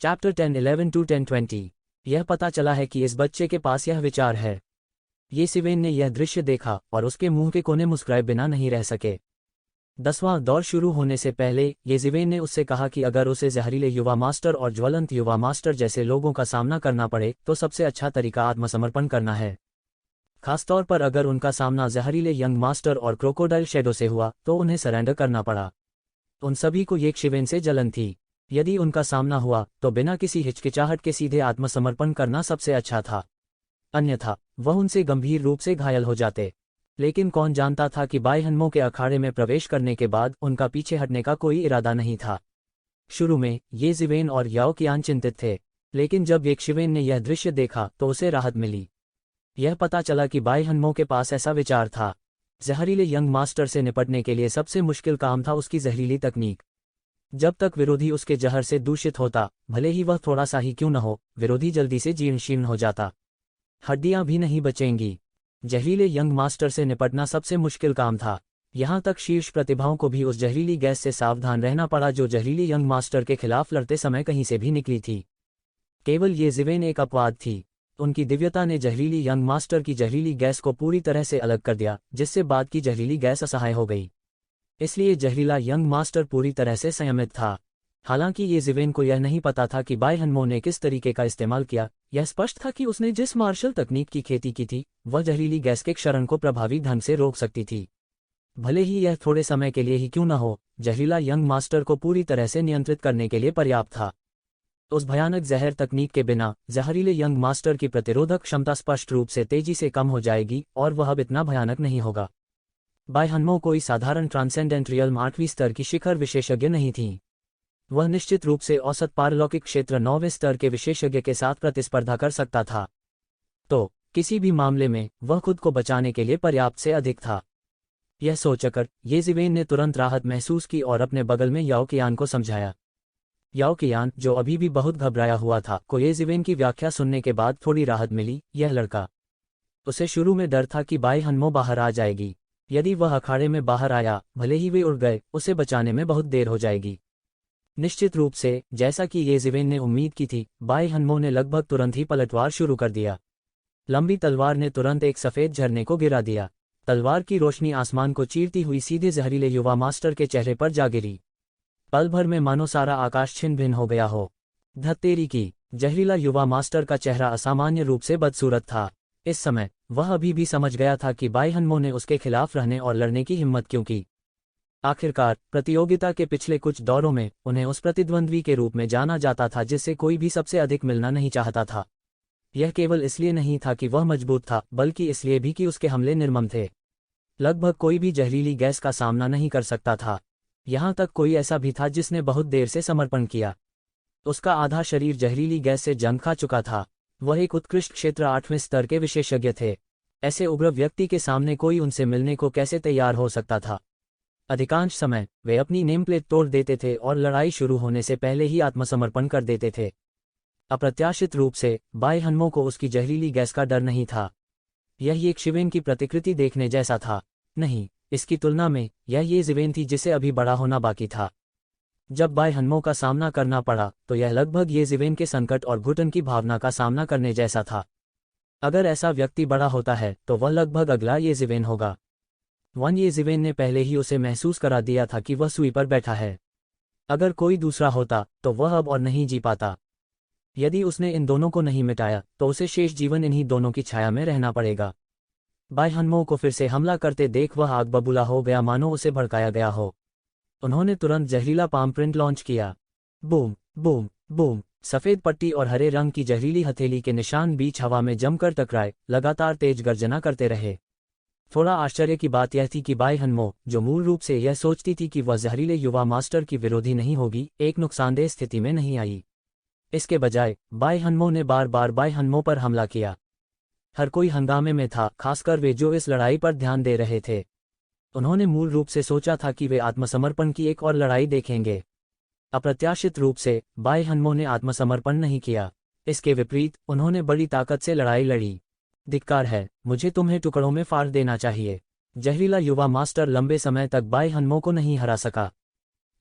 Chapter 10 11 to 10-20। यह पता चला है कि इस बच्चे के पास यह विचार है। ये सिवेन ने यह दृश्य देखा और उसके मुंह के कोने मुस्कुराए बिना नहीं रह सके। 10वां दौर शुरू होने से पहले ये जिवेन ने उससे कहा कि अगर उसे जहरीले युवा मास्टर और ज्वलंत युवा मास्टर जैसे लोगों का सामना करना पड़े तो सबसे अच्छा तरीका आत्मसमर्पण करना है। खासतौर पर अगर उनका सामना जहरीले यंग मास्टर और क्रोकोडाइल शैडो से हुआ तो उन्हें सरेंडर करना पड़ा। उन सभी को ये शिवेन से जलन थी। यदि उनका सामना हुआ तो बिना किसी हिचकिचाहट के सीधे आत्मसमर्पण करना सबसे अच्छा था, अन्यथा वह उनसे गंभीर रूप से घायल हो जाते। लेकिन कौन जानता था कि बाइहन्मो के अखाड़े में प्रवेश करने के बाद उनका पीछे हटने का कोई इरादा नहीं था। शुरू में ये जिवेन और याओ कियान चिंतित थे, लेकिन जब एक शिवेन ने यह दृश्य देखा तो उसे राहत मिली। यह पता चला कि बाइहन्मो के पास ऐसा विचार था। जहरीले यंग मास्टर से निपटने के लिए सबसे मुश्किल काम था उसकी जहरीली तकनीक। जब तक विरोधी उसके जहर से दूषित होता, भले ही वह थोड़ा सा ही क्यों न हो, विरोधी जल्दी से जीर्ण शीर्ण हो जाता, हड्डियां भी नहीं बचेंगी। जहरीले यंग मास्टर से निपटना सबसे मुश्किल काम था। यहां तक शीर्ष प्रतिभाओं को भी उस जहरीली गैस से सावधान रहना पड़ा जो जहरीली यंग मास्टर के खिलाफ लड़ते समय कहीं से भी निकली थी। केवल ये जिवेन एक अपवाद थी। उनकी दिव्यता ने जहरीली यंग मास्टर की जहरीली गैस को पूरी तरह से अलग कर दिया, जिससे बाद की जहरीली गैस असहाय हो गई। इसलिए जहरीला यंग मास्टर पूरी तरह से संयमित था। हालांकि ये जिवेन को यह नहीं पता था कि बाइहन्मो ने किस तरीके का इस्तेमाल किया। यह स्पष्ट था कि उसने जिस मार्शल तकनीक की खेती की थी वह जहरीली गैस के क्षरण को प्रभावी ढंग से रोक सकती थी। भले ही यह थोड़े समय के लिए ही क्यों न हो, जहरीला यंग मास्टर को पूरी तरह से नियंत्रित करने के लिए पर्याप्त था। उस भयानक जहर तकनीक के बिना जहरीले यंग मास्टर की प्रतिरोधक क्षमता स्पष्ट रूप से तेजी से कम हो जाएगी और वह अब इतना भयानक नहीं होगा। बाइहन्मो कोई साधारण ट्रांसेंडेंट रियल्म 8वीं स्तर की शिखर विशेषज्ञ नहीं थी। वह निश्चित रूप से औसत पारलौकिक क्षेत्र 9वें स्तर के विशेषज्ञ के साथ प्रतिस्पर्धा कर सकता था। तो किसी भी मामले में वह खुद को बचाने के लिए पर्याप्त से अधिक था। यह सोचकर ये जिवेन ने तुरंत राहत महसूस की और अपने बगल में याओ कियान को समझाया। याओ कियान, जो अभी भी बहुत घबराया हुआ था, को ये जिवेन की व्याख्या सुनने के बाद थोड़ी राहत मिली। यह लड़का, उसे शुरू में डर था कि बाइहन्मो बाहर आ जाएगी। यदि वह अखाड़े में बाहर आया, भले ही वे उड़ गए, उसे बचाने में बहुत देर हो जाएगी। निश्चित रूप से, जैसा कि ये जिवेन ने उम्मीद की थी, बाइहन्मो ने लगभग तुरंत ही पलटवार शुरू कर दिया। लंबी तलवार ने तुरंत एक सफेद झरने को गिरा दिया। तलवार की रोशनी आसमान को चीरती हुई सीधे जहरीले युवा मास्टर के चेहरे पर जा गिरी। पल भर में मानो सारा आकाश छिन्न भिन्न हो गया हो। धत्तेरी की, जहरीला युवा मास्टर का चेहरा असामान्य रूप से बदसूरत था। इस समय वह अभी भी समझ गया था कि बाइहन्मो ने उसके खिलाफ रहने और लड़ने की हिम्मत क्यों की। आखिरकार प्रतियोगिता के पिछले कुछ दौरों में उन्हें उस प्रतिद्वंद्वी के रूप में जाना जाता था जिससे कोई भी सबसे अधिक मिलना नहीं चाहता था। यह केवल इसलिए नहीं था कि वह मजबूत था, बल्कि इसलिए भी कि उसके हमले निर्मम थे। लगभग कोई भी जहरीली गैस का सामना नहीं कर सकता था। यहाँ तक कोई ऐसा भी था जिसने बहुत देर से समर्पण किया। उसका आधा शरीर जहरीली गैस से जंग खा चुका था। वह एक उत्कृष्ट क्षेत्र 8वें स्तर के विशेषज्ञ थे। ऐसे उग्र व्यक्ति के सामने कोई उनसे मिलने को कैसे तैयार हो सकता था। अधिकांश समय वे अपनी नेम प्लेट तोड़ देते थे और लड़ाई शुरू होने से पहले ही आत्मसमर्पण कर देते थे। अप्रत्याशित रूप से बाइहन्मो को उसकी जहरीली गैस का डर नहीं था। यह एक शिवेन की प्रतिकृति देखने जैसा था। नहीं, इसकी तुलना में यह ये जिवेन थी जिसे अभी बड़ा होना बाकी था। जब बाइहन्मो का सामना करना पड़ा तो यह लगभग ये जिवेन के संकट और घुटन की भावना का सामना करने जैसा था। अगर ऐसा व्यक्ति बड़ा होता है तो वह लगभग अगला ये जिवेन होगा। ये जिवेन ने पहले ही उसे महसूस करा दिया था कि वह सुई पर बैठा है। अगर कोई दूसरा होता तो वह अब और नहीं जी पाता। यदि उसने इन दोनों को नहीं मिटाया तो उसे शेष जीवन इन्हीं दोनों की छाया में रहना पड़ेगा। बाइहन्मो को फिर से हमला करते देख वह आग बबूला हो गया, मानो उसे भड़काया गया हो। उन्होंने तुरंत जहरीला पाम प्रिंट लॉन्च किया। बूम बूम बूम, सफेद पट्टी और हरे रंग की जहरीली हथेली के निशान बीच हवा में जमकर टकराए, लगातार तेज गर्जना करते रहे। थोड़ा आश्चर्य की बात यह थी कि बाइहन्मो, जो मूल रूप से यह सोचती थी कि वह जहरीले युवा मास्टर की विरोधी नहीं होगी, एक नुकसानदेह स्थिति में नहीं आई। इसके बजाय बाइहन्मो ने बार बार बाइहन्मो पर हमला किया। हर कोई हंगामे में था, खासकर वे जो इस लड़ाई पर ध्यान दे रहे थे। उन्होंने मूल रूप से सोचा था कि वे आत्मसमर्पण की एक और लड़ाई देखेंगे। अप्रत्याशित रूप से बाइहन्मो ने आत्मसमर्पण नहीं किया। इसके विपरीत उन्होंने बड़ी ताकत से लड़ाई लड़ी। धिक्कार है, मुझे तुम्हें टुकड़ों में फाड़ देना चाहिए। जहरीला युवा मास्टर लंबे समय तक बाइहन्मो को नहीं हरा सका।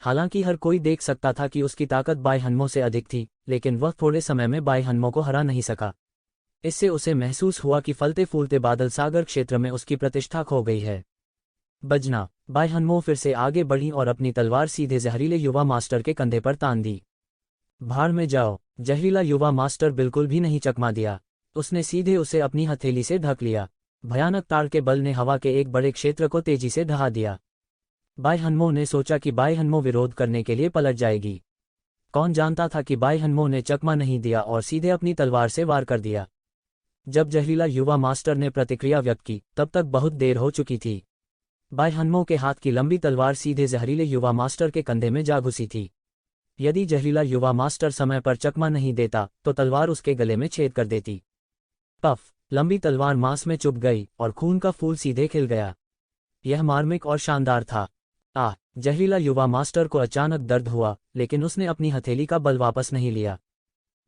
हालांकि हर कोई देख सकता था कि उसकी ताकत बाई हन्मो से अधिक थी, लेकिन वह थोड़े समय में बाई हन्मो को हरा नहीं सका। इससे उसे महसूस हुआ कि फलते फूलते बादल सागर क्षेत्र में उसकी प्रतिष्ठा खो गई है। बजना। बाई हन्मो फिर से आगे बढ़ी और अपनी तलवार सीधे जहरीले युवा मास्टर के कंधे पर तान दी। भाड़ में जाओ। जहरीला युवा मास्टर बिल्कुल भी नहीं चकमा दिया। उसने सीधे उसे अपनी हथेली से ढक लिया। भयानक ताड़ के बल ने हवा के एक बड़े क्षेत्र को तेजी से ढहा दिया। बाई हन्मो ने सोचा कि बाई हन्मो विरोध करने के लिए पलट जाएगी। कौन जानता था कि बाई हन्मो ने चकमा नहीं दिया और सीधे अपनी तलवार से वार कर दिया। जब जहरीला युवा मास्टर ने प्रतिक्रिया व्यक्त की, तब तक बहुत देर हो चुकी थी। बाई हन्मो के हाथ की लंबी तलवार सीधे जहरीले युवा मास्टर के कंधे में जा घुसी थी। यदि जहरीला युवा मास्टर समय पर चकमा नहीं देता तो तलवार उसके गले में छेद कर देती। पफ। लंबी तलवार मांस में चुभ गई और खून का फूल सीधे खिल गया। यह मार्मिक और शानदार था। जहरीला युवा मास्टर को अचानक दर्द हुआ, लेकिन उसने अपनी हथेली का बल वापस नहीं लिया।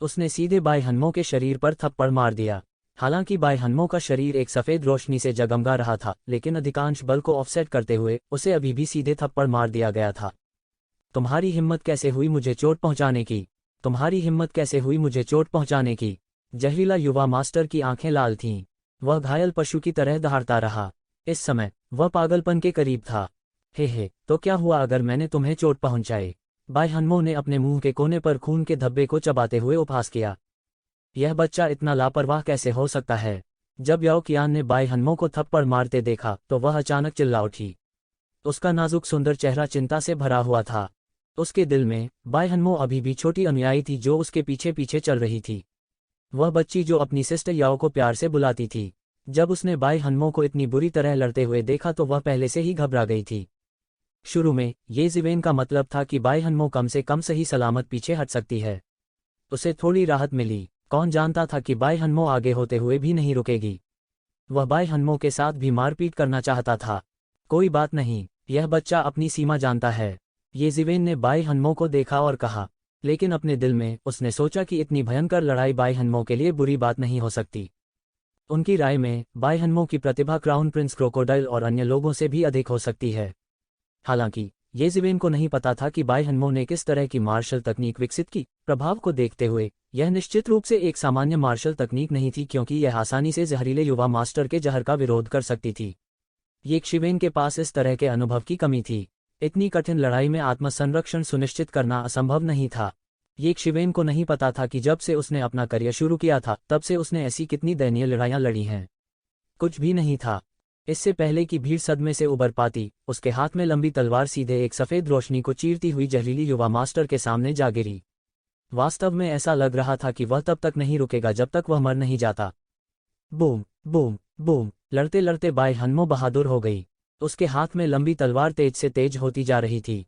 उसने सीधे बाई हन्मो के शरीर पर थप्पड़ मार दिया। हालांकि बाई हन्मो का शरीर एक सफेद रोशनी से जगमगा रहा था, लेकिन अधिकांश बल को ऑफसेट करते हुए उसे अभी भी सीधे थप्पड़ मार दिया गया था। तुम्हारी हिम्मत कैसे हुई मुझे चोट पहुंचाने की? तुम्हारी हिम्मत कैसे हुई मुझे चोट पहुंचाने की? जहरीला युवा मास्टर की आंखें लाल थीं। वह घायल पशु की तरह दहाड़ता रहा। इस समय वह पागलपन के करीब था। हे, तो क्या हुआ अगर मैंने तुम्हें चोट पहुंचाई? बाई हन्मो ने अपने मुंह के कोने पर खून के धब्बे को चबाते हुए उपहास किया। यह बच्चा इतना लापरवाह कैसे हो सकता है? जब याओ कियान ने बाई हन्मो को थप्पड़ मारते देखा तो वह अचानक चिल्ला उठी। उसका नाजुक सुंदर चेहरा चिंता से भरा हुआ था। उसके दिल में बाई हन्मो अभी भी छोटी अनुयायी थी जो उसके पीछे पीछे चल रही थी। वह बच्ची जो अपनी सिस्टर याओ को प्यार से बुलाती थी। जब उसने बाई हन्मो को इतनी बुरी तरह लड़ते हुए देखा तो वह पहले से ही घबरा गई थी। शुरू में ये जिवेन का मतलब था कि बाई हन्मो कम से कम सही सलामत पीछे हट सकती है। उसे थोड़ी राहत मिली। कौन जानता था कि बाई हन्मो आगे होते हुए भी नहीं रुकेगी। वह बाई हन्मो के साथ भी मारपीट करना चाहता था। कोई बात नहीं, यह बच्चा अपनी सीमा जानता है। ये जिवेन ने बाई हन्मो को देखा और कहा, लेकिन अपने दिल में उसने सोचा कि इतनी भयंकर लड़ाई बाई हन्मो के लिए बुरी बात नहीं हो सकती। उनकी राय में बाई हन्मो की प्रतिभा क्राउन प्रिंस क्रोकोडाइल और अन्य लोगों से भी अधिक हो सकती है। हालांकि ये जिवेन को नहीं पता था कि बाई हन्मो ने किस तरह की मार्शल तकनीक विकसित की। प्रभाव को देखते हुए यह निश्चित रूप से एक सामान्य मार्शल तकनीक नहीं थी, क्योंकि यह आसानी से जहरीले युवा मास्टर के जहर का विरोध कर सकती थी। ये शिवेन के पास इस तरह के अनुभव की कमी थी। इतनी कठिन लड़ाई में आत्मसंरक्षण सुनिश्चित करना असंभव नहीं था। ये शिवेन को नहीं पता था कि जब से उसने अपना करियर शुरू किया था तब से उसने ऐसी कितनी दयनीय लड़ाइयां लड़ी हैं। कुछ भी नहीं था। इससे पहले कि भीड़ सदमे से उबर पाती, उसके हाथ में लंबी तलवार सीधे एक सफेद रोशनी को चीरती हुई जहरीली युवा मास्टर के सामने जा गिरी। वास्तव में ऐसा लग रहा था कि वह तब तक नहीं रुकेगा जब तक वह मर नहीं जाता। Boom boom boom. लड़ते लड़ते बाई हन्मो बहादुर हो गई। उसके हाथ में लंबी तलवार तेज से तेज होती जा रही थी।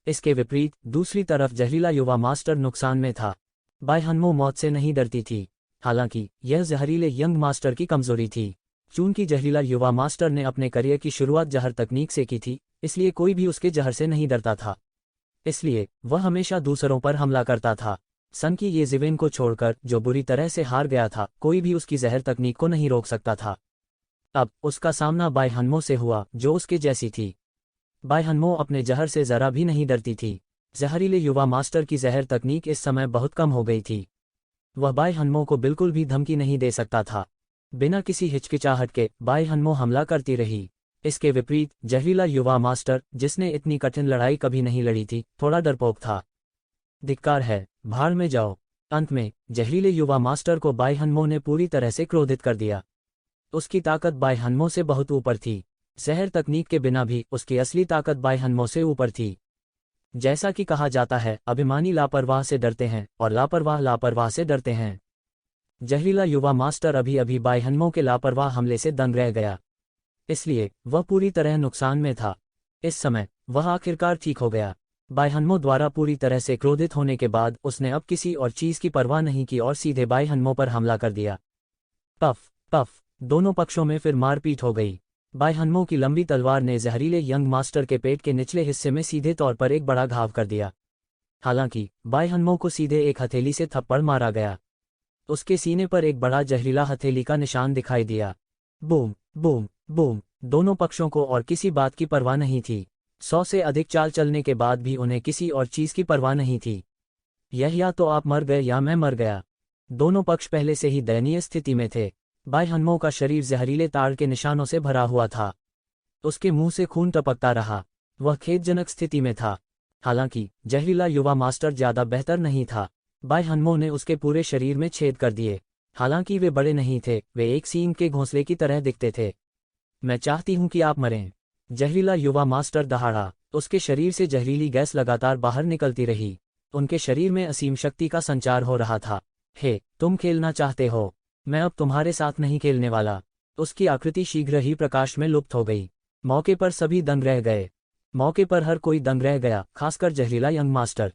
इसके विपरीत दूसरी तरफ जहरीला युवा मास्टर नुकसान में था। बाई हन्मो मौत से नहीं डरती थी। हालांकि यह जहरीले यंग मास्टर की कमजोरी थी। चूंकि जहरीला युवा मास्टर ने अपने करियर की शुरुआत जहर तकनीक से की थी, इसलिए कोई भी उसके जहर से नहीं डरता था। इसलिए वह हमेशा दूसरों पर हमला करता था। सन की ये जिवेन को छोड़कर, जो बुरी तरह से हार गया था, कोई भी उसकी जहर तकनीक को नहीं रोक सकता था। अब उसका सामना बाई हन्मो से हुआ, जो उसके जैसी थी। बाई हन्मो अपने जहर से जरा भी नहीं डरती थी। जहरीले युवा मास्टर की जहर तकनीक इस समय बहुत कम हो गई थी। वह बाई हन्मो को बिल्कुल भी धमकी नहीं दे सकता था। बिना किसी हिचकिचाहट के बाई हन्मो हमला करती रही। इसके विपरीत जहरीला युवा मास्टर, जिसने इतनी कठिन लड़ाई कभी नहीं लड़ी थी, थोड़ा डरपोक था। धिक्कार है, भाड़ में जाओ। अंत में जहरीले युवा मास्टर को बाई हन्मो ने पूरी तरह से क्रोधित कर दिया। उसकी ताकत बाई हन्मो से बहुत ऊपर थी। जहर तकनीक के बिना भी उसकी असली ताकत बाई हन्मो से ऊपर थी। जैसा कि कहा जाता है, अभिमानी लापरवाह से डरते हैं और लापरवाह लापरवाह से डरते हैं। जहरीला युवा मास्टर अभी अभी बाई हन्मो के लापरवाह हमले से दंग रह गया, इसलिए वह पूरी तरह नुकसान में था। इस समय वह आखिरकार ठीक हो गया। बाई हन्मो द्वारा पूरी तरह से क्रोधित होने के बाद उसने अब किसी और चीज की परवाह नहीं की और सीधे बाई हन्मो पर हमला कर दिया। Puff puff. दोनों पक्षों में फिर मारपीट हो गई। बाई हन्मो की लंबी तलवार ने जहरीले यंग मास्टर के पेट के निचले हिस्से में सीधे तौर पर एक बड़ा घाव कर दिया। हालांकि बाई हन्मो को सीधे एक हथेली से थप्पड़ मारा गया। उसके सीने पर एक बड़ा जहरीला हथेली का निशान दिखाई दिया। Boom boom boom. दोनों पक्षों को और किसी बात की परवाह नहीं थी। 100 से अधिक चाल चलने के बाद भी उन्हें किसी और चीज की परवाह नहीं थी। यह या तो आप मर गए या मैं मर गया। दोनों पक्ष पहले से ही दयनीय स्थिति में थे। बाई हनमो का शरीर जहरीले ताड़ के निशानों से भरा हुआ था। उसके मुंह से खून टपकता रहा। वह खेदजनक स्थिति में था। हालांकि जहरीला युवा मास्टर ज्यादा बेहतर नहीं था। बाई हनमो ने उसके पूरे शरीर में छेद कर दिए। हालांकि वे बड़े नहीं थे, वे एक सींग के घोंसले की तरह दिखते थे। मैं चाहती हूं कि आप मरें। जहरीला युवा मास्टर दहाड़ा। उसके शरीर से जहरीली गैस लगातार बाहर निकलती रही। उनके शरीर में असीम शक्ति का संचार हो रहा था। हे, तुम खेलना चाहते हो? मैं अब तुम्हारे साथ नहीं खेलने वाला। उसकी आकृति शीघ्र ही प्रकाश में लुप्त हो गई। मौके पर सभी दंग रह गए। मौके पर हर कोई दंग रह गया, खासकर जहरीला यंग मास्टर।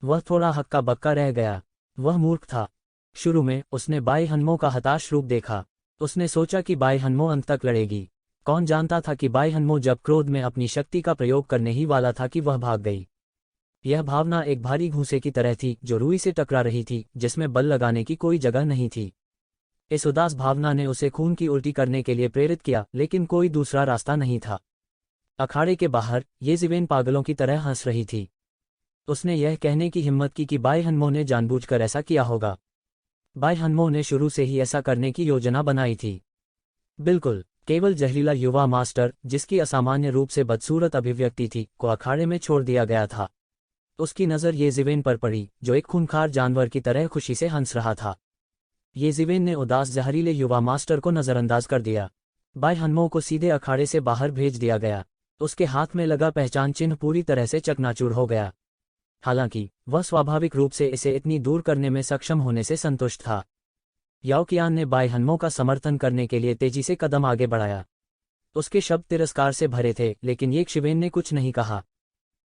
वह थोड़ा हक्का बक्का रह गया। वह मूर्ख था। शुरू में उसने बाई हनमो का हताश रूप देखा। उसने सोचा कि बाई हनमो अंत तक लड़ेगी। कौन जानता था कि बाई हनमो जब क्रोध में अपनी शक्ति का प्रयोग करने ही वाला था कि वह भाग गई। यह भावना एक भारी घूंसे की तरह थी जो रुई से टकरा रही थी, जिसमें बल लगाने की कोई जगह नहीं थी। इस उदास भावना ने उसे खून की उल्टी करने के लिए प्रेरित किया, लेकिन कोई दूसरा रास्ता नहीं था। अखाड़े के बाहर ये जिवेन पागलों की तरह हंस रही थी। उसने यह कहने की हिम्मत की कि बाई हनमो ने जानबूझकर ऐसा किया होगा। बाई हनमो ने शुरू से ही ऐसा करने की योजना बनाई थी। बिल्कुल, केवल जहरीला युवा मास्टर, जिसकी असामान्य रूप से बदसूरत अभिव्यक्ति थी, को अखाड़े में छोड़ दिया गया था। उसकी नज़र ये जिवेन पर पड़ी, जो एक खूंखार जानवर की तरह खुशी से हंस रहा था। ये जिवेन ने उदास जहरीले युवा मास्टर को नज़रअंदाज कर दिया। बाई हनमो को सीधे अखाड़े से बाहर भेज दिया गया। उसके हाथ में लगा पहचान चिन्ह पूरी तरह से चकनाचूर हो गया। हालांकि वह स्वाभाविक रूप से इसे इतनी दूर करने में सक्षम होने से संतुष्ट था। याओ कियान ने बाई हनमो का समर्थन करने के लिए तेजी से कदम आगे बढ़ाया। उसके शब्द तिरस्कार से भरे थे, लेकिन ये शिवेन ने कुछ नहीं कहा।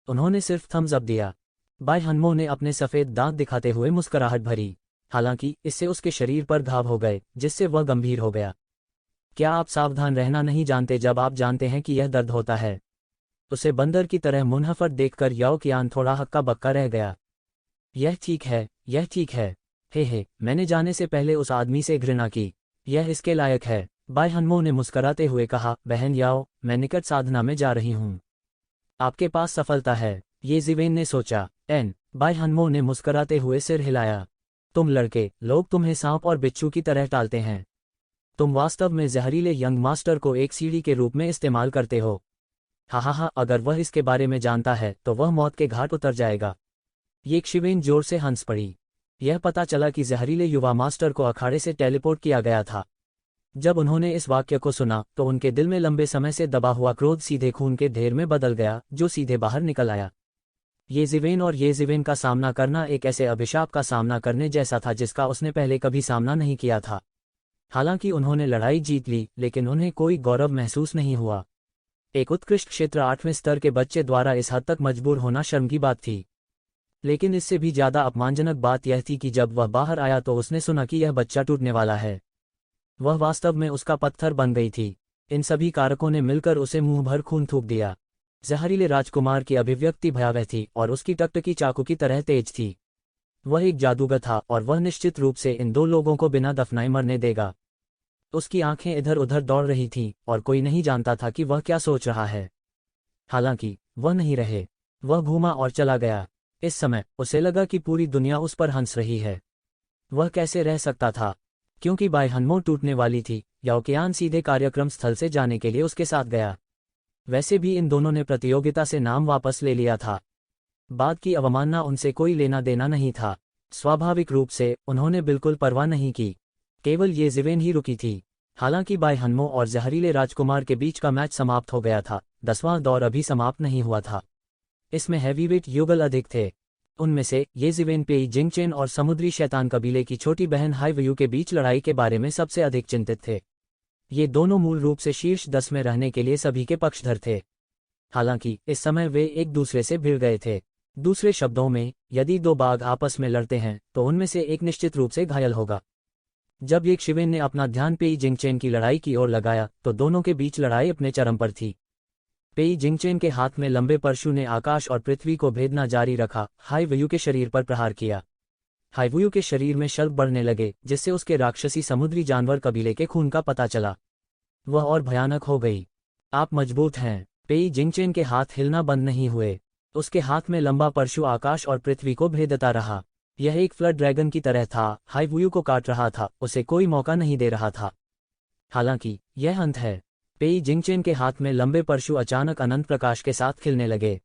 उन्होंने सिर्फ थम्स अप दिया। बाई हनमो ने अपने सफ़ेद दांत दिखाते हुए मुस्कुराहट भरी। हालांकि इससे उसके शरीर पर घाव हो गए, जिससे वह गंभीर हो गया। क्या आप सावधान रहना नहीं जानते जब आप जानते हैं कि यह दर्द होता है? उसे बंदर की तरह मुनहफट देखकर याओ कियान थोड़ा हक्का बक्का रह गया। यह ठीक है, यह ठीक है। हे, मैंने जाने से पहले उस आदमी से घृणा की। यह इसके लायक है। बाई हनमो ने मुस्कराते हुए कहा, बहन याओ, मैं निकट साधना में जा रही हूँ। आपके पास सफलता है, ये जिवेन ने सोचा। बाई हनमो ने मुस्कराते हुए सिर हिलाया। तुम लड़के, लोग तुम्हें सांप और बिच्छू की तरह टालते हैं। तुम वास्तव में जहरीले यंग मास्टर को एक सीढ़ी के रूप में इस्तेमाल करते हो। हा, अगर वह इसके बारे में जानता है तो वह मौत के घाट उतर जाएगा। ये शिवेन जोर से हंस पड़ी। यह पता चला कि जहरीले युवा मास्टर को अखाड़े से टेलीपोर्ट किया गया था। जब उन्होंने इस वाक्य को सुना तो उनके दिल में लंबे समय से दबा हुआ क्रोध सीधे खून के ढेर में बदल गया, जो सीधे बाहर निकल आया। ये जिवेन का सामना करना एक ऐसे अभिशाप का सामना करने जैसा था जिसका उसने पहले कभी सामना नहीं किया था। हालांकि उन्होंने लड़ाई जीत ली, लेकिन उन्हें कोई गौरव महसूस नहीं हुआ। एक उत्कृष्ट क्षेत्र 8वें स्तर के बच्चे द्वारा इस हद तक मजबूर होना शर्म की बात थी। लेकिन इससे भी ज्यादा अपमानजनक बात यह थी कि जब वह बाहर आया तो उसने सुना कि यह बच्चा टूटने वाला है। वह वास्तव में उसका पत्थर बन गई थी। इन सभी कारकों ने मिलकर उसे मुंह भर खून थूक दिया। जहरीले राजकुमार की अभिव्यक्ति भयावह थी और उसकी टकटकी चाकू की तरह तेज थी। वह एक जादूगर था और वह निश्चित रूप से इन दो लोगों को बिना दफनाए मरने देगा। उसकी आंखें इधर उधर दौड़ रही थीं और कोई नहीं जानता था कि वह क्या सोच रहा है। हालांकि वह नहीं रहे। वह घूमा और चला गया। इस समय उसे लगा कि पूरी दुनिया उस पर हंस रही है। वह कैसे रह सकता था? क्योंकि बाई हनमो टूटने वाली थी, याओ कियान सीधे कार्यक्रम स्थल से जाने के लिए उसके साथ गया। वैसे भी इन दोनों ने प्रतियोगिता से नाम वापस ले लिया था। बाद की अवमानना उनसे कोई लेना देना नहीं था। स्वाभाविक रूप से उन्होंने बिल्कुल परवाह नहीं की। केवल ये जिवेन ही रुकी थी। हालांकि बाई हनमो और जहरीले राजकुमार के बीच का मैच समाप्त हो गया था, 10वां दौर अभी समाप्त नहीं हुआ था। इसमें हैवीवेट युगल अधिक थे। उनमें से ये जिवेन पेई जिंगचेन और समुद्री शैतान कबीले की छोटी बहन हाई व्यू के बीच लड़ाई के बारे में सबसे अधिक चिंतित थे। ये दोनों मूल रूप से शीर्ष 10 में रहने के लिए सभी के पक्षधर थे। हालांकि इस समय वे एक दूसरे से भिड़ गए थे। दूसरे शब्दों में, यदि दो बाघ आपस में लड़ते हैं तो उनमें से एक निश्चित रूप से घायल होगा। जब ये शिवेन ने अपना ध्यान पेई जिंगचेन की लड़ाई की ओर लगाया तो दोनों के बीच लड़ाई अपने चरम पर थी। पेई जिंगचेन के हाथ में लंबे परशु ने आकाश और पृथ्वी को भेदना जारी रखा। हाई व्यू के शरीर पर प्रहार किया। हाई व्यू के शरीर में शल्क बढ़ने लगे, जिससे उसके राक्षसी समुद्री जानवर कबीले के खून का पता चला। वह और भयानक हो गई। आप मजबूत हैं। पेई जिंगचेन के हाथ हिलना बंद नहीं हुए। उसके हाथ में लंबा परशु आकाश और पृथ्वी को भेदता रहा। यह एक फ्लड ड्रैगन की तरह था, हाई वुयू को काट रहा था, उसे कोई मौका नहीं दे रहा था। हालांकि यह अंत है। पेई जिंगचेन के हाथ में लंबे परशु अचानक अनंत प्रकाश के साथ खिलने लगे।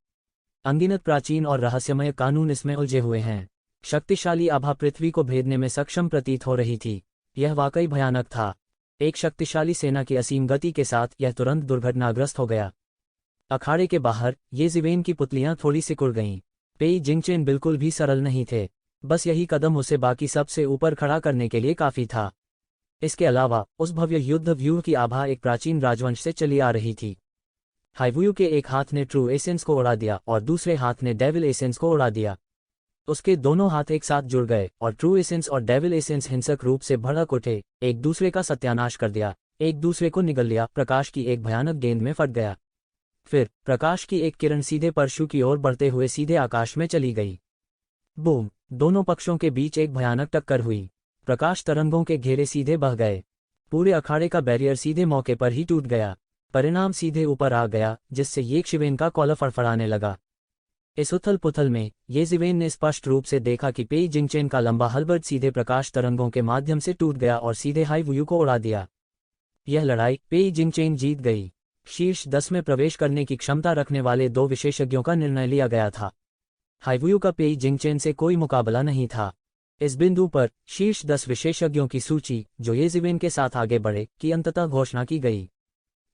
अनगिनत प्राचीन और रहस्यमय कानून इसमें उलझे हुए हैं। शक्तिशाली आभा पृथ्वी को भेदने में सक्षम प्रतीत हो रही थी। यह वाकई भयानक था। एक शक्तिशाली सेना की असीम गति के साथ यह तुरंत दुर्घटनाग्रस्त हो गया। अखाड़े के बाहर ये जिवेन की पुतलियां थोड़ी सिकुड़ गईं। पेई जिंगचेन बिल्कुल भी सरल नहीं थे। बस यही कदम उसे बाकी सबसे ऊपर खड़ा करने के लिए काफी था। इसके अलावा उस भव्य युद्ध व्यूह की आभा एक प्राचीन राजवंश से चली आ रही थी। हाईवुयू के एक हाथ ने ट्रू एसेंस को उड़ा दिया और दूसरे हाथ ने डेविल एसेंस को उड़ा दिया। उसके दोनों हाथ एक साथ जुड़ गए और ट्रू एसेंस और डेविल एसेंस हिंसक रूप से भड़क उठे, एक दूसरे का सत्यानाश कर दिया, एक दूसरे को निगल लिया। प्रकाश की एक भयानक गेंद में फट गया। फिर प्रकाश की एक किरण सीधे परशु की ओर बढ़ते हुए सीधे आकाश में चली गई। बूम! दोनों पक्षों के बीच एक भयानक टक्कर हुई। प्रकाश तरंगों के घेरे सीधे बह गए। पूरे अखाड़े का बैरियर सीधे मौके पर ही टूट गया। परिणाम सीधे ऊपर आ गया, जिससे ये शिवेन का कॉलर फड़फड़ाने लगा। इस उथल पुथल में ये जिवेन ने स्पष्ट रूप से देखा कि पेई जिंगचेन का लंबा हलबर्ड सीधे प्रकाश तरंगों के माध्यम से टूट गया और सीधे हाई वुयू को उड़ा दिया। यह लड़ाई पेई जिंगचेन जीत गई। शीर्ष 10 में प्रवेश करने की क्षमता रखने वाले 2 विशेषज्ञों का निर्णय लिया गया था। हाई वुयू का पेई जिंगचेन से कोई मुकाबला नहीं था। इस बिंदु पर शीर्ष 10 विशेषज्ञों की सूची, जो ये जिवेन के साथ आगे बढ़े, की अंततः घोषणा की गई।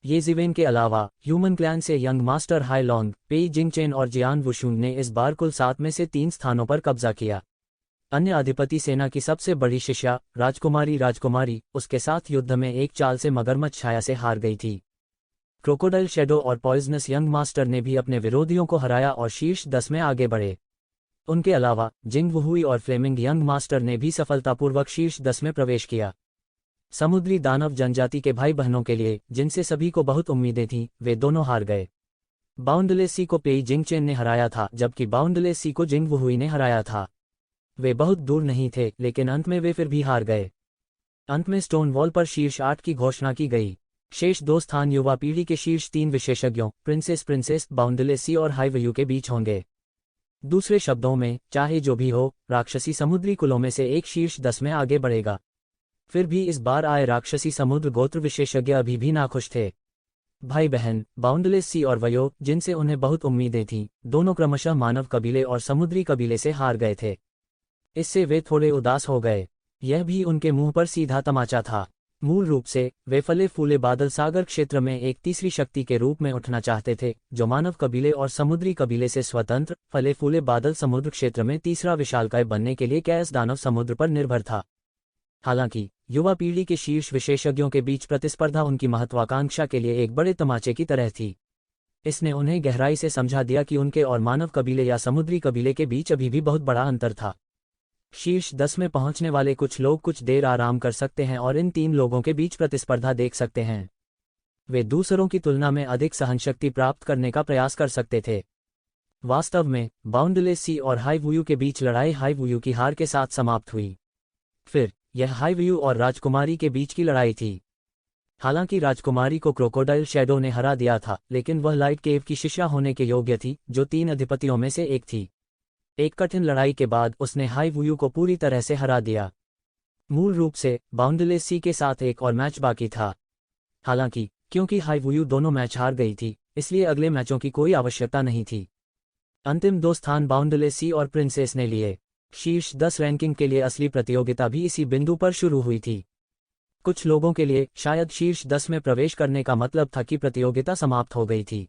ये जिवेन के अलावा ह्यूमन क्लैन से यंग मास्टर हाई लॉन्ग, पेई जिंगचेन और जियान वुशुन ने इस बार कुल 7 में से 3 स्थानों पर कब्जा किया। अन्य अधिपति सेना की सबसे बड़ी शिष्या राजकुमारी उसके साथ युद्ध में एक चाल से मगरमच्छ छाया से हार गई थी। क्रोकोडाइल शैडो और पॉइजनस यंग मास्टर ने भी अपने विरोधियों को हराया और शीर्ष 10 में आगे बढ़े। उनके अलावा जिंग वुहुई और फ्लेमिंग यंग मास्टर ने भी सफलतापूर्वक शीर्ष 10 में प्रवेश किया। समुद्री दानव जनजाति के भाई बहनों के लिए, जिनसे सभी को बहुत उम्मीदें थीं, वे दोनों हार गए। बाउंडलेस सी को पेई जिंगचेन ने हराया था, जबकि बाउंडलेस सी को जिंग वुहुई ने हराया था। वे बहुत दूर नहीं थे, लेकिन अंत में वे फिर भी हार गए। अंत में स्टोन वॉल पर शीर्ष 8 की घोषणा की गई। शेष 2 स्थान युवा पीढ़ी के शीर्ष 3 विशेषज्ञों प्रिंसेस बाउंडलेस सी और हाई वुयू के बीच होंगे। दूसरे शब्दों में, चाहे जो भी हो, राक्षसी समुद्री कुलों में से एक शीर्ष 10 में आगे बढ़ेगा। फिर भी इस बार आए राक्षसी समुद्र गोत्र विशेषज्ञ अभी भी नाखुश थे। भाई बहन बाउंडलेस सी और वयो, जिनसे उन्हें बहुत उम्मीदें थीं, दोनों क्रमशः मानव कबीले और समुद्री कबीले से हार गए थे। इससे वे थोड़े उदास हो गए। यह भी उनके मुंह पर सीधा तमाचा था। मूल रूप से वे फले फूले बादल सागर क्षेत्र में एक तीसरी शक्ति के रूप में उठना चाहते थे, जो मानव कबीले और समुद्री कबीले से स्वतंत्र, फले फूले बादल समुद्र क्षेत्र में तीसरा विशालकाय बनने के लिए कैस दानव समुद्र पर निर्भर था। हालांकि युवा पीढ़ी के शीर्ष विशेषज्ञों के बीच प्रतिस्पर्धा उनकी महत्वाकांक्षा के लिए एक बड़े तमाचे की तरह थी। इसने उन्हें गहराई से समझा दिया कि उनके और मानव कबीले या समुद्री कबीले के बीच अभी भी बहुत बड़ा अंतर था। शीर्ष 10 में पहुंचने वाले कुछ लोग कुछ देर आराम कर सकते हैं और इन 3 लोगों के बीच प्रतिस्पर्धा देख सकते हैं। वे दूसरों की तुलना में अधिक सहनशक्ति प्राप्त करने का प्रयास कर सकते थे। वास्तव में बाउंडलेस सी और हाई वुयू के बीच लड़ाई हाई वुयू की हार के साथ समाप्त हुई। फिर यह हाई वुयू और राजकुमारी के बीच की लड़ाई थी। हालांकि राजकुमारी को क्रोकोडाइल शैडो ने हरा दिया था, लेकिन वह लाइट केव की शिष्या होने के योग्य थी, जो 3 अधिपतियों में से एक थी। एक कठिन लड़ाई के बाद उसने हाई वुयू को पूरी तरह से हरा दिया। मूल रूप से बाउंडलेस सी के साथ एक और मैच बाकी था। हालांकि क्योंकि हाई वुयू दोनों मैच हार गई थी, इसलिए अगले मैचों की कोई आवश्यकता नहीं थी। अंतिम 2 स्थान बाउंडलेस सी और प्रिंसेस ने लिए। शीर्ष 10 रैंकिंग के लिए असली प्रतियोगिता भी इसी बिंदु पर शुरू हुई थी। कुछ लोगों के लिए शायद शीर्ष 10 में प्रवेश करने का मतलब था कि प्रतियोगिता समाप्त हो गई थी।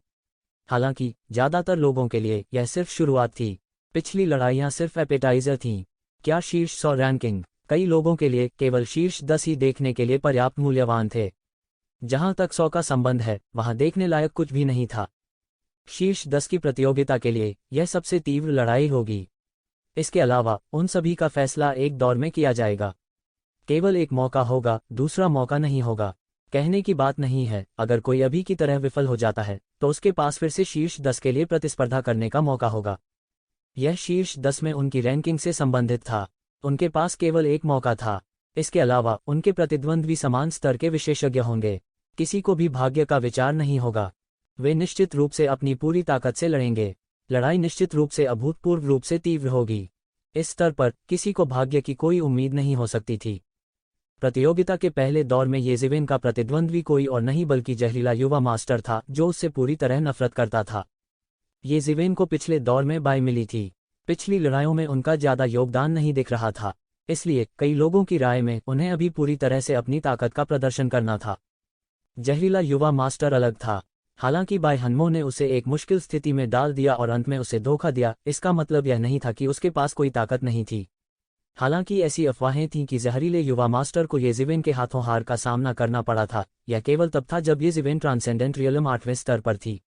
हालांकि ज्यादातर लोगों के लिए यह सिर्फ शुरुआत थी। पिछली लड़ाइयां सिर्फ एपेटाइजर थीं। क्या शीर्ष 100 रैंकिंग कई लोगों के लिए केवल शीर्ष 10 ही देखने के लिए पर्याप्त मूल्यवान थे? जहां तक 100 का संबंध है, वहां देखने लायक कुछ भी नहीं था। शीर्ष 10 की प्रतियोगिता के लिए यह सबसे तीव्र लड़ाई होगी। इसके अलावा उन सभी का फैसला एक दौर में किया जाएगा। केवल एक मौका होगा, दूसरा मौका नहीं होगा। कहने की बात नहीं है, अगर कोई अभी की तरह विफल हो जाता है, तो उसके पास फिर से शीर्ष 10 के लिए प्रतिस्पर्धा करने का मौका होगा। यह शीर्ष 10 में उनकी रैंकिंग से संबंधित था। उनके पास केवल एक मौका था। इसके अलावा उनके प्रतिद्वंद्वी समान स्तर के विशेषज्ञ होंगे। किसी को भी भाग्य का विचार नहीं होगा। वे निश्चित रूप से अपनी पूरी ताकत से लड़ेंगे। लड़ाई निश्चित रूप से अभूतपूर्व रूप से तीव्र होगी। इस स्तर पर किसी को भाग्य की कोई उम्मीद नहीं हो सकती थी। प्रतियोगिता के पहले दौर में येज़ेविन का प्रतिद्वंद्वी कोई और नहीं बल्कि जहरीला युवा मास्टर था, जो उससे पूरी तरह नफरत करता था। येज़ेविन को पिछले दौर में बाई मिली थी। पिछली लड़ाइयों में उनका ज्यादा योगदान नहीं दिख रहा था, इसलिए कई लोगों की राय में उन्हें अभी पूरी तरह से अपनी ताकत का प्रदर्शन करना था। जहरीला युवा मास्टर अलग था। हालांकि बाई हनमो ने उसे एक मुश्किल स्थिति में डाल दिया और अंत में उसे धोखा दिया, इसका मतलब यह नहीं था कि उसके पास कोई ताकत नहीं थी। हालांकि ऐसी अफवाहें थीं कि जहरीले युवा मास्टर को येज़ेविन के हाथों हार का सामना करना पड़ा था। यह केवल तब था जब येज़ेविन ट्रांसेंडेंट रियलम 8वें स्तर पर थी।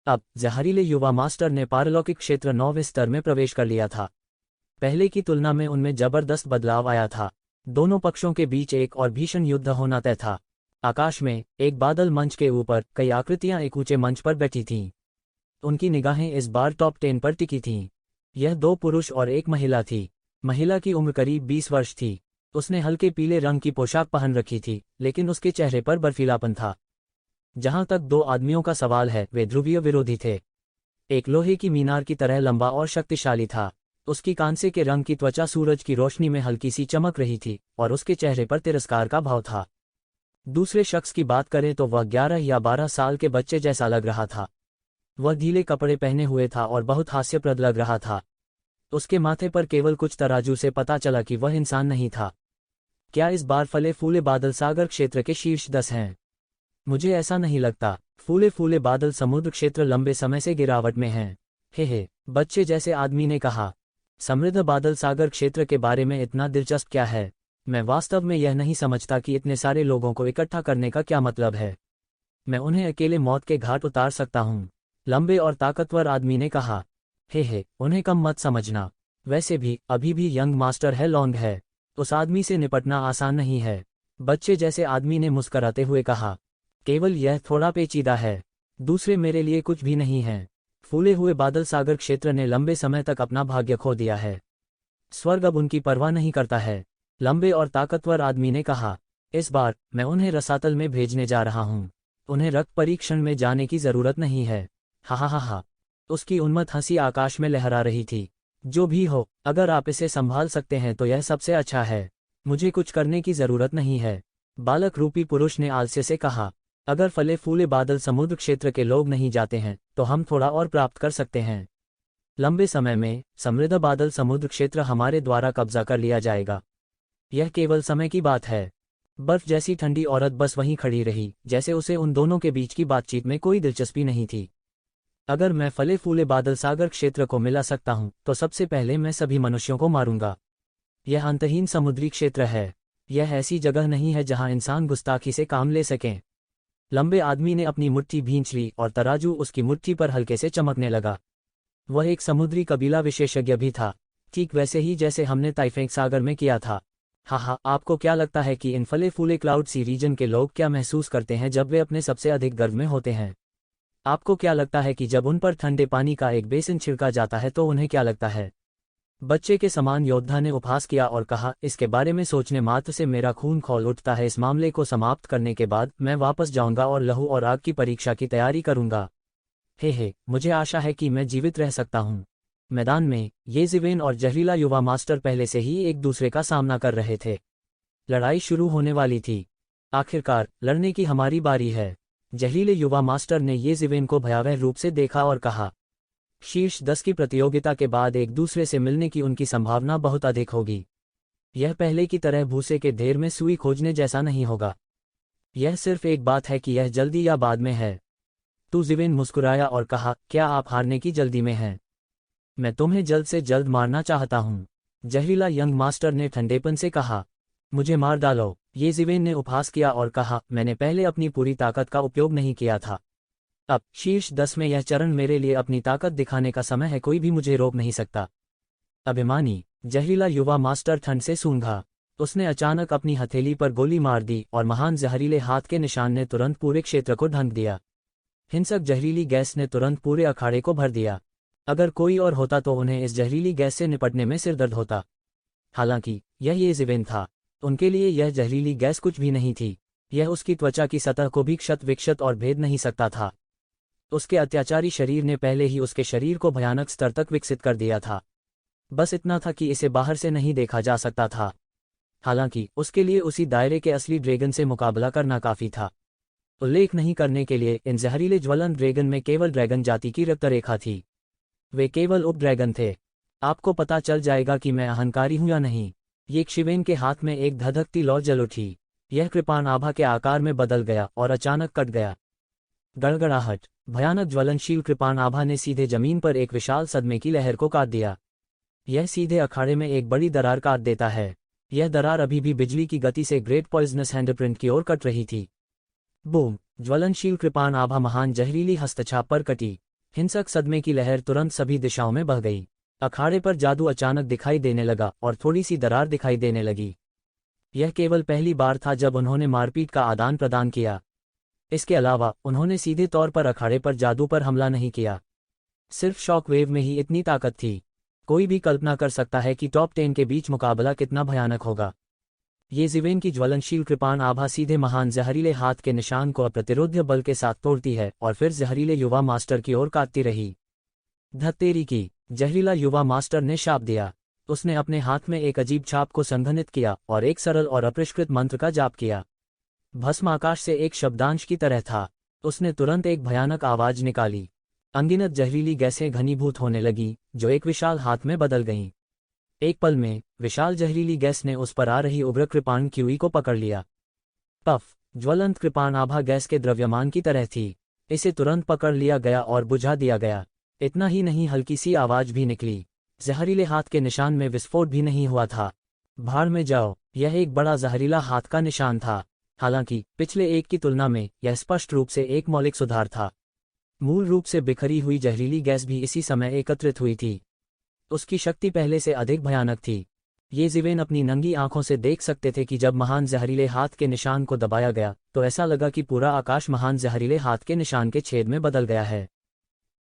अब जहरीले युवा मास्टर ने पारलौकिक क्षेत्र 9वें स्तर में प्रवेश कर लिया था। पहले की तुलना में उनमें जबरदस्त बदलाव आया था। दोनों पक्षों के बीच एक और भीषण युद्ध होना तय था। आकाश में एक बादल मंच के ऊपर कई आकृतियां एक ऊंचे मंच पर बैठी थीं। उनकी निगाहें इस बार टॉप 10 पर टिकी थीं। यह 2 पुरुष और एक महिला थी। महिला की उम्र करीब 20 वर्ष थी। उसने हल्के पीले रंग की पोशाक पहन रखी थी, लेकिन उसके चेहरे पर बर्फीलापन था। जहां तक 2 आदमियों का सवाल है, वे ध्रुवीय विरोधी थे। एक लोहे की मीनार की तरह लंबा और शक्तिशाली था। उसकी कांसे के रंग की त्वचा सूरज की रोशनी में हल्की सी चमक रही थी और उसके चेहरे पर तिरस्कार का भाव था। दूसरे शख्स की बात करें तो वह 11 या 12 साल के बच्चे जैसा लग रहा था। वह ढीले कपड़े पहने हुए था और बहुत हास्यप्रद लग रहा था। उसके माथे पर केवल कुछ तराजू से पता चला कि वह इंसान नहीं था। क्या इस बार फले फूले बादल सागर क्षेत्र के शीर्ष 10 हैं? मुझे ऐसा नहीं लगता। फूले फूले बादल समुद्र क्षेत्र लंबे समय से गिरावट में हैं। हे, बच्चे जैसे आदमी ने कहा। समृद्ध बादल सागर क्षेत्र के बारे में इतना दिलचस्प क्या है? मैं वास्तव में यह नहीं समझता कि इतने सारे लोगों को इकट्ठा करने का क्या मतलब है। मैं उन्हें अकेले मौत के घाट उतार सकता हूँ, लंबे और ताकतवर आदमी ने कहा। हे, उन्हें कम मत समझना। वैसे भी अभी भी यंग मास्टर है लॉन्ग है। उस आदमी से निपटना आसान नहीं है, बच्चे जैसे आदमी ने मुस्कराते हुए कहा। केवल यह थोड़ा पेचीदा है। दूसरे मेरे लिए कुछ भी नहीं है। फूले हुए बादल सागर क्षेत्र ने लंबे समय तक अपना भाग्य खो दिया है। स्वर्ग अब उनकी परवाह नहीं करता है, लंबे और ताकतवर आदमी ने कहा। इस बार मैं उन्हें रसातल में भेजने जा रहा हूँ। उन्हें रक्त परीक्षण में जाने की जरूरत नहीं है। हा। उसकी उन्मत्त हंसी आकाश में लहरा रही थी। जो भी हो, अगर आप इसे संभाल सकते हैं तो यह सबसे अच्छा है। मुझे कुछ करने की जरूरत नहीं है, बालक रूपी पुरुष ने आलस्य से कहा। अगर फले फूले बादल समुद्र क्षेत्र के लोग नहीं जाते हैं तो हम थोड़ा और प्राप्त कर सकते हैं। लंबे समय में समृद्ध बादल समुद्र क्षेत्र हमारे द्वारा कब्जा कर लिया जाएगा। यह केवल समय की बात है। बर्फ जैसी ठंडी औरत बस वहीं खड़ी रही, जैसे उसे उन दोनों के बीच की बातचीत में कोई दिलचस्पी नहीं थी। अगर मैं फले फूले बादल सागर क्षेत्र को मिला सकता हूं तो सबसे पहले मैं सभी मनुष्यों को मारूंगा। यह अंतहीन समुद्री क्षेत्र है। यह ऐसी जगह नहीं है जहां इंसान गुस्ताखी से काम ले सकें। लंबे आदमी ने अपनी मुट्ठी भींच ली और तराजू उसकी मुट्ठी पर हल्के से चमकने लगा। वह एक समुद्री कबीला विशेषज्ञ भी था, ठीक वैसे ही जैसे हमने ताइफेंग सागर में किया था। हाँ, आपको क्या लगता है कि इन फले फूले क्लाउड सी रीजन के लोग क्या महसूस करते हैं जब वे अपने सबसे अधिक गर्व में होते हैं? आपको क्या लगता है कि जब उन पर ठंडे पानी का एक बेसिन छिड़का जाता है तो उन्हें क्या लगता है? बच्चे के समान योद्धा ने उपहास किया और कहा, इसके बारे में सोचने मात्र से मेरा खून खौल उठता है। इस मामले को समाप्त करने के बाद मैं वापस जाऊंगा और लहू और आग की परीक्षा की तैयारी करूंगा। हे, मुझे आशा है कि मैं जीवित रह सकता हूं। मैदान में येज़ेविन और जहरीला युवा मास्टर पहले से ही एक दूसरे का सामना कर रहे थे। लड़ाई शुरू होने वाली थी। आखिरकार लड़ने की हमारी बारी है। जहरीले युवा मास्टर ने येज़ेविन को भयावह रूप से देखा और कहा, शीर्ष 10 की प्रतियोगिता के बाद एक दूसरे से मिलने की उनकी संभावना बहुत अधिक होगी। यह पहले की तरह भूसे के ढेर में सुई खोजने जैसा नहीं होगा। यह सिर्फ एक बात है कि यह जल्दी या बाद में है। तू ज़ेविन मुस्कुराया और कहा, क्या आप हारने की जल्दी में हैं? मैं तुम्हें जल्द से जल्द मारना चाहता हूँ, जहरीला यंग मास्टर ने ठंडेपन से कहा। मुझे मार डालो, येज़ेविन ने उपहास किया और कहा, मैंने पहले अपनी पूरी ताकत का उपयोग नहीं किया था। अब शीर्ष 10 में यह चरण मेरे लिए अपनी ताकत दिखाने का समय है। कोई भी मुझे रोक नहीं सकता। अभिमानी जहरीला युवा मास्टर ठंड से सूंघा। उसने अचानक अपनी हथेली पर गोली मार दी और महान जहरीले हाथ के निशान ने तुरंत पूरे क्षेत्र को ढंक दिया। हिंसक जहरीली गैस ने तुरंत पूरे अखाड़े को भर दिया। अगर कोई और होता तो उन्हें इस जहरीली गैस से निपटने में सिरदर्द होता। हालांकि यह येज़ेविन था। उनके लिए यह जहरीली गैस कुछ भी नहीं थी। यह उसकी त्वचा की सतह को भी क्षत विक्षत और भेद नहीं सकता था। उसके अत्याचारी शरीर ने पहले ही उसके शरीर को भयानक स्तर तक विकसित कर दिया था। बस इतना था कि इसे बाहर से नहीं देखा जा सकता था। हालांकि उसके लिए उसी दायरे के असली ड्रैगन से मुकाबला करना काफी था। उल्लेख नहीं करने के लिए इन जहरीले ज्वलंत ड्रैगन में केवल ड्रैगन जाति की रक्तरेखा थी। वे केवल उप ड्रैगन थे। आपको पता चल जाएगा कि मैं अहंकारी हूं या नहीं। ये शिवेन के हाथ में एक धधकती लौ जल उठी। यह कृपाण आभा के आकार में बदल गया और अचानक कट गया। गड़गड़ाहट। भयानक ज्वलनशील कृपाण आभा ने सीधे जमीन पर एक विशाल सदमे की लहर को काट दिया। यह सीधे अखाड़े में एक बड़ी दरार काट देता है। यह दरार अभी भी बिजली की गति से ग्रेट पॉइजनस हैंडप्रिंट की ओर कट रही थी। बूम। ज्वलनशील कृपाण आभा महान जहरीली हस्तछाप पर कटी। हिंसक सदमे की लहर तुरंत सभी दिशाओं में बह गई। अखाड़े पर जादू अचानक दिखाई देने लगा और थोड़ी सी दरार दिखाई देने लगी। यह केवल पहली बार था जब उन्होंने मारपीट का आदान प्रदान किया। इसके अलावा उन्होंने सीधे तौर पर अखाड़े पर जादू पर हमला नहीं किया। सिर्फ शॉक वेव में ही इतनी ताकत थी। कोई भी कल्पना कर सकता है कि टॉप 10 के बीच मुकाबला कितना भयानक होगा। ये जिवेन की ज्वलनशील कृपाण आभा सीधे महान जहरीले हाथ के निशान को अप्रतिरोध्य बल के साथ तोड़ती है और फिर जहरीले युवा मास्टर की ओर काटती रही। धत्तेरी की। जहरीला युवा मास्टर ने शाप दिया। उसने अपने हाथ में एक अजीब छाप को संघनित किया और एक सरल और अपरिष्कृत मंत्र का जाप किया। भस्म आकाश से एक शब्दांश की तरह था। उसने तुरंत एक भयानक आवाज निकाली। अनगिनत जहरीली गैसें घनीभूत होने लगीं, जो एक विशाल हाथ में बदल गईं। एक पल में विशाल जहरीली गैस ने उस पर आ रही उग्र कृपाण क्यूई को पकड़ लिया। पफ। ज्वलंत कृपाण आभा गैस के द्रव्यमान की तरह थी। इसे तुरंत पकड़ लिया गया और बुझा दिया गया। इतना ही नहीं, हल्की सी आवाज भी निकली। जहरीले हाथ के निशान में विस्फोट भी नहीं हुआ था। भाड़ में जाओ। यह एक बड़ा जहरीला हाथ का निशान था। हालांकि पिछले एक की तुलना में यह स्पष्ट रूप से एक मौलिक सुधार था। मूल रूप से बिखरी हुई जहरीली गैस भी इसी समय एकत्रित हुई थी। उसकी शक्ति पहले से अधिक भयानक थी। ये जिवेन अपनी नंगी आंखों से देख सकते थे कि जब महान जहरीले हाथ के निशान को दबाया गया तो ऐसा लगा कि पूरा आकाश महान जहरीले हाथ के निशान के छेद में बदल गया है।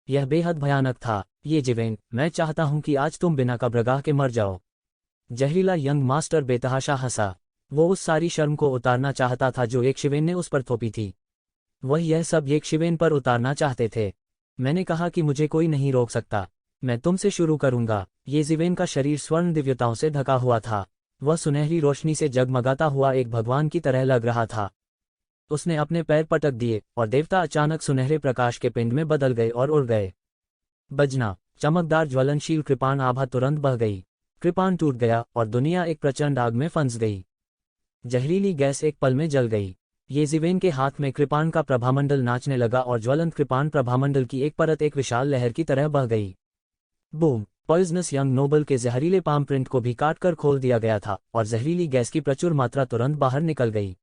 यह बेहद भयानक था। ये जिवेन, मैं चाहता हूं कि आज तुम बिना कब्रगाह के मर जाओ। जहरीला यंग मास्टर बेतहाशा हंसा। वो उस सारी शर्म को उतारना चाहता था जो एक शिवेन ने उस पर थोपी थी। वह यह सब एक शिवेन पर उतारना चाहते थे। मैंने कहा कि मुझे कोई नहीं रोक सकता। मैं तुमसे शुरू करूंगा। ये जिवेन का शरीर स्वर्ण दिव्यताओं से ढका हुआ था। वह सुनहरी रोशनी से जगमगाता हुआ एक भगवान की तरह लग रहा था। उसने अपने पैर पटक दिए और देवता अचानक सुनहरे प्रकाश के पिंड में बदल गए और उड़ गए। बजना। चमकदार ज्वलनशील कृपाण आभा तुरंत बह गई। कृपाण टूट गया और दुनिया एक प्रचंड आग में फंस गई। जहरीली गैस एक पल में जल गई। ये जिवेन के हाथ में कृपाण का प्रभामंडल नाचने लगा और ज्वलंत कृपाण प्रभामंडल की एक परत एक विशाल लहर की तरह बह गई। बूम। पॉइजनस यंग नोबल के जहरीले पाम प्रिंट को भी काटकर खोल दिया गया था और जहरीली गैस की प्रचुर मात्रा तुरंत बाहर निकल गई।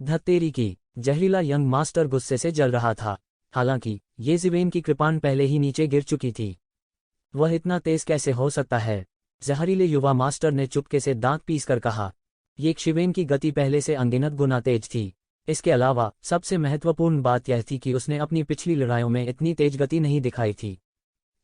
धत्तेरी की। जहरीला यंग मास्टर गुस्से से जल रहा था। हालांकि ये जिवेन की कृपाण पहले ही नीचे गिर चुकी थी। वह इतना तेज कैसे हो सकता है? जहरीले युवा मास्टर ने चुपके से दांत पीसकर कहा। ये शिवेन की गति पहले से अनगिनत गुना तेज थी। इसके अलावा सबसे महत्वपूर्ण बात यह थी कि उसने अपनी पिछली लड़ाइयों में इतनी तेज गति नहीं दिखाई थी।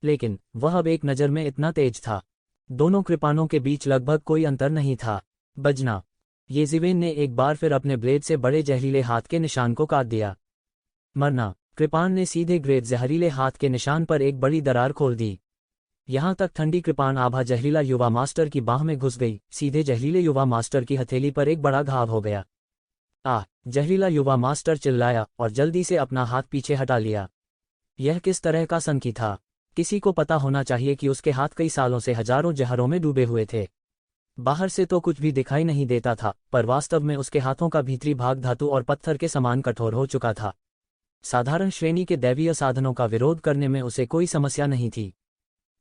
लेकिन वह अब एक नज़र में इतना तेज था। दोनों कृपाणों के बीच लगभग कोई अंतर नहीं था। बजना। ये जिवेन ने एक बार फिर अपने ब्लेड से बड़े जहरीले हाथ के निशान को काट दिया। मरना। कृपाण ने सीधे ग्रेट जहरीले हाथ के निशान पर एक बड़ी दरार खोल दी। यहां तक ठंडी कृपाण आभा जहरीला युवा मास्टर की बाह में घुस गई। सीधे जहरीले युवा मास्टर की हथेली पर एक बड़ा घाव हो गया। जहरीला युवा मास्टर चिल्लाया और जल्दी से अपना हाथ पीछे हटा लिया। यह किस तरह का संकी था? किसी को पता होना चाहिए कि उसके हाथ कई सालों से हजारों जहरों में डूबे हुए थे। बाहर से तो कुछ भी दिखाई नहीं देता था, पर वास्तव में उसके हाथों का भीतरी भाग धातु और पत्थर के समान कठोर हो चुका था। साधारण श्रेणी के दैवीय साधनों का विरोध करने में उसे कोई समस्या नहीं थी।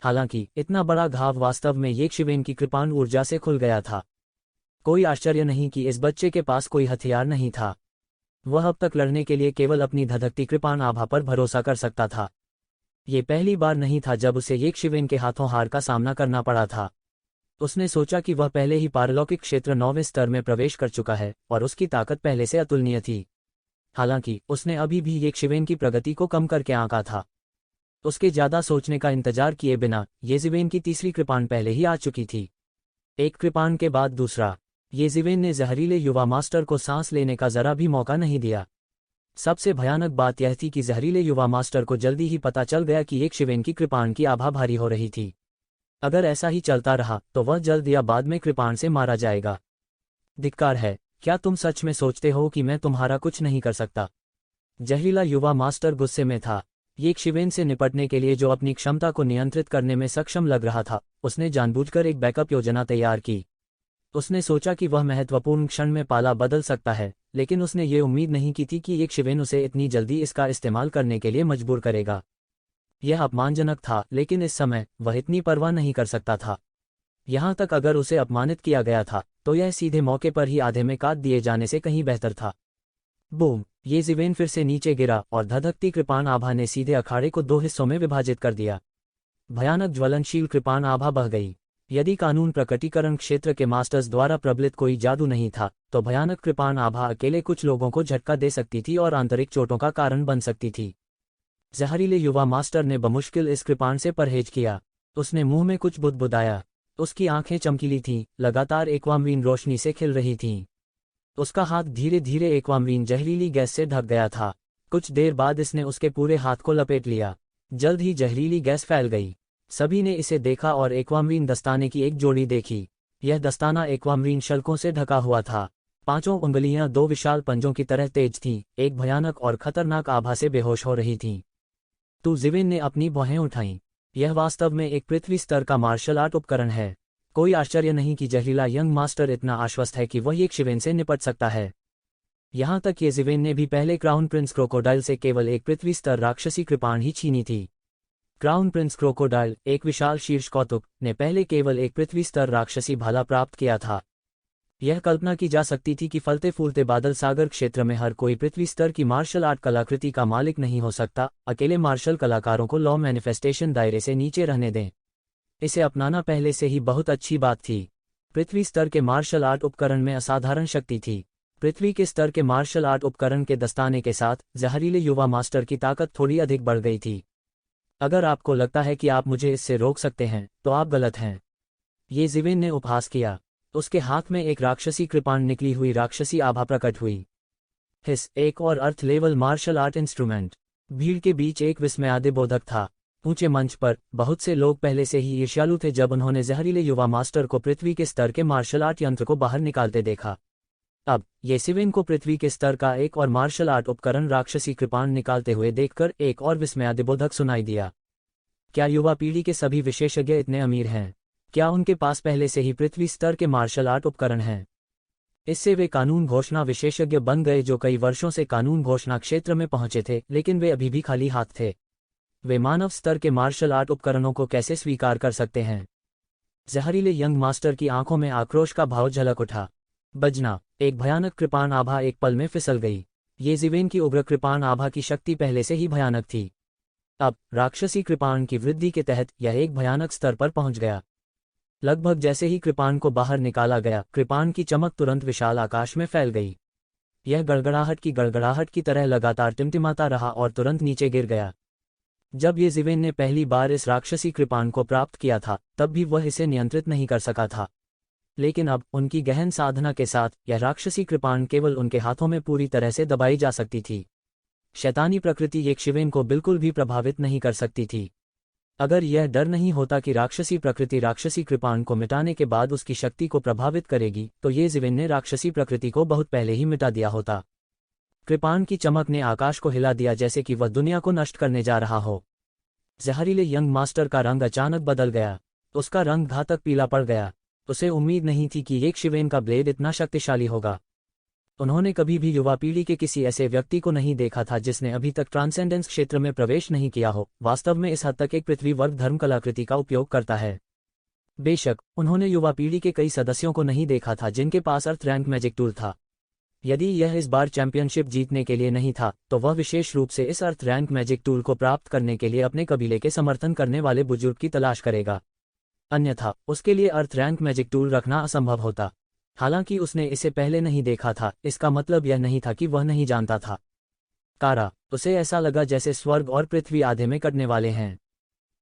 हालांकि इतना बड़ा घाव वास्तव में ये शिवेन की कृपाण ऊर्जा से खुल गया था। कोई आश्चर्य नहीं कि इस बच्चे के पास कोई हथियार नहीं था। वह अब तक लड़ने के लिए केवल अपनी धधकती कृपाण आभा पर भरोसा कर सकता था। ये पहली बार नहीं था जब उसे एक शिवेन के हाथों हार का सामना करना पड़ा था। उसने सोचा कि वह पहले ही पारलौकिक क्षेत्र 9वें स्तर में प्रवेश कर चुका है और उसकी ताकत पहले से अतुलनीय थी। हालांकि उसने अभी भी एक शिवेन की प्रगति को कम करके आंका था। उसके ज्यादा सोचने का इंतजार किए बिना ये जिवेन की तीसरी कृपाण पहले ही आ चुकी थी। एक कृपाण के बाद दूसरा। ये जिवेन ने जहरीले युवा मास्टर को सांस लेने का जरा भी मौका नहीं दिया। सबसे भयानक बात यह थी कि जहरीले युवा मास्टर को जल्दी ही पता चल गया कि एक शिवेन की कृपाण की आभा भारी हो रही थी। अगर ऐसा ही चलता रहा तो वह जल्द या बाद में कृपाण से मारा जाएगा। धिक्कार है, क्या तुम सच में सोचते हो कि मैं तुम्हारा कुछ नहीं कर सकता? जहरीला युवा मास्टर गुस्से में था। ये एक शिवेन से निपटने के लिए जो अपनी क्षमता को नियंत्रित करने में सक्षम लग रहा था, उसने जानबूझकर एक बैकअप योजना तैयार की। उसने सोचा कि वह महत्वपूर्ण क्षण में पाला बदल सकता है, लेकिन उसने ये उम्मीद नहीं की थी कि एक शिवेन उसे इतनी जल्दी इसका इस्तेमाल करने के लिए मजबूर करेगा। यह अपमानजनक था, लेकिन इस समय वह इतनी परवाह नहीं कर सकता था। यहाँ तक अगर उसे अपमानित किया गया था तो यह सीधे मौके पर ही आधे में काट दिए जाने से कहीं बेहतर था। बूम! ये जीवेन फिर से नीचे गिरा और धधकती कृपाण आभा ने सीधे अखाड़े को 2 हिस्सों में विभाजित कर दिया। भयानक ज्वलनशील कृपाण आभा बह गई। यदि कानून प्रकटीकरण क्षेत्र के मास्टर्स द्वारा प्रबलित कोई जादू नहीं था, तो भयानक कृपाण आभा अकेले कुछ लोगों को झटका दे सकती थी और आंतरिक चोटों का कारण बन सकती थी। जहरीले युवा मास्टर ने बमुश्किल इस कृपाण से परहेज किया। उसने मुंह में कुछ बुदबुदाया। उसकी आंखें चमकीली थीं, लगातार एक्वामरीन रोशनी से खिल रही थीं। उसका हाथ धीरे धीरे एक्वामरीन जहरीली गैस से ढक गया था। कुछ देर बाद इसने उसके पूरे हाथ को लपेट लिया। जल्द ही जहरीली गैस फैल गई। सभी ने इसे देखा और एक्वामरीन दस्ताने की एक जोड़ी देखी। यह दस्ताना एक्वामरीन शल्कों से ढका हुआ था। 5 उंगलियां 2 विशाल पंजों की तरह तेज थीं, एक भयानक और खतरनाक आभा से बेहोश हो रही थीं। तो जीवेन ने अपनी भौहें उठाईं। यह वास्तव में एक पृथ्वी स्तर का मार्शल आर्ट उपकरण है। कोई आश्चर्य नहीं कि जहरीला यंग मास्टर इतना आश्वस्त है कि वह एक शिवेन से निपट सकता है। यहाँ तक कि जीवेन ने भी पहले क्राउन प्रिंस क्रोकोडाइल से केवल एक पृथ्वी स्तर राक्षसी कृपाण ही छीनी थी। क्राउन प्रिंस क्रोकोडाइल, एक विशाल शीर्ष कौतुक, ने पहले केवल एक पृथ्वी स्तर राक्षसी भाला प्राप्त किया था। यह कल्पना की जा सकती थी कि फलते फूलते बादल सागर क्षेत्र में हर कोई पृथ्वी स्तर की मार्शल आर्ट कलाकृति का मालिक नहीं हो सकता। अकेले मार्शल कलाकारों को लॉ मैनिफेस्टेशन दायरे से नीचे रहने दें। इसे अपनाना पहले से ही बहुत अच्छी बात थी। पृथ्वी स्तर के मार्शल आर्ट उपकरण में असाधारण शक्ति थी। पृथ्वी के स्तर के मार्शल आर्ट उपकरण के दस्ताने के साथ जहरीले युवा मास्टर की ताकत थोड़ी अधिक बढ़ गई थी। अगर आपको लगता है कि आप मुझे इससे रोक सकते हैं तो आप गलत हैं, ये जीवेन ने उपहास किया। उसके हाथ में एक राक्षसी कृपाण निकली हुई राक्षसी आभा प्रकट हुई। हिस, एक और earth level martial art instrument. भीड़ के बीच एक विस्मयादिबोधक था। ऊंचे मंच पर बहुत से लोग पहले से ही ईर्ष्यालु थे जब उन्होंने जहरीले युवा मास्टर को पृथ्वी के स्तर के मार्शल आर्ट यंत्र को बाहर निकालते देखा। अब ये जीवेन को पृथ्वी के स्तर का एक और मार्शल आर्ट उपकरण राक्षसी कृपाण निकालते हुए देखकर एक और विस्मयादिबोधक सुनाई दिया। क्या युवा पीढ़ी के सभी विशेषज्ञ इतने अमीर हैं? क्या उनके पास पहले से ही पृथ्वी स्तर के मार्शल आर्ट उपकरण हैं? इससे वे कानून घोषणा विशेषज्ञ बन गए जो कई वर्षों से कानून घोषणा क्षेत्र में पहुंचे थे, लेकिन वे अभी भी खाली हाथ थे। वे मानव स्तर के मार्शल आर्ट उपकरणों को कैसे स्वीकार कर सकते हैं? जहरीले यंग मास्टर की आंखों में आक्रोश का भाव झलक उठा। बजना! एक भयानक कृपाण आभा एक पल में फिसल गई। ये जीवेन की उग्र कृपाण आभा की शक्ति पहले से ही भयानक थी। अब राक्षसी कृपाण की वृद्धि के तहत यह एक भयानक स्तर पर पहुंच गया। लगभग जैसे ही कृपाण को बाहर निकाला गया, कृपाण की चमक तुरंत विशाल आकाश में फैल गई। यह गड़गड़ाहट की तरह लगातार टिमटिमाता रहा और तुरंत नीचे गिर गया। जब ये जीवेन ने पहली बार इस राक्षसी कृपाण को प्राप्त किया था, तब भी वह इसे नियंत्रित नहीं कर सका था। लेकिन अब उनकी गहन साधना के साथ यह राक्षसी कृपाण केवल उनके हाथों में पूरी तरह से दबाई जा सकती थी। शैतानी प्रकृति एक शिवेन को बिल्कुल भी प्रभावित नहीं कर सकती थी। अगर यह डर नहीं होता कि राक्षसी प्रकृति राक्षसी कृपाण को मिटाने के बाद उसकी शक्ति को प्रभावित करेगी, तो ये जीवेन ने राक्षसी प्रकृति को बहुत पहले ही मिटा दिया होता। कृपाण की चमक ने आकाश को हिला दिया जैसे कि वह दुनिया को नष्ट करने जा रहा हो। जहरीले यंग मास्टर का रंग अचानक बदल गया। उसका रंग घातक पीला पड़ गया। उसे उम्मीद नहीं थी कि एक शिवेन का ब्लेड इतना शक्तिशाली होगा। उन्होंने कभी भी युवा पीढ़ी के किसी ऐसे व्यक्ति को नहीं देखा था जिसने अभी तक ट्रांसेंडेंस क्षेत्र में प्रवेश नहीं किया हो, वास्तव में इस हद तक एक पृथ्वी वर्ग धर्म कलाकृति का उपयोग करता है। बेशक उन्होंने युवा पीढ़ी के कई सदस्यों को नहीं देखा था जिनके पास अर्थ रैंक मैजिक टूल था। यदि यह इस बार चैंपियनशिप जीतने के लिए नहीं था, तो वह विशेष रूप से इस अर्थ रैंक मैजिक टूल को प्राप्त करने के लिए अपने कबीले के समर्थन करने वाले बुजुर्ग की तलाश करेगा। अन्यथा उसके लिए अर्थ रैंक मैजिक टूल रखना असंभव होता। हालांकि उसने इसे पहले नहीं देखा था, इसका मतलब यह नहीं था कि वह नहीं जानता था। कारा, उसे ऐसा लगा जैसे स्वर्ग और पृथ्वी आधे में कटने वाले हैं।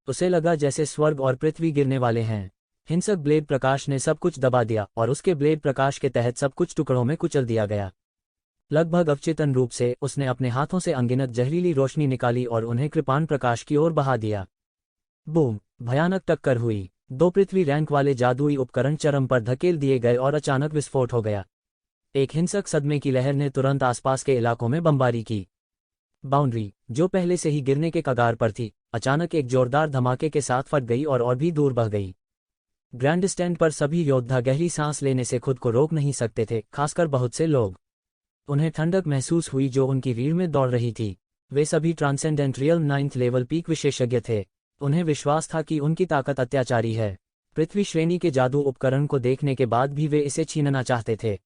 उसे लगा जैसे स्वर्ग और पृथ्वी गिरने वाले हैं। हिंसक ब्लेड प्रकाश ने सब कुछ दबा दिया और उसके ब्लेड प्रकाश के तहत सब कुछ टुकड़ों में कुचल दिया गया। लगभग अवचेतन रूप से उसने अपने हाथों से अनगिनत जहरीली रोशनी निकाली और उन्हें कृपाण प्रकाश की ओर बहा दिया। बूम! भयानक टक्कर हुई। दो पृथ्वी रैंक वाले जादुई उपकरण चरम पर धकेल दिए गए और अचानक विस्फोट हो गया। एक हिंसक सदमे की लहर ने तुरंत आसपास के इलाकों में बमबारी की। बाउंड्री, जो पहले से ही गिरने के कगार पर थी, अचानक एक जोरदार धमाके के साथ फट गई और भी दूर बह गई। ग्रैंड स्टैंड पर सभी योद्धा गहरी सांस लेने से खुद को रोक नहीं सकते थे, खासकर बहुत से लोग। उन्हें ठंडक महसूस हुई जो उनकी रीढ़ में दौड़ रही थी। वे सभी transcendent real 9th level peak विशेषज्ञ थे। उन्हें विश्वास था कि उनकी ताकत अत्याचारी है। पृथ्वी श्रेणी के जादू उपकरण को देखने के बाद भी वे इसे छीनना चाहते थे।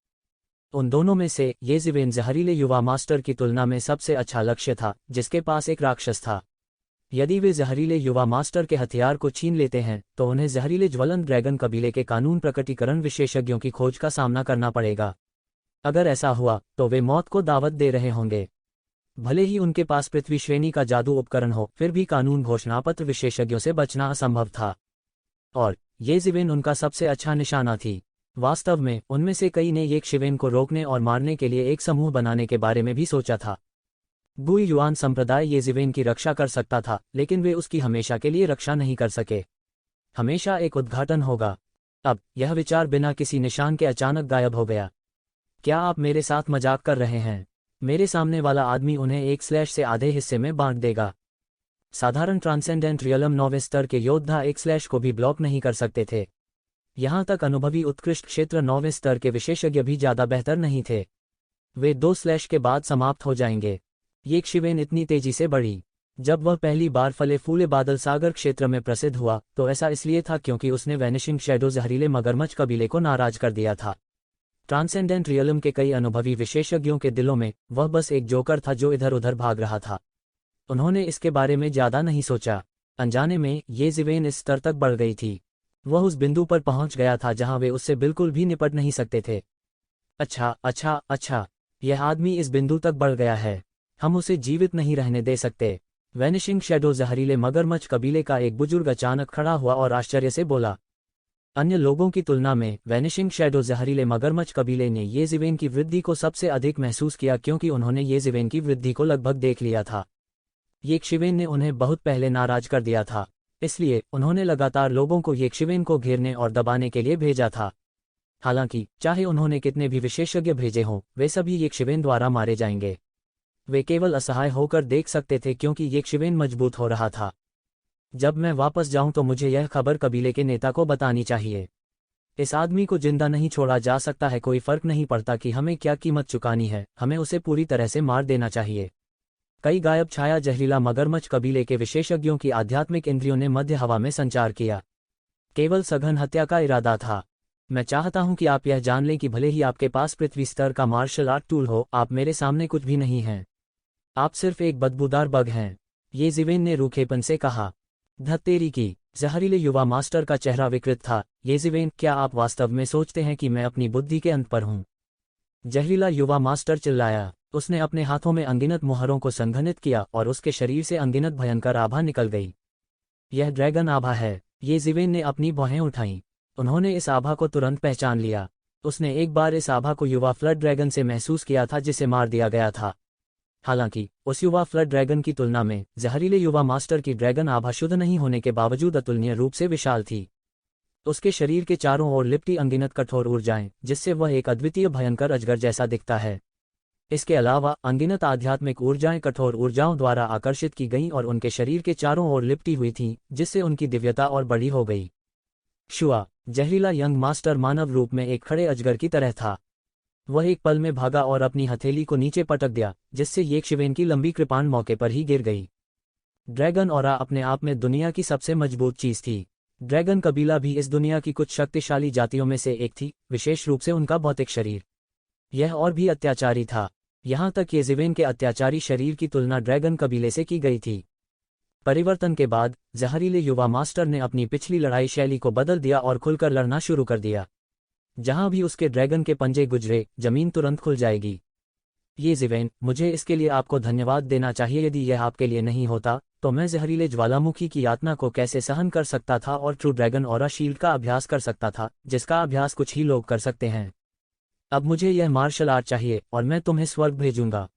उन दोनों में से येज़िवेन जहरीले युवा मास्टर की तुलना में सबसे अच्छा लक्ष्य था, जिसके पास एक राक्षस था। यदि वे जहरीले युवा मास्टर के हथियार को छीन लेते हैं तो उन्हें जहरीले ज्वलंत ड्रैगन कबीले के कानून प्रकटीकरण विशेषज्ञों की खोज का सामना करना पड़ेगा। अगर ऐसा हुआ तो वे मौत को दावत दे रहे होंगे। भले ही उनके पास पृथ्वी श्रेणी का जादू उपकरण हो, फिर भी कानून घोषणापत्र विशेषज्ञों से बचना असंभव था। और येज़िवेन उनका सबसे अच्छा निशाना थी। वास्तव में उनमें से कई ने येज़िवेन को रोकने और मारने के लिए एक समूह बनाने के बारे में भी सोचा था। गुई युआन संप्रदाय येज़िवेन की रक्षा कर सकता था, लेकिन वे उसकी हमेशा के लिए रक्षा नहीं कर सके। हमेशा एक उद्घाटन होगा। अब यह विचार बिना किसी निशान के अचानक गायब हो गया। क्या आप मेरे साथ मजाक कर रहे हैं? मेरे सामने वाला आदमी उन्हें एक स्लैश से आधे हिस्से में बांट देगा। साधारण ट्रांसेंडेंट रियलम 9वें स्तर के योद्धा एक स्लैश को भी ब्लॉक नहीं कर सकते थे। यहां तक अनुभवी उत्कृष्ट क्षेत्र 9वें स्तर के विशेषज्ञ भी ज्यादा बेहतर नहीं थे। वे 2 स्लैश के बाद समाप्त हो जाएंगे। येज़िवेन इतनी तेजी से बढ़ी। जब वह पहली बार फले फूले बादल सागर क्षेत्र में प्रसिद्ध हुआ तो ऐसा इसलिए था क्योंकि उसने वैनिशिंग शैडो जहरीले मगरमच्छ कबीले को नाराज कर दिया था। ट्रांसेंडेंट रियलम के कई अनुभवी विशेषज्ञों के दिलों में वह बस एक जोकर था जो इधर उधर भाग रहा था। उन्होंने इसके बारे में ज्यादा नहीं सोचा। अनजाने में येज़िवेन इस स्तर तक बढ़ गई थी। वह उस बिंदु पर पहुंच गया था जहां वे उससे बिल्कुल भी निपट नहीं सकते थे। अच्छा, यह आदमी इस बिंदु तक बढ़ गया है। हम उसे जीवित नहीं रहने दे सकते। वैनिशिंग शैडो जहरीले मगरमच्छ कबीले का एक बुजुर्ग अचानक खड़ा हुआ और आश्चर्य से बोला। अन्य लोगों की तुलना में वैनिशिंग शैडो जहरीले मगरमच्छ कबीले ने येज़िवेन की वृद्धि को सबसे अधिक महसूस किया क्योंकि उन्होंने येज़िवेन की वृद्धि को लगभग देख लिया था। येज़िवेन ने उन्हें बहुत पहले नाराज कर दिया था, इसलिए उन्होंने लगातार लोगों को येज़िवेन को घेरने और दबाने के लिए भेजा था। हालांकि चाहे उन्होंने कितने भी विशेषज्ञ भेजे हों, वे सभी येज़िवेन द्वारा मारे जाएंगे। वे केवल असहाय होकर देख सकते थे क्योंकि येज़िवेन मजबूत हो रहा था। जब मैं वापस जाऊं तो मुझे यह खबर कबीले के नेता को बतानी चाहिए। इस आदमी को जिंदा नहीं छोड़ा जा सकता है। कोई फर्क नहीं पड़ता कि हमें क्या कीमत चुकानी है, हमें उसे पूरी तरह से मार देना चाहिए। कई गायब छाया जहरीला मगरमच्छ कबीले के विशेषज्ञों की आध्यात्मिक इंद्रियों ने मध्य हवा में संचार किया। केवल सघन हत्या का इरादा था। मैं चाहता हूं कि आप यह जान लें कि भले ही आपके पास पृथ्वी स्तर का मार्शल आर्ट टूल हो, आप मेरे सामने कुछ भी नहीं हैं। आप सिर्फ एक बदबूदार बग हैं। येज़िवेन ने रूखेपन से कहा। धत्तेरी की। जहरीले युवा मास्टर का चेहरा विकृत था। येज़िवेन, क्या आप वास्तव में सोचते हैं कि मैं अपनी बुद्धि के अंत पर हूं? जहरीला युवा मास्टर चिल्लाया। उसने अपने हाथों में अनगिनत मुहरों को संघनित किया और उसके शरीर से अनगिनत भयंकर आभा निकल गई। यह ड्रैगन आभा है। येज़िवेन ने अपनी भौहें उठाईं। उन्होंने इस आभा को तुरंत पहचान लिया। उसने एक बार इस आभा को युवा फ्लड ड्रैगन से महसूस किया था जिसे मार दिया गया था। हालांकि उस युवा फ्लड ड्रैगन की तुलना में जहरीले युवा मास्टर की ड्रैगन आभा शुद्ध नहीं होने के बावजूद अतुलनीय रूप से विशाल थी। उसके शरीर के चारों ओर लिपटी अनगिनत कठोर ऊर्जाएं, जिससे वह एक अद्वितीय भयंकर अजगर जैसा दिखता है। इसके अलावा अनगिनत आध्यात्मिक ऊर्जाएं कठोर ऊर्जाओं द्वारा आकर्षित की गईं और उनके शरीर के चारों ओर लिपटी हुई थीं, जिससे उनकी दिव्यता और बड़ी हो गई। शुआ, जहरीला यंग मास्टर मानव रूप में एक खड़े अजगर की तरह था। वह एक पल में भागा और अपनी हथेली को नीचे पटक दिया, जिससे येज़िवेन की लंबी कृपाण मौके पर ही गिर गई। ड्रैगन ऑरा अपने आप में दुनिया की सबसे मजबूत चीज थी। ड्रैगन कबीला भी इस दुनिया की कुछ शक्तिशाली जातियों में से एक थी, विशेष रूप से उनका भौतिक शरीर। यह और भी अत्याचारी था। यहां तक येज़िवेन के अत्याचारी शरीर की तुलना ड्रैगन कबीले से की गई थी। परिवर्तन के बाद जहरीले युवा मास्टर ने अपनी पिछली लड़ाई शैली को बदल दिया और खुलकर लड़ना शुरू कर दिया। जहां भी उसके ड्रैगन के पंजे गुजरे, जमीन तुरंत खुल जाएगी। येज़िवेन, मुझे इसके लिए आपको धन्यवाद देना चाहिए। यदि यह आपके लिए नहीं होता तो मैं जहरीले ज्वालामुखी की यातना को कैसे सहन कर सकता था और ट्रू ड्रैगन ऑरा शील्ड का अभ्यास कर सकता था, जिसका अभ्यास कुछ ही लोग कर सकते हैं। अब मुझे यह मार्शल आर्ट चाहिए और मैं तुम्हें स्वर्ग भेजूंगा।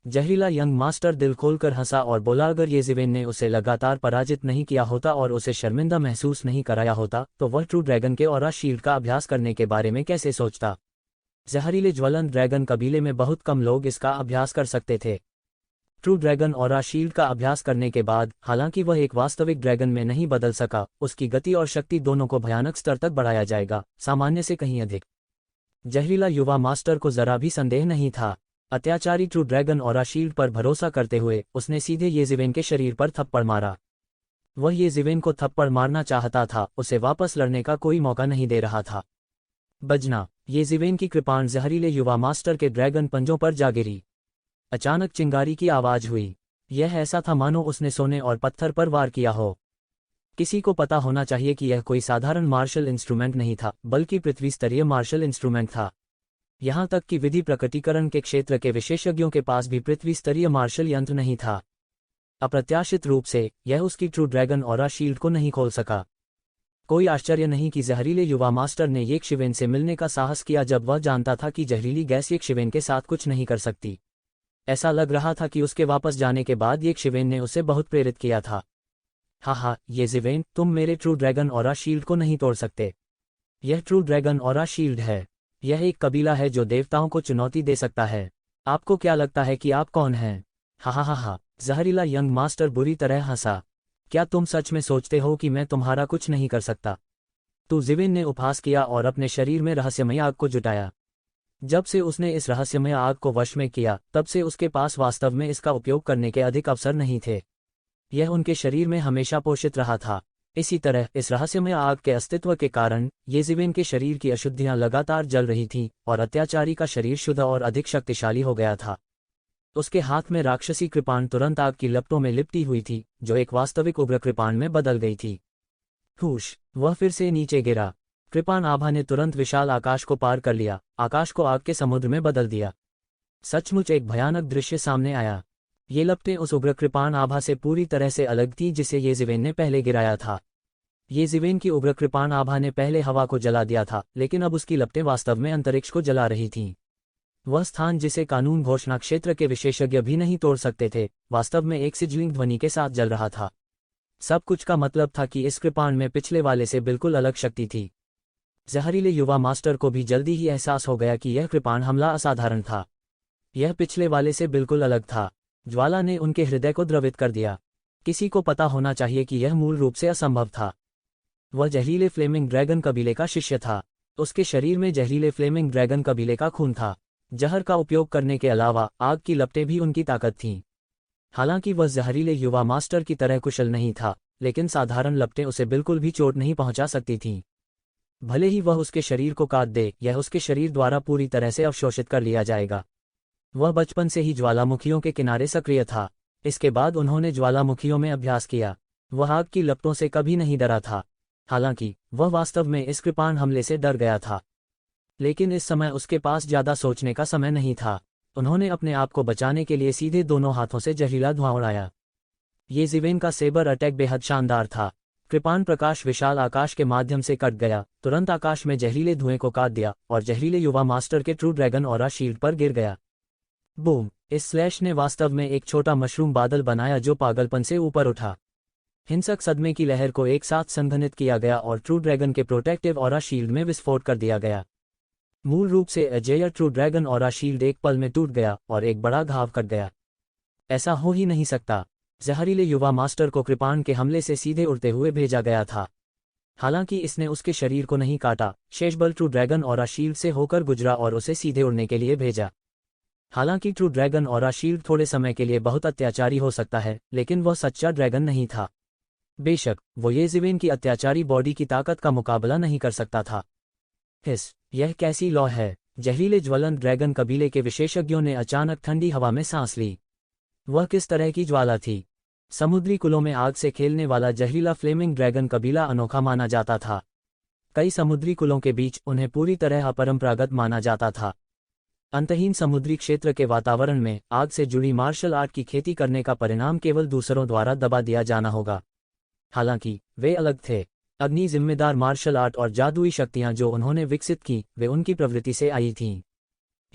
जहरीला यंग मास्टर दिल खोलकर हंसा और बोला, अगर येज़िवेन ने उसे लगातार पराजित नहीं किया होता और उसे शर्मिंदा महसूस नहीं कराया होता तो वह ट्रू ड्रैगन के ऑरा शील्ड का अभ्यास करने के बारे में कैसे सोचता। जहरीले ज्वलंत ड्रैगन कबीले में बहुत कम लोग इसका अभ्यास कर सकते थे। ट्रू ड्रैगन ऑरा शील्ड का अभ्यास करने के बाद, हालांकि वह एक वास्तविक ड्रैगन में नहीं बदल सका, उसकी गति और शक्ति दोनों को भयानक स्तर तक बढ़ाया जाएगा, सामान्य से कहीं अधिक। जहरीला युवा मास्टर को जरा भी संदेह नहीं था। अत्याचारी ट्रू ड्रैगन ऑरा शील्ड पर भरोसा करते हुए उसने सीधे येज़िवेन के शरीर पर थप्पड़ मारा। वह येज़िवेन को थप्पड़ मारना चाहता था, उसे वापस लड़ने का कोई मौका नहीं दे रहा था। बजना। येज़िवेन की कृपाण जहरीले युवा मास्टर के ड्रैगन पंजों पर जा गिरी। अचानक चिंगारी की आवाज हुई। यह ऐसा था मानो उसने सोने और पत्थर पर वार किया हो। किसी को पता होना चाहिए कि यह कोई साधारण मार्शल इंस्ट्रूमेंट नहीं था, बल्कि पृथ्वी स्तरीय मार्शल इंस्ट्रूमेंट था। यहां तक कि विधि प्रकटीकरण के क्षेत्र के विशेषज्ञों के पास भी पृथ्वी स्तरीय मार्शल यंत्र नहीं था। अप्रत्याशित रूप से यह उसकी ट्रू ड्रैगन ऑरा शील्ड को नहीं खोल सका। कोई आश्चर्य नहीं कि जहरीले युवा मास्टर ने येज़िवेन से मिलने का साहस किया जब वह जानता था कि जहरीली गैस येज़िवेन के साथ कुछ नहीं कर सकती। ऐसा लग रहा था कि उसके वापस जाने के बाद येज़िवेन ने उसे बहुत प्रेरित किया था। हाँ, येज़िवेन, तुम मेरे ट्रू ड्रैगन ऑरा शील्ड को नहीं तोड़ सकते। यह ट्रू ड्रैगन ऑरा शील्ड है। यह एक कबीला है जो देवताओं को चुनौती दे सकता है। आपको क्या लगता है कि आप कौन हैं? हा। जहरीला यंग मास्टर बुरी तरह हंसा। क्या तुम सच में सोचते हो कि मैं तुम्हारा कुछ नहीं कर सकता? येज़िवेन ने उपहास किया और अपने शरीर में रहस्यमय आग को जुटाया। जब से उसने इस रहस्यमय आग को वश में किया, तब से उसके पास वास्तव में इसका उपयोग करने के अधिक अवसर नहीं थे। यह उनके शरीर में हमेशा पोषित रहा था। इसी तरह इस रहस्यमय आग के अस्तित्व के कारण येज़िवेन के शरीर की अशुद्धियां लगातार जल रही थीं और अत्याचारी का शरीर शुद्ध और अधिक शक्तिशाली हो गया था। उसके हाथ में राक्षसी कृपाण तुरंत आग की लपटों में लिपटी हुई थी, जो एक वास्तविक उग्र कृपाण में बदल गई थी। हुश, वह फिर से नीचे गिरा। कृपाण आभा ने तुरंत विशाल आकाश को पार कर लिया, आकाश को आग के समुद्र में बदल दिया। सचमुच एक भयानक दृश्य सामने आया। ये लपटें उस उग्र कृपाण आभा से पूरी तरह से अलग थी जिसे येज़िवेन ने पहले गिराया था। येज़िवेन की उग्र कृपाण आभा ने पहले हवा को जला दिया था, लेकिन अब उसकी लपटें वास्तव में अंतरिक्ष को जला रही थीं। वह स्थान जिसे कानून घोषणा क्षेत्र के विशेषज्ञ भी नहीं तोड़ सकते थे, वास्तव में एक सिजलिंग ध्वनि के साथ जल रहा था। सब कुछ का मतलब था कि इस कृपाण में पिछले वाले से बिल्कुल अलग शक्ति थी। जहरीले युवा मास्टर को भी जल्दी ही एहसास हो गया कि यह कृपाण हमला असाधारण था। यह पिछले वाले से बिल्कुल अलग था। ज्वाला ने उनके हृदय को द्रवित कर दिया। किसी को पता होना चाहिए कि यह मूल रूप से असंभव था। वह जहरीले फ्लेमिंग ड्रैगन कबीले का शिष्य था। उसके शरीर में जहरीले फ्लेमिंग ड्रैगन कबीले का खून था। जहर का उपयोग करने के अलावा आग की लपटें भी उनकी ताकत थीं। हालांकि वह जहरीले युवा मास्टर की तरह कुशल नहीं था, लेकिन साधारण लपटें उसे बिल्कुल भी चोट नहीं पहुंचा सकती थीं। भले ही वह उसके शरीर को काट दे, यह उसके शरीर द्वारा पूरी तरह से अवशोषित कर लिया जाएगा। वह बचपन से ही ज्वालामुखियों के किनारे सक्रिय था। इसके बाद उन्होंने ज्वालामुखियों में अभ्यास किया। वह आग की लपटों से कभी नहीं डरा था। हालांकि वह वास्तव में इस कृपाण हमले से डर गया था, लेकिन इस समय उसके पास ज्यादा सोचने का समय नहीं था। उन्होंने अपने आप को बचाने के लिए सीधे दोनों हाथों से जहरीला धुआं उड़ाया। येज़िवेन का सेबर अटैक बेहद शानदार था। कृपाण प्रकाश विशाल आकाश के माध्यम से कट गया, तुरंत आकाश में जहरीले धुएं को काट दिया और जहरीले युवा मास्टर के ट्रू ड्रैगन ऑरा शील्ड पर गिर गया। बूम! इस स्लैश ने वास्तव में एक छोटा मशरूम बादल बनाया जो पागलपन से ऊपर उठा। हिंसक सदमे की लहर को एक साथ संघनित किया गया और ट्रू ड्रैगन के प्रोटेक्टिव ऑरा शील्ड में विस्फोट कर दिया गया। मूल रूप से अजेय ट्रू ड्रैगन ऑरा शील्ड एक पल में टूट गया और एक बड़ा घाव कट गया। ऐसा हो ही नहीं सकता। जहरीले युवा मास्टर को कृपाण के हमले से सीधे उड़ते हुए भेजा गया था। हालांकि इसने उसके शरीर को नहीं काटा, शेष बल ट्रू ड्रैगन ऑरा शील्ड से होकर गुजरा और उसे सीधे उड़ने के लिए भेजा। हालांकि ट्रू ड्रैगन ऑरा शील्ड थोड़े समय के लिए बहुत अत्याचारी हो सकता है, लेकिन वह सच्चा ड्रैगन नहीं था। बेशक वो येज़िवेन की अत्याचारी बॉडी की ताकत का मुकाबला नहीं कर सकता था। यह कैसी लौ है? जहरीले ज्वलंत ड्रैगन कबीले के विशेषज्ञों ने अचानक ठंडी हवा में सांस ली। वह किस तरह की ज्वाला थी? समुद्री कुलों में आग से खेलने वाला जहरीला फ्लेमिंग ड्रैगन कबीला अनोखा माना जाता था। कई समुद्री कुलों के बीच उन्हें पूरी तरह अपरंपरागत माना जाता था। अंतहीन समुद्री क्षेत्र के वातावरण में आग से जुड़ी मार्शल आर्ट की खेती करने का परिणाम केवल दूसरों द्वारा दबा दिया जाना होगा। हालांकि वे अलग थे। अग्नि जिम्मेदार मार्शल आर्ट और जादुई शक्तियां जो उन्होंने विकसित की, वे उनकी प्रवृत्ति से आई थीं।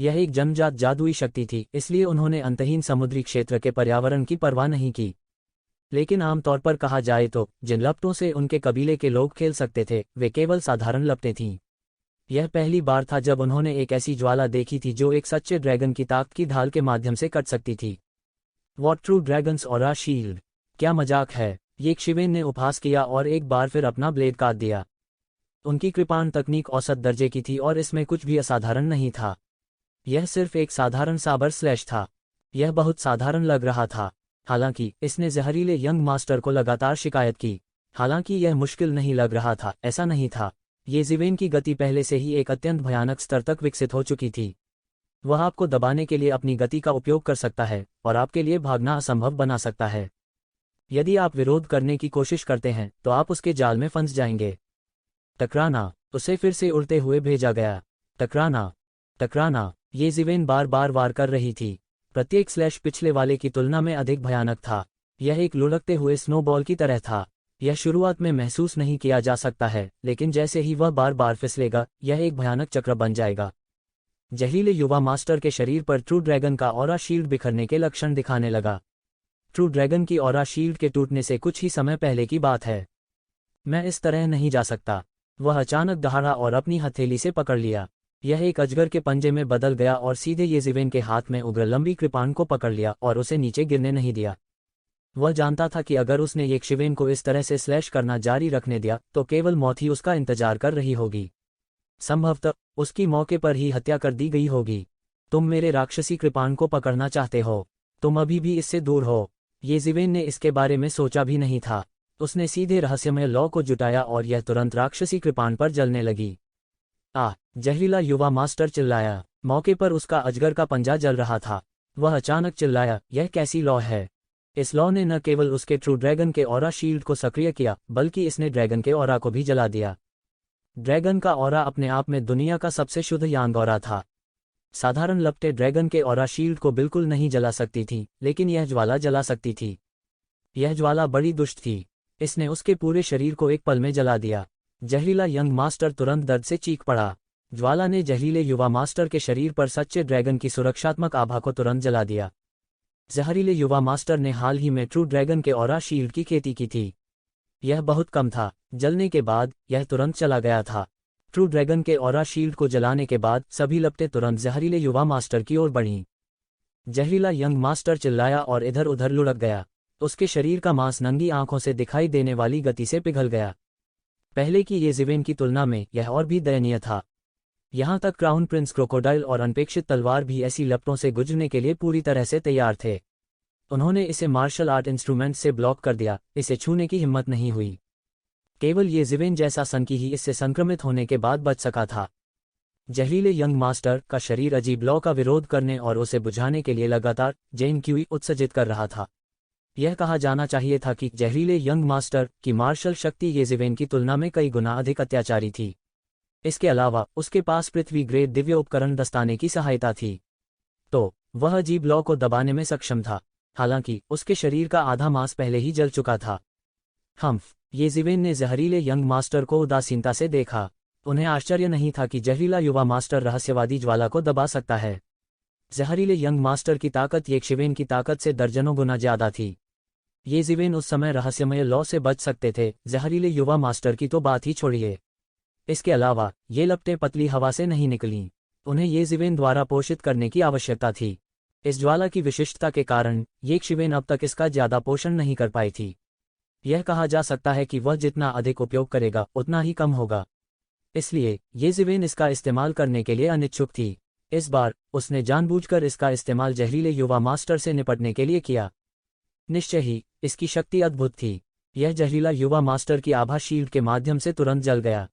यह एक जन्मजात जादुई शक्ति थी, इसलिए उन्होंने अंतहीन समुद्री क्षेत्र के पर्यावरण की परवाह नहीं की। लेकिन आमतौर पर कहा जाए तो जिन लपटों से उनके कबीले के लोग खेल सकते थे वे केवल साधारण लपटें थीं। यह पहली बार था जब उन्होंने एक ऐसी ज्वाला देखी थी जो एक सच्चे ड्रैगन की ताकत की ढाल के माध्यम से कट सकती थी। What true dragons aura shield, क्या मजाक है, ये शिवेन ने उपहास किया और एक बार फिर अपना ब्लेड काट दिया। उनकी कृपाण तकनीक औसत दर्जे की थी और इसमें कुछ भी असाधारण नहीं था। यह सिर्फ एक साधारण साबर स्लैश था। यह बहुत साधारण लग रहा था। हालांकि इसने जहरीले यंग मास्टर को लगातार शिकायत की। हालांकि यह मुश्किल नहीं लग रहा था, ऐसा नहीं था। ये ज़िवेन की गति पहले से ही एक अत्यंत भयानक स्तर तक विकसित हो चुकी थी। वह आपको दबाने के लिए अपनी गति का उपयोग कर सकता है और आपके लिए भागना असंभव बना सकता है। यदि आप विरोध करने की कोशिश करते हैं तो आप उसके जाल में फंस जाएंगे। टकराना, उसे फिर से उड़ते हुए भेजा गया। टकराना, टकराना, ये ज़िवेन बार बार वार कर रही थी। प्रत्येक स्लैश पिछले वाले की तुलना में अधिक भयानक था। यह एक लुढ़कते हुए स्नोबॉल की तरह था। यह शुरुआत में महसूस नहीं किया जा सकता है, लेकिन जैसे ही वह बार बार फिसलेगा यह एक भयानक चक्र बन जाएगा। जहरीले युवा मास्टर के शरीर पर ट्रू ड्रैगन का ऑरा शील्ड बिखरने के लक्षण दिखाने लगा। ट्रू ड्रैगन की ऑरा शील्ड के टूटने से कुछ ही समय पहले की बात है। मैं इस तरह नहीं जा सकता। वह अचानक दहाड़ा और अपनी हथेली से पकड़ लिया। यह एक अजगर के पंजे में बदल गया और सीधे ये ज़िवेन के हाथ में उग्र लंबी कृपाण को पकड़ लिया और उसे नीचे गिरने नहीं दिया। वह जानता था कि अगर उसने ये शिवेन को इस तरह से स्लैश करना जारी रखने दिया तो केवल मौत ही उसका इंतजार कर रही होगी। संभवतः उसकी मौके पर ही हत्या कर दी गई होगी। तुम मेरे राक्षसी कृपाण को पकड़ना चाहते हो? तुम अभी भी इससे दूर हो। ये ज़िवेन ने इसके बारे में सोचा भी नहीं था। उसने सीधे रहस्यमय लौ को जुटाया और यह तुरंत राक्षसी कृपाण पर जलने लगी। जहरीला युवा मास्टर चिल्लाया। मौके पर उसका अजगर का पंजा जल रहा था। वह अचानक चिल्लाया, यह कैसी लौ है? इस लौ ने न केवल उसके ट्रू ड्रैगन के ऑरा शील्ड को सक्रिय किया, बल्कि इसने ड्रैगन के ऑरा को भी जला दिया। ड्रैगन का ऑरा अपने आप में दुनिया का सबसे शुद्ध यांग ऑरा था। साधारण लपटें ड्रैगन के ऑरा शील्ड को बिल्कुल नहीं जला सकती थीं, लेकिन यह ज्वाला जला सकती थी। यह ज्वाला बड़ी दुष्ट थी। इसने उसके पूरे शरीर को एक पल में जला दिया। जहरीला यंग मास्टर तुरंत दर्द से चीख पड़ा। ज्वाला ने जहरीले युवा मास्टर के शरीर पर सच्चे ड्रैगन की सुरक्षात्मक आभा को तुरंत जला दिया। जहरीले युवा मास्टर ने हाल ही में ट्रू ड्रैगन के ऑरा शील्ड की खेती की थी। यह बहुत कम था। जलने के बाद यह तुरंत चला गया था। ट्रू ड्रैगन के ऑरा शील्ड को जलाने के बाद सभी लपटें तुरंत जहरीले युवा मास्टर की ओर बढ़ीं। जहरीला यंग मास्टर चिल्लाया और इधर उधर लुढ़क गया। उसके शरीर का मांस नंगी आंखों से दिखाई देने वाली गति से पिघल गया। पहले की ये ज़िवेन की तुलना में यह और भी दयनीय था। यहाँ तक क्राउन प्रिंस क्रोकोडाइल और अनपेक्षित तलवार भी ऐसी लपटों से गुजरने के लिए पूरी तरह से तैयार थे। उन्होंने इसे मार्शल आर्ट इंस्ट्रूमेंट से ब्लॉक कर दिया। इसे छूने की हिम्मत नहीं हुई। केवल ये ज़िवेन जैसा सनकी ही इससे संक्रमित होने के बाद बच सका था। जहरीले यंग मास्टर का शरीर अजीब लौ का विरोध करने और उसे बुझाने के लिए लगातार जेन क्यूई उत्सर्जित कर रहा था। यह कहा जाना चाहिए था कि जहरीले यंग मास्टर की मार्शल शक्ति ये ज़िवेन की तुलना में कई गुना अधिक अत्याचारी थी। इसके अलावा उसके पास पृथ्वी ग्रेड दिव्य उपकरण दस्ताने की सहायता थी, तो वह अजीब लौ को दबाने में सक्षम था। हालांकि उसके शरीर का आधा मांस पहले ही जल चुका था। ये ज़िवेन ने जहरीले यंग मास्टर को उदासीनता से देखा। उन्हें आश्चर्य नहीं था कि जहरीला युवा मास्टर रहस्यवादी ज्वाला को दबा सकता है। जहरीले यंग मास्टर की ताकत ये शिवेन की ताकत से दर्जनों गुना ज्यादा थी। ये ज़िवेन उस समय रहस्यमय लौ से बच सकते थे, जहरीले युवा मास्टर की तो बात ही छोड़िए। इसके अलावा ये लपटें पतली हवा से नहीं निकलीं। उन्हें ये ज़िवेन द्वारा पोषित करने की आवश्यकता थी। इस ज्वाला की विशिष्टता के कारण ये शिवेन अब तक इसका ज्यादा पोषण नहीं कर पाई थी। यह कहा जा सकता है कि वह जितना अधिक उपयोग करेगा उतना ही कम होगा। इसलिए ये ज़िवेन इसका इस्तेमाल करने के लिए अनिच्छुक थी। इस बार उसने जानबूझकर इसका इस्तेमाल जहरीले युवा मास्टर से निपटने के लिए किया। निश्चय ही इसकी शक्ति अद्भुत थी। यह जहरीला युवा मास्टर की आभा शील्ड के माध्यम से तुरंत जल गया।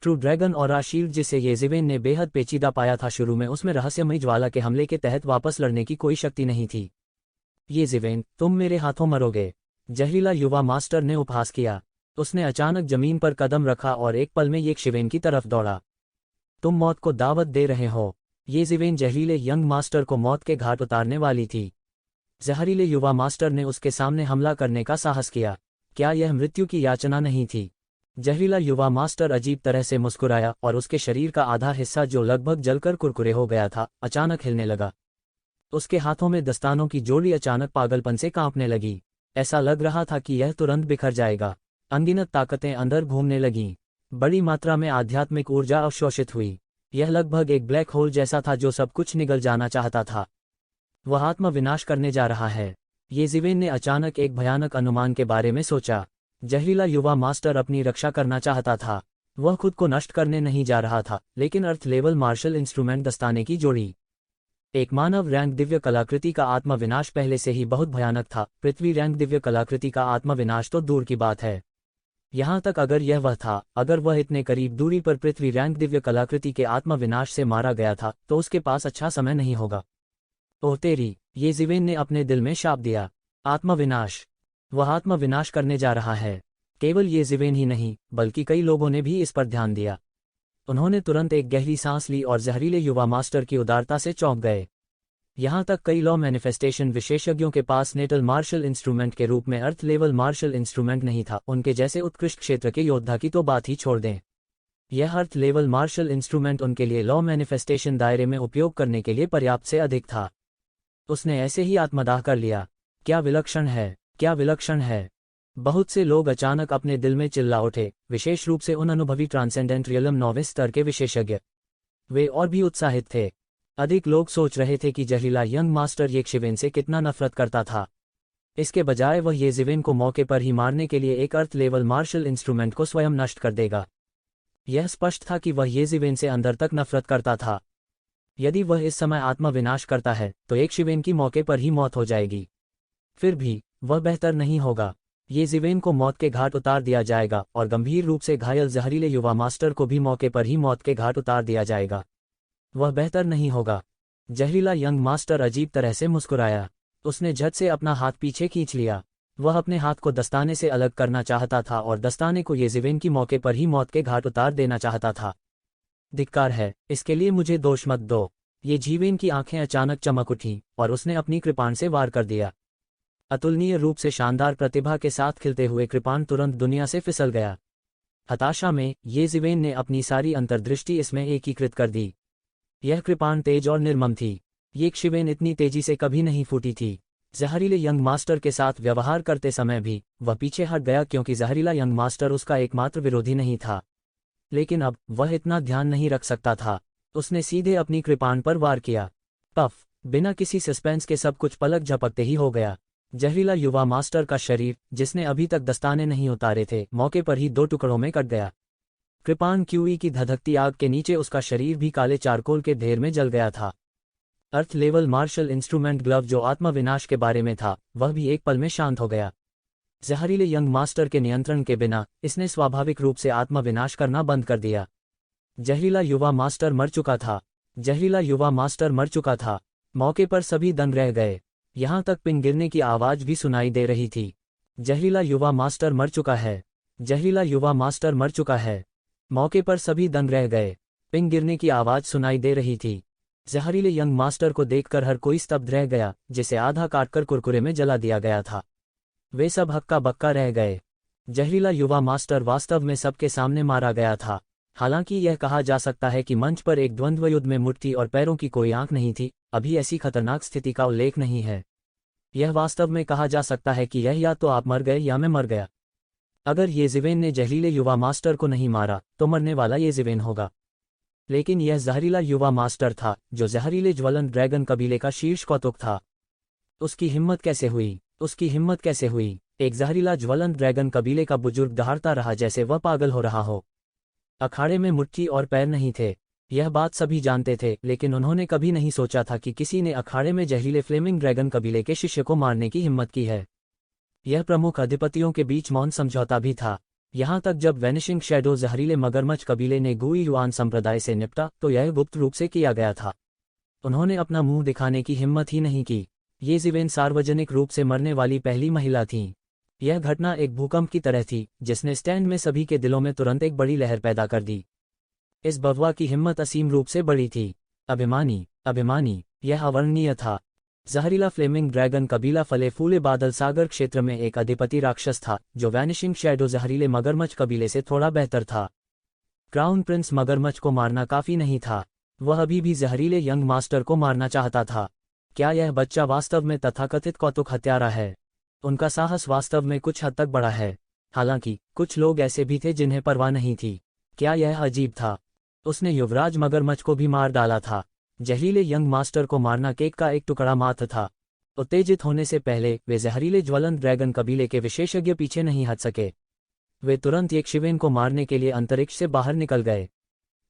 ट्रू ड्रैगन ऑरा शील्ड जिसे ये ज़िवेन ने बेहद पेचीदा पाया था, शुरू में उसमें रहस्यमयी ज्वाला के हमले के तहत वापस लड़ने की कोई शक्ति नहीं थी। ये ज़िवेन, तुम मेरे हाथों मरोगे, जहरीला युवा मास्टर ने उपहास किया। उसने अचानक जमीन पर कदम रखा और एक पल में ये शिवेन की तरफ दौड़ा। तुम मौत को दावत दे रहे हो। ये ज़िवेन जहरीले यंग मास्टर को मौत के घाट उतारने वाली थी। जहरीले युवा मास्टर ने उसके सामने हमला करने का साहस किया। क्या यह मृत्यु की याचना नहीं थी? जहरीला युवा मास्टर अजीब तरह से मुस्कुराया और उसके शरीर का आधा हिस्सा जो लगभग जलकर कुरकुरे हो गया था अचानक हिलने लगा। उसके हाथों में दस्तानों की जोड़ी अचानक पागलपन से कांपने लगी। ऐसा लग रहा था कि यह तुरंत बिखर जाएगा। अनगिनत ताकतें अंदर घूमने लगीं। बड़ी मात्रा में आध्यात्मिक ऊर्जा अवशोषित हुई। यह लगभग एक ब्लैक होल जैसा था जो सब कुछ निगल जाना चाहता था। वह आत्म विनाश करने जा रहा है। येज़िवेन ने अचानक एक भयानक अनुमान के बारे में सोचा। जहरीला युवा मास्टर अपनी रक्षा करना चाहता था। वह खुद को नष्ट करने नहीं जा रहा था, लेकिन अर्थ लेवल मार्शल इंस्ट्रूमेंट दस्ताने की जोड़ी। एक मानव रैंक दिव्य कलाकृति का आत्मविनाश पहले से ही बहुत भयानक था। पृथ्वी रैंक दिव्य कलाकृति का आत्मविनाश तो दूर की बात है। यहाँ तक अगर यह वह था, अगर वह इतने करीब दूरी पर पृथ्वी रैंक दिव्य कलाकृति के आत्मविनाश से मारा गया था, तो उसके पास अच्छा समय नहीं होगा। ओह तेरी, येज़िवेन ने अपने दिल में शाप दिया। आत्मविनाश। वह आत्मविनाश करने जा रहा है। केवल येज़िवेन ही नहीं, बल्कि कई लोगों ने भी इस पर ध्यान दिया। उन्होंने तुरंत एक गहरी सांस ली और जहरीले युवा मास्टर की उदारता से चौंक गए। यहाँ तक कई लॉ मैनिफेस्टेशन विशेषज्ञों के पास नेटल मार्शल इंस्ट्रूमेंट के रूप में अर्थ लेवल मार्शल इंस्ट्रूमेंट नहीं था। उनके जैसे उत्कृष्ट क्षेत्र के योद्धा की तो बात ही छोड़ दें। यह अर्थ लेवल मार्शल इंस्ट्रूमेंट उनके लिए लॉ मैनिफेस्टेशन दायरे में उपयोग करने के लिए पर्याप्त से अधिक था। उसने ऐसे ही आत्मदाह कर लिया। क्या विलक्षण है, क्या विलक्षण है। बहुत से लोग अचानक अपने दिल में चिल्ला उठे, विशेष रूप से उन अनुभवी ट्रांसेंडेंट रियलम नॉविस स्तर के विशेषज्ञ। वे और भी उत्साहित थे। अधिक लोग सोच रहे थे कि जहरीला यंग मास्टर येज़िवेन से कितना नफरत करता था। इसके बजाय वह येज़िवेन को मौके पर ही मारने के लिए एक अर्थ लेवल मार्शल इंस्ट्रूमेंट को स्वयं नष्ट कर देगा। यह स्पष्ट था कि वह येज़िवेन से अंदर तक नफरत करता था। यदि वह इस समय आत्मविनाश करता है तो येज़िवेन की मौके पर ही मौत हो जाएगी। फिर भी वह बेहतर नहीं होगा। येज़िवेन को मौत के घाट उतार दिया जाएगा और गंभीर रूप से घायल जहरीले युवा मास्टर को भी मौके पर ही मौत के घाट उतार दिया जाएगा। वह बेहतर नहीं होगा। जहरीला यंग मास्टर अजीब तरह से मुस्कुराया। उसने झट से अपना हाथ पीछे खींच लिया। वह अपने हाथ को दस्ताने से अलग करना चाहता था और दस्ताने को येज़िवेन की मौके पर ही मौत के घाट उतार देना चाहता था। धिक्कार है, इसके लिए मुझे दोष मत दो। येज़िवेन की आंखें अचानक चमक उठीं और उसने अपनी कृपाण से वार कर दिया। अतुलनीय रूप से शानदार प्रतिभा के साथ खिलते हुए कृपाण तुरंत दुनिया से फिसल गया। हताशा में येज़िवेन ने अपनी सारी अंतर्दृष्टि इसमें एकीकृत कर दी। यह कृपाण तेज और निर्मम थी। येज़िवेन इतनी तेजी से कभी नहीं फूटी थी। जहरीले यंग मास्टर के साथ व्यवहार करते समय भी वह पीछे हट गया क्योंकि जहरीला यंग मास्टर उसका एकमात्र विरोधी नहीं था। लेकिन अब वह इतना ध्यान नहीं रख सकता था। उसने सीधे अपनी कृपाण पर वार किया। पफ! बिना किसी सस्पेंस के सब कुछ पलक झपकते ही हो गया। जहरीला युवा मास्टर का शरीर, जिसने अभी तक दस्ताने नहीं उतारे थे, मौके पर ही दो टुकड़ों में कट गया। कृपाण क्यूई की धधकती आग के नीचे उसका शरीर भी काले चारकोल के ढेर में जल गया था। Earth level martial instrument glove जो आत्मविनाश के बारे में था, वह भी एक पल में शांत हो गया। जहरीले यंग मास्टर के नियंत्रण के बिना इसने स्वाभाविक रूप से आत्मविनाश करना बंद कर दिया। जहरीला युवा मास्टर मर चुका था। जहरीला युवा मास्टर मर चुका था। मौके पर सभी दंग रह गए। यहाँ तक पिन गिरने की आवाज भी सुनाई दे रही थी। जहरीला युवा मास्टर मर चुका है। जहरीला युवा मास्टर मर चुका है। मौके पर सभी दंग रह गए। पिन गिरने की आवाज सुनाई दे रही थी। जहरीले यंग मास्टर को देखकर हर कोई स्तब्ध रह गया, जिसे आधा काटकर कुरकुरे में जला दिया गया था। वे सब हक्का बक्का रह गए। जहरीला युवा मास्टर वास्तव में सबके सामने मारा गया था। हालांकि यह कहा जा सकता है कि मंच पर एक द्वंद्व युद्ध में मुट्ठी और पैरों की कोई आंख नहीं थी, अभी ऐसी खतरनाक स्थिति का उल्लेख नहीं है। यह वास्तव में कहा जा सकता है कि यह या तो आप मर गए या मैं मर गया। अगर येज़िवेन ने जहरीले युवा मास्टर को नहीं मारा तो मरने वाला येज़िवेन होगा। लेकिन यह जहरीला युवा मास्टर था जो जहरीले ज्वलंत ड्रैगन कबीले का शीर्ष कौतुक था। उसकी हिम्मत कैसे हुई? उसकी हिम्मत कैसे हुई? एक जहरीला ज्वलंत ड्रैगन कबीले का बुजुर्ग दहाड़ता रहा जैसे वह पागल हो रहा हो। अखाड़े में मुट्ठी और पैर नहीं थे, यह बात सभी जानते थे, लेकिन उन्होंने कभी नहीं सोचा था कि किसी ने अखाड़े में जहरीले फ्लेमिंग ड्रैगन कबीले के शिष्य को मारने की हिम्मत की है। यह प्रमुख अधिपतियों के बीच मौन समझौता भी था। यहाँ तक जब वैनिशिंग शैडो जहरीले मगरमच्छ कबीले ने गुई युआन संप्रदाय से निपटा तो यह गुप्त रूप से किया गया था। उन्होंने अपना मुंह दिखाने की हिम्मत ही नहीं की। येज़िवेन सार्वजनिक रूप से मरने वाली पहली महिला थीं। यह घटना एक भूकंप की तरह थी जिसने स्टैंड में सभी के दिलों में तुरंत एक बड़ी लहर पैदा कर दी। इस बववा की हिम्मत असीम रूप से बड़ी थी। अभिमानी, अभिमानी, यह अवर्णनीय था। जहरीला फ्लेमिंग ड्रैगन कबीला फले फूले बादल सागर क्षेत्र में एक अधिपति राक्षस था जो वैनिशिंग शैडो जहरीले मगरमच्छ कबीले से थोड़ा बेहतर था। क्राउन प्रिंस मगरमच्छ को मारना काफी नहीं था, वह अभी भी जहरीले यंग मास्टर को मारना चाहता था। क्या यह बच्चा वास्तव में तथाकथित कौतुक हत्यारा है? उनका साहस वास्तव में कुछ हद तक बड़ा है। हालांकि कुछ लोग ऐसे भी थे जिन्हें परवाह नहीं थी। क्या यह अजीब था? उसने युवराज मगरमच्छ को भी मार डाला था। जहरीले यंग मास्टर को मारना केक का एक टुकड़ा मात्र था। उत्तेजित होने से पहले वे जहरीले ज्वलंत ड्रैगन कबीले के विशेषज्ञ पीछे नहीं हट सके। वे तुरंत यक्षिवेन को मारने के लिए अंतरिक्ष से बाहर निकल गए।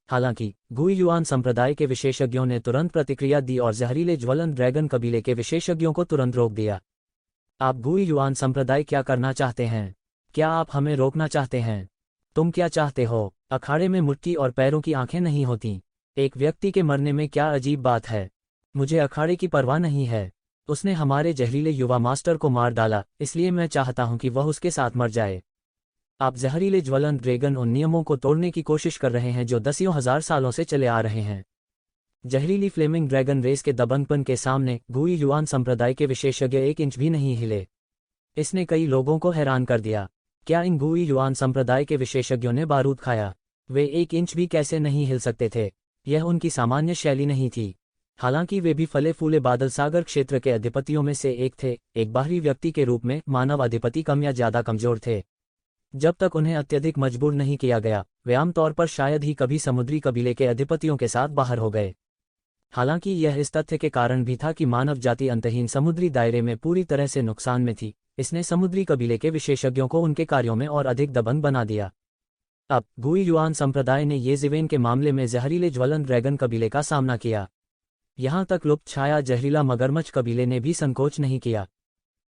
हालांकि गुई युआन संप्रदाय के विशेषज्ञों ने तुरंत प्रतिक्रिया दी और जहरीले ज्वलंत ड्रैगन कबीले के विशेषज्ञों को तुरंत रोक दिया। आप गुई युआन संप्रदाय क्या करना चाहते हैं? क्या आप हमें रोकना चाहते हैं? तुम क्या चाहते हो? अखाड़े में मुट्ठी और पैरों की आंखें नहीं होती। एक व्यक्ति के मरने में क्या अजीब बात है? मुझे अखाड़े की परवाह नहीं है। उसने हमारे जहरीले युवा मास्टर को मार डाला, इसलिए मैं चाहता हूं कि वह उसके साथ मर जाए। आप जहरीले ज्वलंत ड्रैगन उन नियमों को तोड़ने की कोशिश कर रहे हैं जो दसियों हजार सालों से चले आ रहे हैं। जहरीली फ्लेमिंग ड्रैगन रेस के दबंगपन के सामने गुई युआन संप्रदाय के विशेषज्ञ 1 इंच भी नहीं हिले। इसने कई लोगों को हैरान कर दिया। क्या इन गुई युआन संप्रदाय के विशेषज्ञों ने बारूद खाया? वे 1 इंच भी कैसे नहीं हिल सकते थे? यह उनकी सामान्य शैली नहीं थी। हालांकि वे भी फले फूले बादल सागर क्षेत्र के अधिपतियों में से एक थे। एक बाहरी व्यक्ति के रूप में मानव अधिपति कम या ज्यादा कमजोर थे। जब तक उन्हें अत्यधिक मजबूर नहीं किया गया, वे आमतौर पर शायद ही कभी समुद्री कबीले के अधिपतियों के साथ बाहर हो गए। हालांकि यह इस तथ्य के कारण भी था कि मानव जाति अंतहीन समुद्री दायरे में पूरी तरह से नुकसान में थी। इसने समुद्री कबीले के विशेषज्ञों को उनके कार्यों में और अधिक दबंग बना दिया। अब गुई युआन संप्रदाय ने येजिवेन के मामले में जहरीले ज्वलंत ड्रैगन कबीले का सामना किया। यहां तक लुप्त छाया जहरीला मगरमच्छ कबीले ने भी संकोच नहीं किया।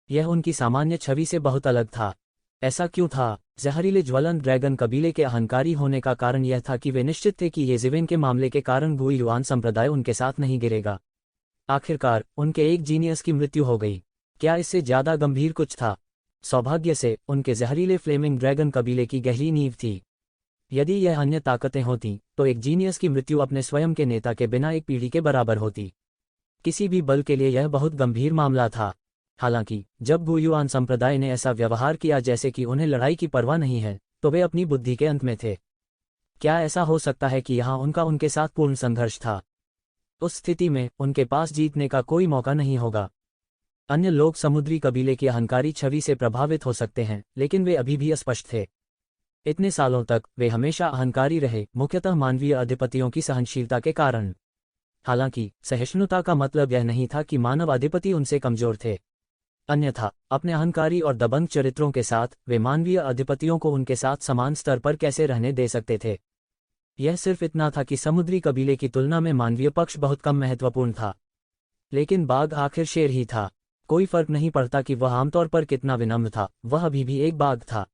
यह उनकी सामान्य छवि से बहुत अलग था। ऐसा क्यों था? जहरीले ज्वलंत ड्रैगन कबीले के अहंकारी होने का कारण यह था कि वे निश्चित थे कि येजिवेन के मामले के कारण गुई युआन संप्रदाय उनके साथ नहीं गिरेगा। आखिरकार उनके एक जीनियस की मृत्यु हो गई। क्या इससे ज्यादा गंभीर कुछ था? सौभाग्य से उनके जहरीले फ्लेमिंग ड्रैगन कबीले की गहरी नींव थी। यदि यह अन्य ताकतें होती तो एक जीनियस की मृत्यु अपने स्वयं के नेता के बिना एक पीढ़ी के बराबर होती। किसी भी बल के लिए यह बहुत गंभीर मामला था। हालांकि जब गुई युआन संप्रदाय ने ऐसा व्यवहार किया जैसे कि उन्हें लड़ाई की परवाह नहीं है, तो वे अपनी बुद्धि के अंत में थे। क्या ऐसा हो सकता है कि यहाँ उनके साथ पूर्ण संघर्ष था? उस स्थिति में उनके पास जीतने का कोई मौका नहीं होगा। अन्य लोग समुद्री कबीले की अहंकारी छवि से प्रभावित हो सकते हैं, लेकिन वे अभी भी अस्पष्ट थे। इतने सालों तक वे हमेशा अहंकारी रहे, मुख्यतः मानवीय अधिपतियों की सहनशीलता के कारण। हालांकि सहिष्णुता का मतलब यह नहीं था कि मानव अधिपति उनसे कमजोर थे। अन्यथा अपने अहंकारी और दबंग चरित्रों के साथ वे मानवीय अधिपतियों को उनके साथ समान स्तर पर कैसे रहने दे सकते थे? यह सिर्फ इतना था कि समुद्री कबीले की तुलना में मानवीय पक्ष बहुत कम महत्वपूर्ण था। लेकिन बाघ आखिर शेर ही था। कोई फर्क नहीं पड़ता कि वह आमतौर पर कितना विनम्र था, वह अभी भी एक बाघ था।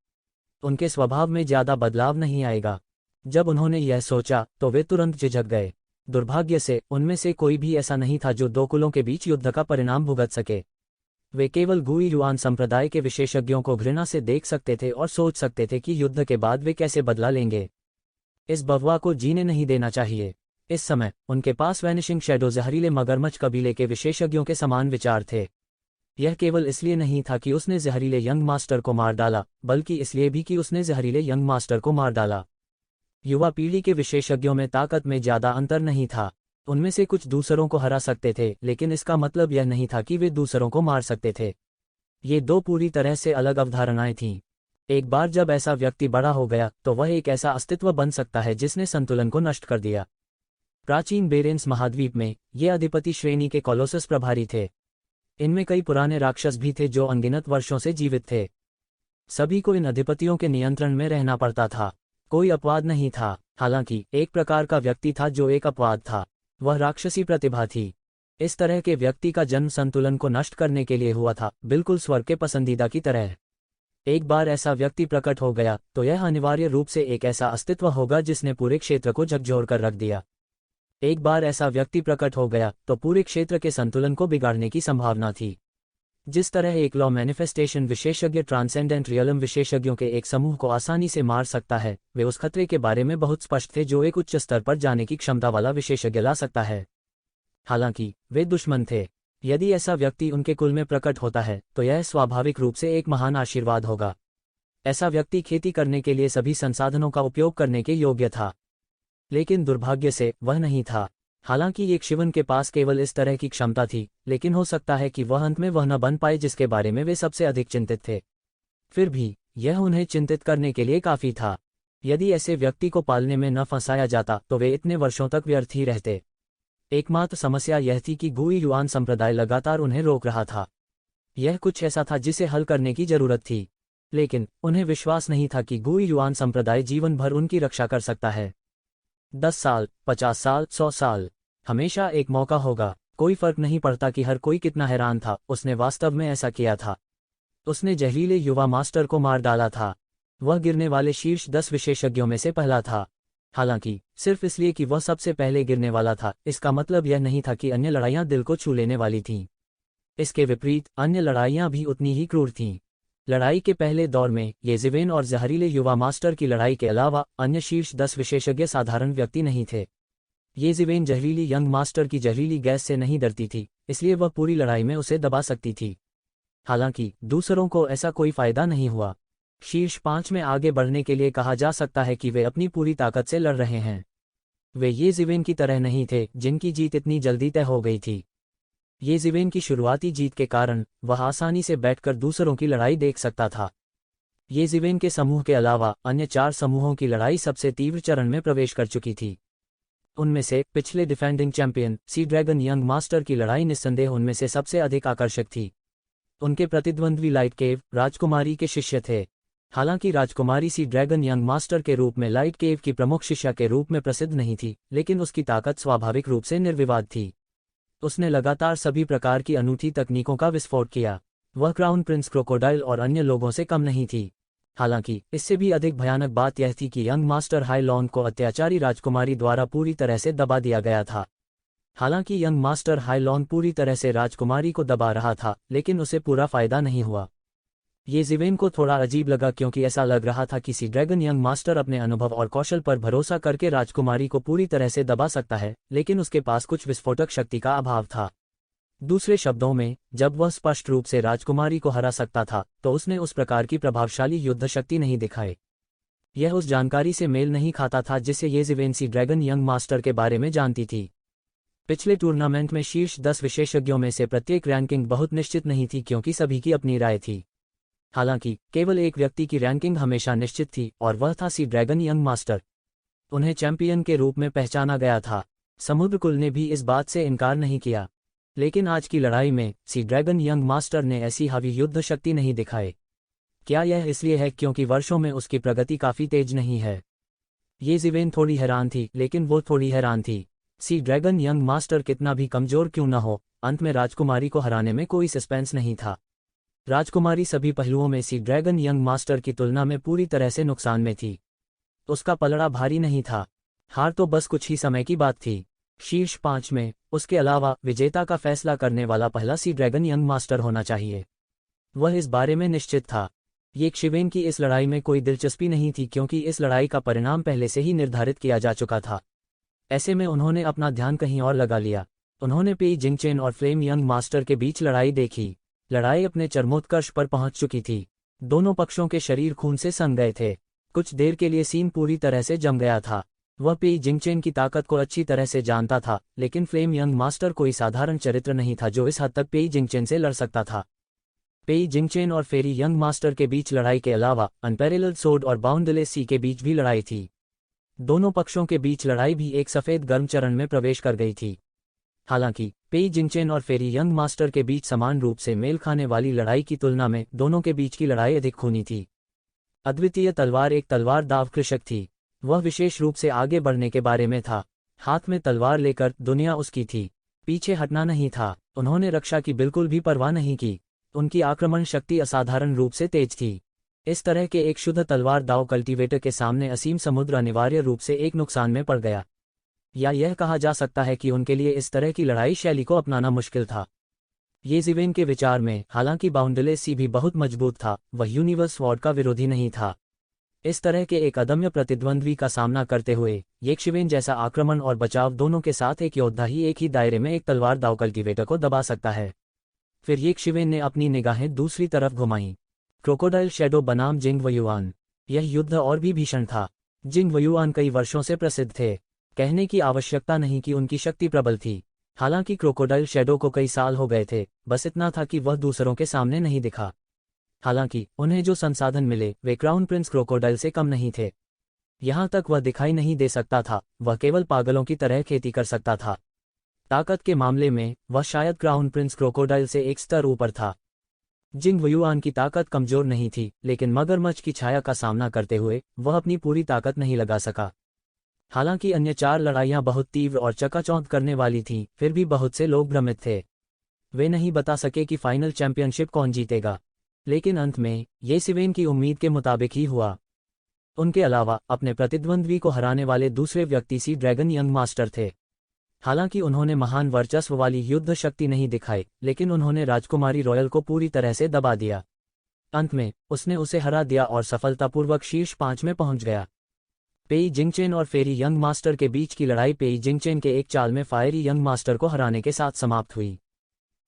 उनके स्वभाव में ज्यादा बदलाव नहीं आएगा। जब उन्होंने यह सोचा तो वे तुरंत झिझक गए। दुर्भाग्य से उनमें से कोई भी ऐसा नहीं था जो दो कुलों के बीच युद्ध का परिणाम भुगत सके। वे केवल गुई युआन संप्रदाय के विशेषज्ञों को घृणा से देख सकते थे और सोच सकते थे कि युद्ध के बाद वे कैसे बदला लेंगे। इस बववा को जीने नहीं देना चाहिए। इस समय उनके पास वैनिशिंग शैडो जहरीले मगरमच्छ कबीले के विशेषज्ञों के समान विचार थे। यह केवल इसलिए नहीं था कि उसने जहरीले यंग मास्टर को मार डाला, बल्कि इसलिए भी कि उसने जहरीले यंग मास्टर को मार डाला। युवा पीढ़ी के विशेषज्ञों में ताकत में ज्यादा अंतर नहीं था। उनमें से कुछ दूसरों को हरा सकते थे, लेकिन इसका मतलब यह नहीं था कि वे दूसरों को मार सकते थे। ये दो पूरी तरह से अलग अवधारणाएं थीं। एक बार जब ऐसा व्यक्ति बड़ा हो गया तो वह एक ऐसा अस्तित्व बन सकता है जिसने संतुलन को नष्ट कर दिया। प्राचीन बेरेंस महाद्वीप में ये अधिपति श्रेणी के कोलोसस प्रभारी थे। इनमें कई पुराने राक्षस भी थे जो अनगिनत वर्षों से जीवित थे। सभी को इन अधिपतियों के नियंत्रण में रहना पड़ता था। कोई अपवाद नहीं था। हालांकि एक प्रकार का व्यक्ति था जो एक अपवाद था। वह राक्षसी प्रतिभा थी। इस तरह के व्यक्ति का जन्म संतुलन को नष्ट करने के लिए हुआ था, बिल्कुल स्वर्ग के पसंदीदा की तरह। एक बार ऐसा व्यक्ति प्रकट हो गया तो यह अनिवार्य रूप से एक ऐसा अस्तित्व होगा जिसने पूरे क्षेत्र को झकझोर कर रख दिया। एक बार ऐसा व्यक्ति प्रकट हो गया तो पूरे क्षेत्र के संतुलन को बिगाड़ने की संभावना थी। जिस तरह एक लॉ मैनिफेस्टेशन विशेषज्ञ ट्रांसेंडेंट रियलम विशेषज्ञों के एक समूह को आसानी से मार सकता है, वे उस खतरे के बारे में बहुत स्पष्ट थे जो एक उच्च स्तर पर जाने की क्षमता वाला विशेषज्ञ ला सकता है। हालांकि वे दुश्मन थे। यदि ऐसा व्यक्ति उनके कुल में प्रकट होता है तो यह स्वाभाविक रूप से एक महान आशीर्वाद होगा। ऐसा व्यक्ति खेती करने के लिए सभी संसाधनों का उपयोग करने के योग्य था, लेकिन दुर्भाग्य से वह नहीं था। हालांकि एक शिवन के पास केवल इस तरह की क्षमता थी, लेकिन हो सकता है कि वह अंत में वह न बन पाए जिसके बारे में वे सबसे अधिक चिंतित थे। फिर भी यह उन्हें चिंतित करने के लिए काफी था। यदि ऐसे व्यक्ति को पालने में न फंसाया जाता तो वे इतने वर्षों तक व्यर्थ ही रहते। एकमात्र समस्या यह थी कि गुई युआन संप्रदाय लगातार उन्हें रोक रहा था। यह कुछ ऐसा था जिसे हल करने की जरूरत थी, लेकिन उन्हें विश्वास नहीं था कि गुई युआन संप्रदाय जीवन भर उनकी रक्षा कर सकता है। 10 साल, 50 साल, 100 साल, हमेशा एक मौका होगा। कोई फर्क नहीं पड़ता कि हर कोई कितना हैरान था, उसने वास्तव में ऐसा किया था। उसने जहरीले युवा मास्टर को मार डाला था। वह गिरने वाले शीर्ष 10 विशेषज्ञों में से पहला था। हालांकि सिर्फ इसलिए कि वह सबसे पहले गिरने वाला था, इसका मतलब यह नहीं था कि अन्य लड़ाइयां दिल को छू लेने वाली थीं। इसके विपरीत अन्य लड़ाइयां भी उतनी ही क्रूर थीं। लड़ाई के पहले दौर में येज़िवेन और जहरीले युवा मास्टर की लड़ाई के अलावा अन्य शीर्ष 10 विशेषज्ञ साधारण व्यक्ति नहीं थे। येज़िवेन जहरीली यंग मास्टर की जहरीली गैस से नहीं डरती थी, इसलिए वह पूरी लड़ाई में उसे दबा सकती थी। हालांकि दूसरों को ऐसा कोई फायदा नहीं हुआ। शीर्ष 5 में आगे बढ़ने के लिए कहा जा सकता है कि वे अपनी पूरी ताकत से लड़ रहे हैं। वे येज़िवेन की तरह नहीं थे जिनकी जीत इतनी जल्दी तय हो गई थी। येज़िवेन की शुरुआती जीत के कारण वह आसानी से बैठकर दूसरों की लड़ाई देख सकता था। येज़िवेन के समूह के अलावा अन्य 4 समूहों की लड़ाई सबसे तीव्र चरण में प्रवेश कर चुकी थी। उनमें से पिछले defending champion sea dragon young master की लड़ाई निस्संदेह उनमें से सबसे अधिक आकर्षक थी। उनके प्रतिद्वंद्वी लाइट केव राजकुमारी के शिष्य थे। हालांकि राजकुमारी सी ड्रैगन यंग मास्टर के रूप में लाइट केव की प्रमुख शिष्या के रूप में प्रसिद्ध नहीं थी, लेकिन उसकी ताकत स्वाभाविक रूप से निर्विवाद थी। उसने लगातार सभी प्रकार की अनूठी तकनीकों का विस्फोट किया। वह क्राउन प्रिंस क्रोकोडाइल और अन्य लोगों से कम नहीं थी। हालांकि इससे भी अधिक भयानक बात यह थी कि यंग मास्टर हाई लॉन को अत्याचारी राजकुमारी द्वारा पूरी तरह से दबा दिया गया था। हालांकि यंग मास्टर हाई लॉन पूरी तरह से राजकुमारी को दबा रहा था, लेकिन उसे पूरा फायदा नहीं हुआ। येज़िवेन को थोड़ा अजीब लगा क्योंकि ऐसा लग रहा था कि सी ड्रैगन यंग मास्टर अपने अनुभव और कौशल पर भरोसा करके राजकुमारी को पूरी तरह से दबा सकता है, लेकिन उसके पास कुछ विस्फोटक शक्ति का अभाव था। दूसरे शब्दों में, जब वह स्पष्ट रूप से राजकुमारी को हरा सकता था तो उसने उस प्रकार की प्रभावशाली युद्ध शक्ति नहीं दिखाई। यह उस जानकारी से मेल नहीं खाता था जिसे येज़िवेन सी ड्रैगन यंग मास्टर के बारे में जानती थी। पिछले टूर्नामेंट में शीर्ष 10 विशेषज्ञों में से प्रत्येक रैंकिंग बहुत निश्चित नहीं थी क्योंकि सभी की अपनी राय थी। हालांकि केवल एक व्यक्ति की रैंकिंग हमेशा निश्चित थी और वह था सी ड्रैगन यंग मास्टर। उन्हें चैंपियन के रूप में पहचाना गया था। समुद्रकुल ने भी इस बात से इनकार नहीं किया। लेकिन आज की लड़ाई में सी ड्रैगन यंग मास्टर ने ऐसी हावी युद्ध शक्ति नहीं दिखाई। क्या यह इसलिए है क्योंकि वर्षों में उसकी प्रगति काफी तेज नहीं है? येज़िवेन थोड़ी हैरान थी, लेकिन वो थोड़ी हैरान थी। सी ड्रैगन यंग मास्टर कितना भी कमजोर क्यों न हो, अंत में राजकुमारी को हराने में कोई सस्पेंस नहीं था। राजकुमारी सभी पहलुओं में सी ड्रैगन यंग मास्टर की तुलना में पूरी तरह से नुकसान में थी। उसका पलड़ा भारी नहीं था। हार तो बस कुछ ही समय की बात थी। शीर्ष 5 में उसके अलावा विजेता का फैसला करने वाला पहला सी ड्रैगन यंग मास्टर होना चाहिए। वह इस बारे में निश्चित था। येज़िवेन की इस लड़ाई में कोई दिलचस्पी नहीं थी क्योंकि इस लड़ाई का परिणाम पहले से ही निर्धारित किया जा चुका था। ऐसे में उन्होंने अपना ध्यान कहीं और लगा लिया। उन्होंने पेई जिंगचेन और फ्लेम यंग मास्टर के बीच लड़ाई देखी। लड़ाई अपने चरमोत्कर्ष पर पहुंच चुकी थी। दोनों पक्षों के शरीर खून से सन गए थे। कुछ देर के लिए सीन पूरी तरह से जम गया था। वह पेई जिंगचेन की ताकत को अच्छी तरह से जानता था, लेकिन फ्लेम यंग मास्टर कोई साधारण चरित्र नहीं था जो इस हद तक पेई जिंगचेन से लड़ सकता था। पेई जिंगचेन और फेरी यंग मास्टर के बीच लड़ाई के अलावा अनपैरेलल्ड सोर्ड और बाउंडलेस सी के बीच भी लड़ाई थी। दोनों पक्षों के बीच लड़ाई भी एक सफेद गर्म चरण में प्रवेश कर गई थी। हालांकि पेई जिंगचेन और फेरी यंग मास्टर के बीच समान रूप से मेल खाने वाली लड़ाई की तुलना में दोनों के बीच की लड़ाई अधिक खूनी थी। अद्वितीय तलवार एक तलवार दाव कृषक थी। वह विशेष रूप से आगे बढ़ने के बारे में था। हाथ में तलवार लेकर दुनिया उसकी थी। पीछे हटना नहीं था। उन्होंने रक्षा की बिल्कुल भी परवाह नहीं की। उनकी आक्रमण शक्ति असाधारण रूप से तेज थी। इस तरह के एक शुद्ध तलवार दाव कल्टीवेटर के सामने असीम समुद्र अनिवार्य रूप से एक नुकसान में पड़ गया। या यह कहा जा सकता है कि उनके लिए इस तरह की लड़ाई शैली को अपनाना मुश्किल था। येज़िवेन के विचार में हालांकि बाउंडलेस सी भी बहुत मजबूत था, वह यूनिवर्स वॉर्ड का विरोधी नहीं था। इस तरह के एक अदम्य प्रतिद्वंद्वी का सामना करते हुए ये शिवेन जैसा आक्रमण और बचाव दोनों के साथ एक योद्धा ही एक ही दायरे में एक तलवार दाव कल्टीवेटर को दबा सकता है। फिर ये शिवेन ने अपनी निगाहें दूसरी तरफ घुमाईं। क्रोकोडाइल शैडो बनाम जिंग वयुआन। यह युद्ध और भी भीषण था। जिंग वयुआन कई वर्षों से प्रसिद्ध थे। कहने की आवश्यकता नहीं कि उनकी शक्ति प्रबल थी। हालांकि क्रोकोडाइल शैडो को कई साल हो गए थे, बस इतना था कि वह दूसरों के सामने नहीं दिखा। हालांकि उन्हें जो संसाधन मिले वे क्राउन प्रिंस क्रोकोडाइल से कम नहीं थे। यहां तक वह दिखाई नहीं दे सकता था, वह केवल पागलों की तरह खेती कर सकता था। ताकत के मामले में वह शायद क्राउन प्रिंस क्रोकोडाइल से एक स्तर ऊपर था। जिंग वयुआन की ताकत कमजोर नहीं थी, लेकिन मगरमच्छ की छाया का सामना करते हुए वह अपनी पूरी ताकत नहीं लगा सका। हालांकि अन्य 4 लड़ाइयां बहुत तीव्र और चकाचौंध करने वाली थीं, फिर भी बहुत से लोग भ्रमित थे। वे नहीं बता सके कि फाइनल चैंपियनशिप कौन जीतेगा। लेकिन अंत में ये सिवेन की उम्मीद के मुताबिक ही हुआ। उनके अलावा अपने प्रतिद्वंद्वी को हराने वाले दूसरे व्यक्ति सी ड्रैगन यंग मास्टर थे। हालांकि उन्होंने महान वर्चस्व वाली युद्ध शक्ति नहीं दिखाई, लेकिन उन्होंने राजकुमारी रॉयल को पूरी तरह से दबा दिया। अंत में उसने उसे हरा दिया और सफलतापूर्वक शीर्ष 5 में पहुंच गया। पेई जिंगचेन और फेरी यंग मास्टर के बीच की लड़ाई पेई जिंगचेन के एक चाल में फायरी यंग मास्टर को हराने के साथ समाप्त हुई।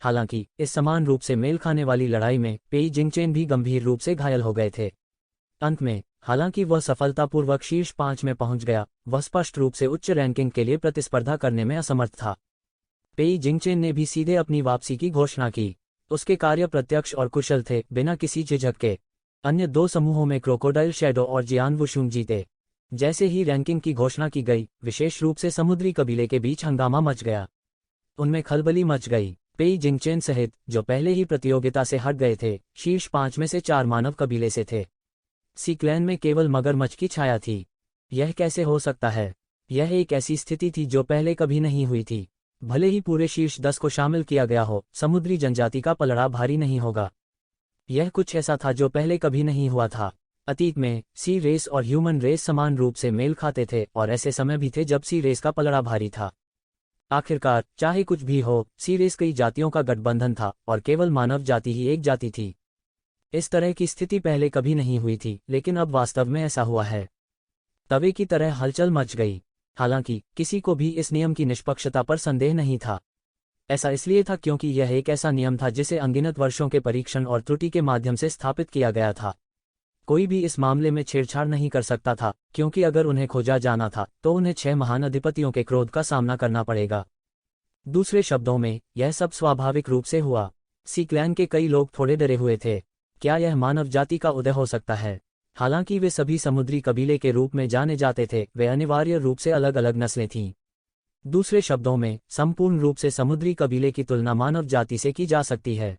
हालांकि इस समान रूप से मेल खाने वाली लड़ाई में पेई जिंगचेन भी गंभीर रूप से घायल हो गए थे। अंत में हालांकि वह सफलतापूर्वक शीर्ष 5 में पहुंच गया, वह स्पष्ट रूप से उच्च रैंकिंग के लिए प्रतिस्पर्धा करने में असमर्थ था। पेई जिंगचेन ने भी सीधे अपनी वापसी की घोषणा की। उसके कार्य प्रत्यक्ष और कुशल थे, बिना किसी झिझक के। अन्य 2 समूहों में क्रोकोडाइल शैडो और जियान वुशुंग जीते। जैसे ही रैंकिंग की घोषणा की गई, विशेष रूप से समुद्री कबीले के बीच हंगामा मच गया। उनमें खलबली मच गई। पेई जिंगचेन सहित जो पहले ही प्रतियोगिता से हट गए थे, शीर्ष 5 में से 4 मानव कबीले से थे। सी क्लैन में केवल मगरमच्छ की छाया थी। यह कैसे हो सकता है? यह एक ऐसी स्थिति थी जो पहले कभी नहीं हुई थी। भले ही पूरे शीर्ष 10 को शामिल किया गया हो, समुद्री जनजाति का पलड़ा भारी नहीं होगा। यह कुछ ऐसा था जो पहले कभी नहीं हुआ था। अतीत में सी रेस और ह्यूमन रेस समान रूप से मेल खाते थे, और ऐसे समय भी थे जब सी रेस का पलड़ा भारी था। आखिरकार चाहे कुछ भी हो, सी रेस कई जातियों का गठबंधन था और केवल मानव जाति ही एक जाति थी। इस तरह की स्थिति पहले कभी नहीं हुई थी, लेकिन अब वास्तव में ऐसा हुआ है। तवे की तरह हलचल मच गई। हालांकि किसी को भी इस नियम की निष्पक्षता पर संदेह नहीं था। ऐसा इसलिए था क्योंकि यह एक ऐसा नियम था जिसे अनगिनत वर्षों के परीक्षण और त्रुटि के माध्यम से स्थापित किया गया था। कोई भी इस मामले में छेड़छाड़ नहीं कर सकता था, क्योंकि अगर उन्हें खोजा जाना था तो उन्हें 6 महान अधिपतियों के क्रोध का सामना करना पड़ेगा। दूसरे शब्दों में यह सब स्वाभाविक रूप से हुआ। सी क्लैन के कई लोग थोड़े डरे हुए थे। क्या यह मानव जाति का उदय हो सकता है? हालांकि वे सभी समुद्री कबीले के रूप में जाने जाते थे, वे अनिवार्य रूप से अलग अलग नस्लें थीं। दूसरे शब्दों में संपूर्ण रूप से समुद्री कबीले की तुलना मानव जाति से की जा सकती है।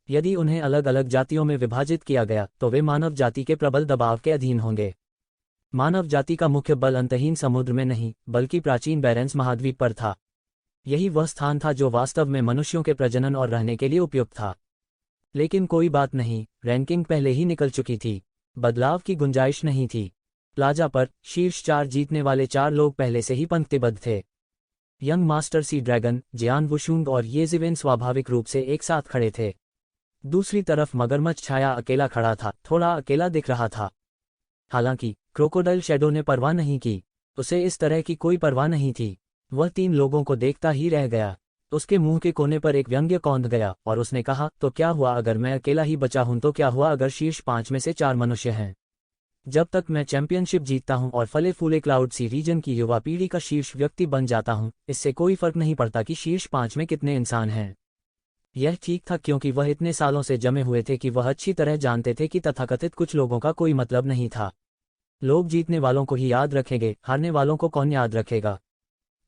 यदि उन्हें अलग अलग जातियों में विभाजित किया गया तो वे मानव जाति के प्रबल दबाव के अधीन होंगे। मानव जाति का मुख्य बल अंतहीन समुद्र में नहीं, बल्कि प्राचीन बैरेंस महाद्वीप पर था। यही वह स्थान था जो वास्तव में मनुष्यों के प्रजनन और रहने के लिए उपयुक्त था। लेकिन कोई बात नहीं, रैंकिंग पहले ही निकल चुकी थी। बदलाव की गुंजाइश नहीं थी। प्लाजा पर शीर्ष 4 जीतने वाले 4 लोग पहले से ही पंक्तिबद्ध थे। यंग मास्टर सी ड्रैगन, जियान वुशुंग और ये जिवेन स्वाभाविक रूप से एक साथ खड़े थे। दूसरी तरफ मगरमच्छ छाया अकेला खड़ा था, थोड़ा अकेला दिख रहा था। हालांकि क्रोकोडाइल शैडो ने परवाह नहीं की। उसे इस तरह की कोई परवाह नहीं थी। वह 3 लोगों को देखता ही रह गया। उसके मुंह के कोने पर एक व्यंग्य कौंध गया और उसने कहा, तो क्या हुआ अगर मैं अकेला ही बचा हूं? तो क्या हुआ अगर शीर्ष 5 में से 4 मनुष्य हैं? जब तक मैं चैंपियनशिप जीतता हूं और फले फूले क्लाउड सी रीजन की युवा पीढ़ी का शीर्ष व्यक्ति बन जाता हूं, इससे कोई फर्क नहीं पड़ता कि शीर्ष 5 में कितने इंसान हैं। यह ठीक था, क्योंकि वह इतने सालों से जमे हुए थे कि वह अच्छी तरह जानते थे कि तथाकथित कुछ लोगों का कोई मतलब नहीं था। लोग जीतने वालों को ही याद रखेंगे, हारने वालों को कौन याद रखेगा?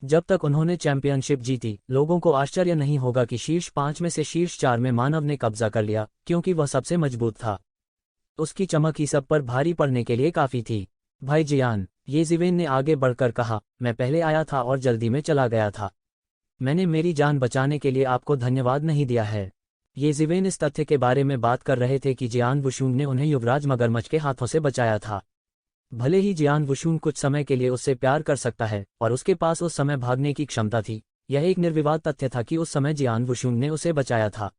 जब तक उन्होंने चैंपियनशिप जीती, लोगों को आश्चर्य नहीं होगा कि शीर्ष 5 में से शीर्ष 4 में मानव ने कब्जा कर लिया, क्योंकि वह सबसे मजबूत था। उसकी चमक ही सब पर भारी पड़ने के लिए काफी थी। भाई जियान, ये जिवेन ने आगे बढ़कर कहा, मैं पहले आया था और जल्दी में चला गया था। मैंने मेरी जान बचाने के लिए आपको धन्यवाद नहीं दिया है। ये जिवेन इस तथ्य के बारे में बात कर रहे थे कि जियान वुशुंग ने उन्हें युवराज मगरमच्छ के हाथों से बचाया था। भले ही जियान वुशुंग कुछ समय के लिए उससे प्यार कर सकता है और उसके पास उस समय भागने की क्षमता थी, यह एक निर्विवाद तथ्य था कि उस समय जियान वुशुंग ने उसे बचाया था।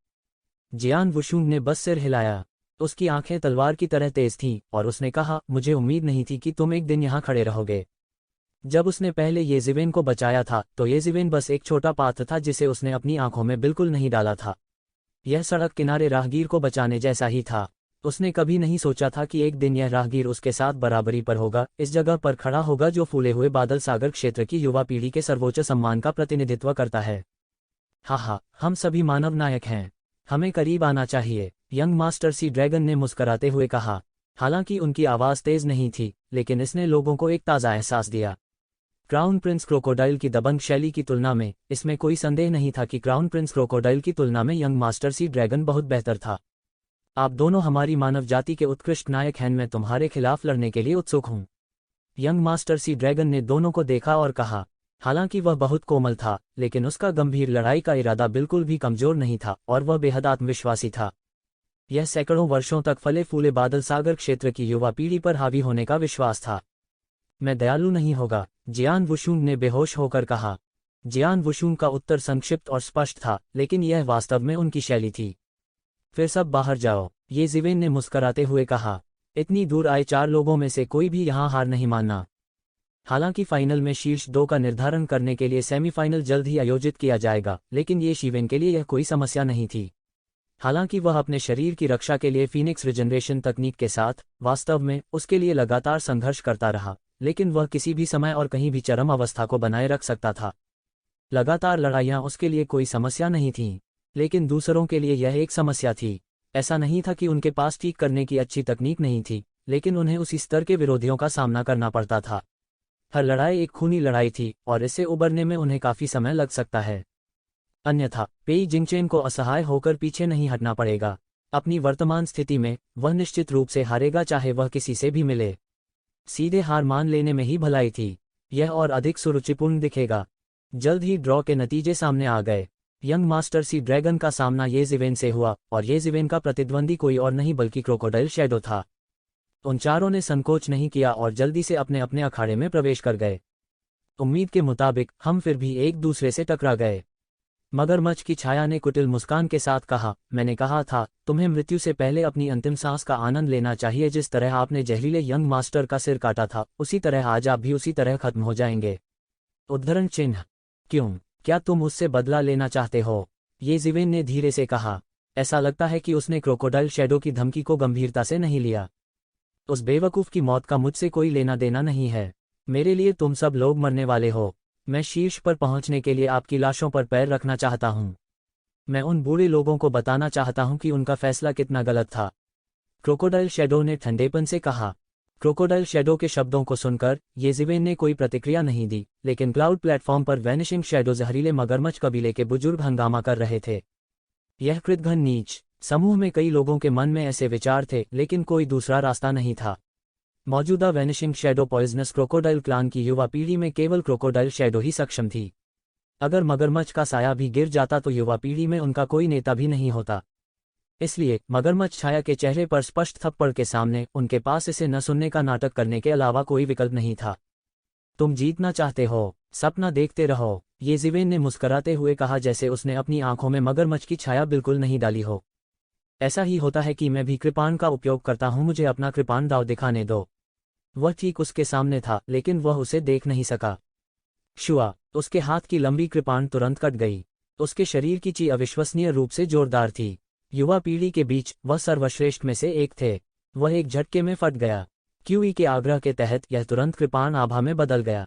जियान वुशुंग ने बस सिर हिलाया। उसकी आंखें तलवार की तरह तेज थीं और उसने कहा, मुझे उम्मीद नहीं थी कि तुम एक दिन यहाँ खड़े रहोगे। जब उसने पहले येज़िवेन को बचाया था तो येज़िवेन बस एक छोटा पात्र था जिसे उसने अपनी आंखों में बिल्कुल नहीं डाला था। यह सड़क किनारे राहगीर को बचाने जैसा ही था। उसने कभी नहीं सोचा था कि एक दिन यह राहगीर उसके साथ बराबरी पर होगा, इस जगह पर खड़ा होगा जो फूले हुए बादल सागर क्षेत्र की युवा पीढ़ी के सर्वोच्च सम्मान का प्रतिनिधित्व करता है। हाँ, हम सभी मानव नायक हैं। हमें करीब आना चाहिए, यंग मास्टर सी ड्रैगन ने मुस्कराते हुए कहा। हालांकि उनकी आवाज़ तेज नहीं थी, लेकिन इसने लोगों को एक ताज़ा एहसास दिया। क्राउन प्रिंस क्रोकोडाइल की दबंग शैली की तुलना में इसमें कोई संदेह नहीं था कि क्राउन प्रिंस क्रोकोडाइल की तुलना में यंग मास्टर सी ड्रैगन बहुत बेहतर था। आप दोनों हमारी मानव जाति के उत्कृष्ट नायक हैं, मैं तुम्हारे खिलाफ लड़ने के लिए उत्सुक हूं। यंग मास्टर सी ड्रैगन ने दोनों को देखा और कहा। हालांकि वह बहुत कोमल था, लेकिन उसका गंभीर लड़ाई का इरादा बिल्कुल भी कमजोर नहीं था और वह बेहद आत्मविश्वासी था। यह सैकड़ों वर्षों तक फले फूले बादल सागर क्षेत्र की युवा पीढ़ी पर हावी होने का विश्वास था। मैं दयालु नहीं होगा, जियान वुशुंग ने बेहोश होकर कहा। जियान वुशुंग का उत्तर संक्षिप्त और स्पष्ट था, लेकिन यह वास्तव में उनकी शैली थी। फिर सब बाहर जाओ, येज़िवेन ने मुस्कराते हुए कहा। इतनी दूर आए 4 लोगों में से कोई भी यहाँ हार नहीं मानना। हालांकि फाइनल में शीर्ष 2 का निर्धारण करने के लिए सेमीफाइनल जल्द ही आयोजित किया जाएगा, लेकिन ये शिवेन के लिए यह कोई समस्या नहीं थी। हालांकि वह अपने शरीर की रक्षा के लिए फीनिक्स रिजनरेशन तकनीक के साथ वास्तव में उसके लिए लगातार संघर्ष करता रहा, लेकिन वह किसी भी समय और कहीं भी चरम अवस्था को बनाए रख सकता था। लगातार लड़ाइयाँ उसके लिए कोई समस्या नहीं थीं, लेकिन दूसरों के लिए यह एक समस्या थी। ऐसा नहीं था कि उनके पास ठीक करने की अच्छी तकनीक नहीं थी, लेकिन उन्हें उसी स्तर के विरोधियों का सामना करना पड़ता था। हर लड़ाई एक खूनी लड़ाई थी और इससे उबरने में उन्हें काफी समय लग सकता है। अन्यथा पेई जिंगचेन को असहाय होकर पीछे नहीं हटना पड़ेगा। अपनी वर्तमान स्थिति में वह निश्चित रूप से हारेगा, चाहे वह किसी से भी मिले। सीधे हार मान लेने में ही भलाई थी। यह और अधिक सुरुचिपूर्ण दिखेगा। जल्द ही ड्रॉ के नतीजे सामने आ गए। यंग मास्टर सी ड्रैगन का सामना येज़िवेन से हुआ और येज़िवेन का प्रतिद्वंदी कोई और नहीं बल्कि क्रोकोडाइल शैडो था। उन चारों ने संकोच नहीं किया और जल्दी से अपने अपने अखाड़े में प्रवेश कर गए। उम्मीद के मुताबिक हम फिर भी एक दूसरे से टकरा गए। मगरमच्छ की छाया ने कुटिल मुस्कान के साथ कहा, मैंने कहा था तुम्हें मृत्यु से पहले अपनी अंतिम सांस का आनंद लेना चाहिए। जिस तरह आपने जहरीले यंग मास्टर का सिर काटा था, उसी तरह आज आप भी उसी तरह खत्म हो जाएंगे। उद्धरण चिन्ह। क्यों, क्या तुम उससे बदला लेना चाहते हो? येज़िवेन ने धीरे से कहा। ऐसा लगता है कि उसने क्रोकोडाइल शैडो की धमकी को गंभीरता से नहीं लिया। उस बेवकूफ़ की मौत का मुझसे कोई लेना देना नहीं है। मेरे लिए तुम सब लोग मरने वाले हो। मैं शीर्ष पर पहुंचने के लिए आपकी लाशों पर पैर रखना चाहता हूं। मैं उन बूढ़े लोगों को बताना चाहता हूं कि उनका फैसला कितना गलत था। क्रोकोडाइल शैडो ने ठंडेपन से कहा। क्रोकोडाइल शैडो के शब्दों को सुनकर येज़िवेन ने कोई प्रतिक्रिया नहीं दी, लेकिन क्लाउड प्लेटफॉर्म पर वैनिशिंग शैडो जहरीले मगरमच्छ कबीले के बुजुर्ग हंगामा कर रहे थे। यह कृतघ्न नीच। समूह में कई लोगों के मन में ऐसे विचार थे, लेकिन कोई दूसरा रास्ता नहीं था। मौजूदा vanishing shadow poisonous crocodile clan की युवा पीढ़ी में केवल क्रोकोडाइल शैडो ही सक्षम थी। अगर मगरमच्छ का साया भी गिर जाता तो युवा पीढ़ी में उनका कोई नेता भी नहीं होता। इसलिए मगरमच्छ छाया के चेहरे पर स्पष्ट थप्पड़ के सामने उनके पास इसे न सुनने का नाटक करने के अलावा कोई विकल्प नहीं था। तुम जीतना चाहते हो, सपना देखते रहो, येज़िवेन ने मुस्कराते हुए कहा, जैसे उसने अपनी आंखों में मगरमच्छ की छाया बिल्कुल नहीं डाली हो। ऐसा ही होता है कि मैं भी कृपाण का उपयोग करता हूं, मुझे अपना कृपाण दाव दिखाने दो। वह ठीक उसके सामने था, लेकिन वह उसे देख नहीं सका। शुआ, उसके हाथ की लंबी कृपाण तुरंत कट गई। उसके शरीर की ची अविश्वसनीय रूप से जोरदार थी। युवा पीढ़ी के बीच वह सर्वश्रेष्ठ में से एक थे। वह एक झटके में फट गया। क्यूई के आग्रह के तहत यह तुरंत कृपाण आभा में बदल गया।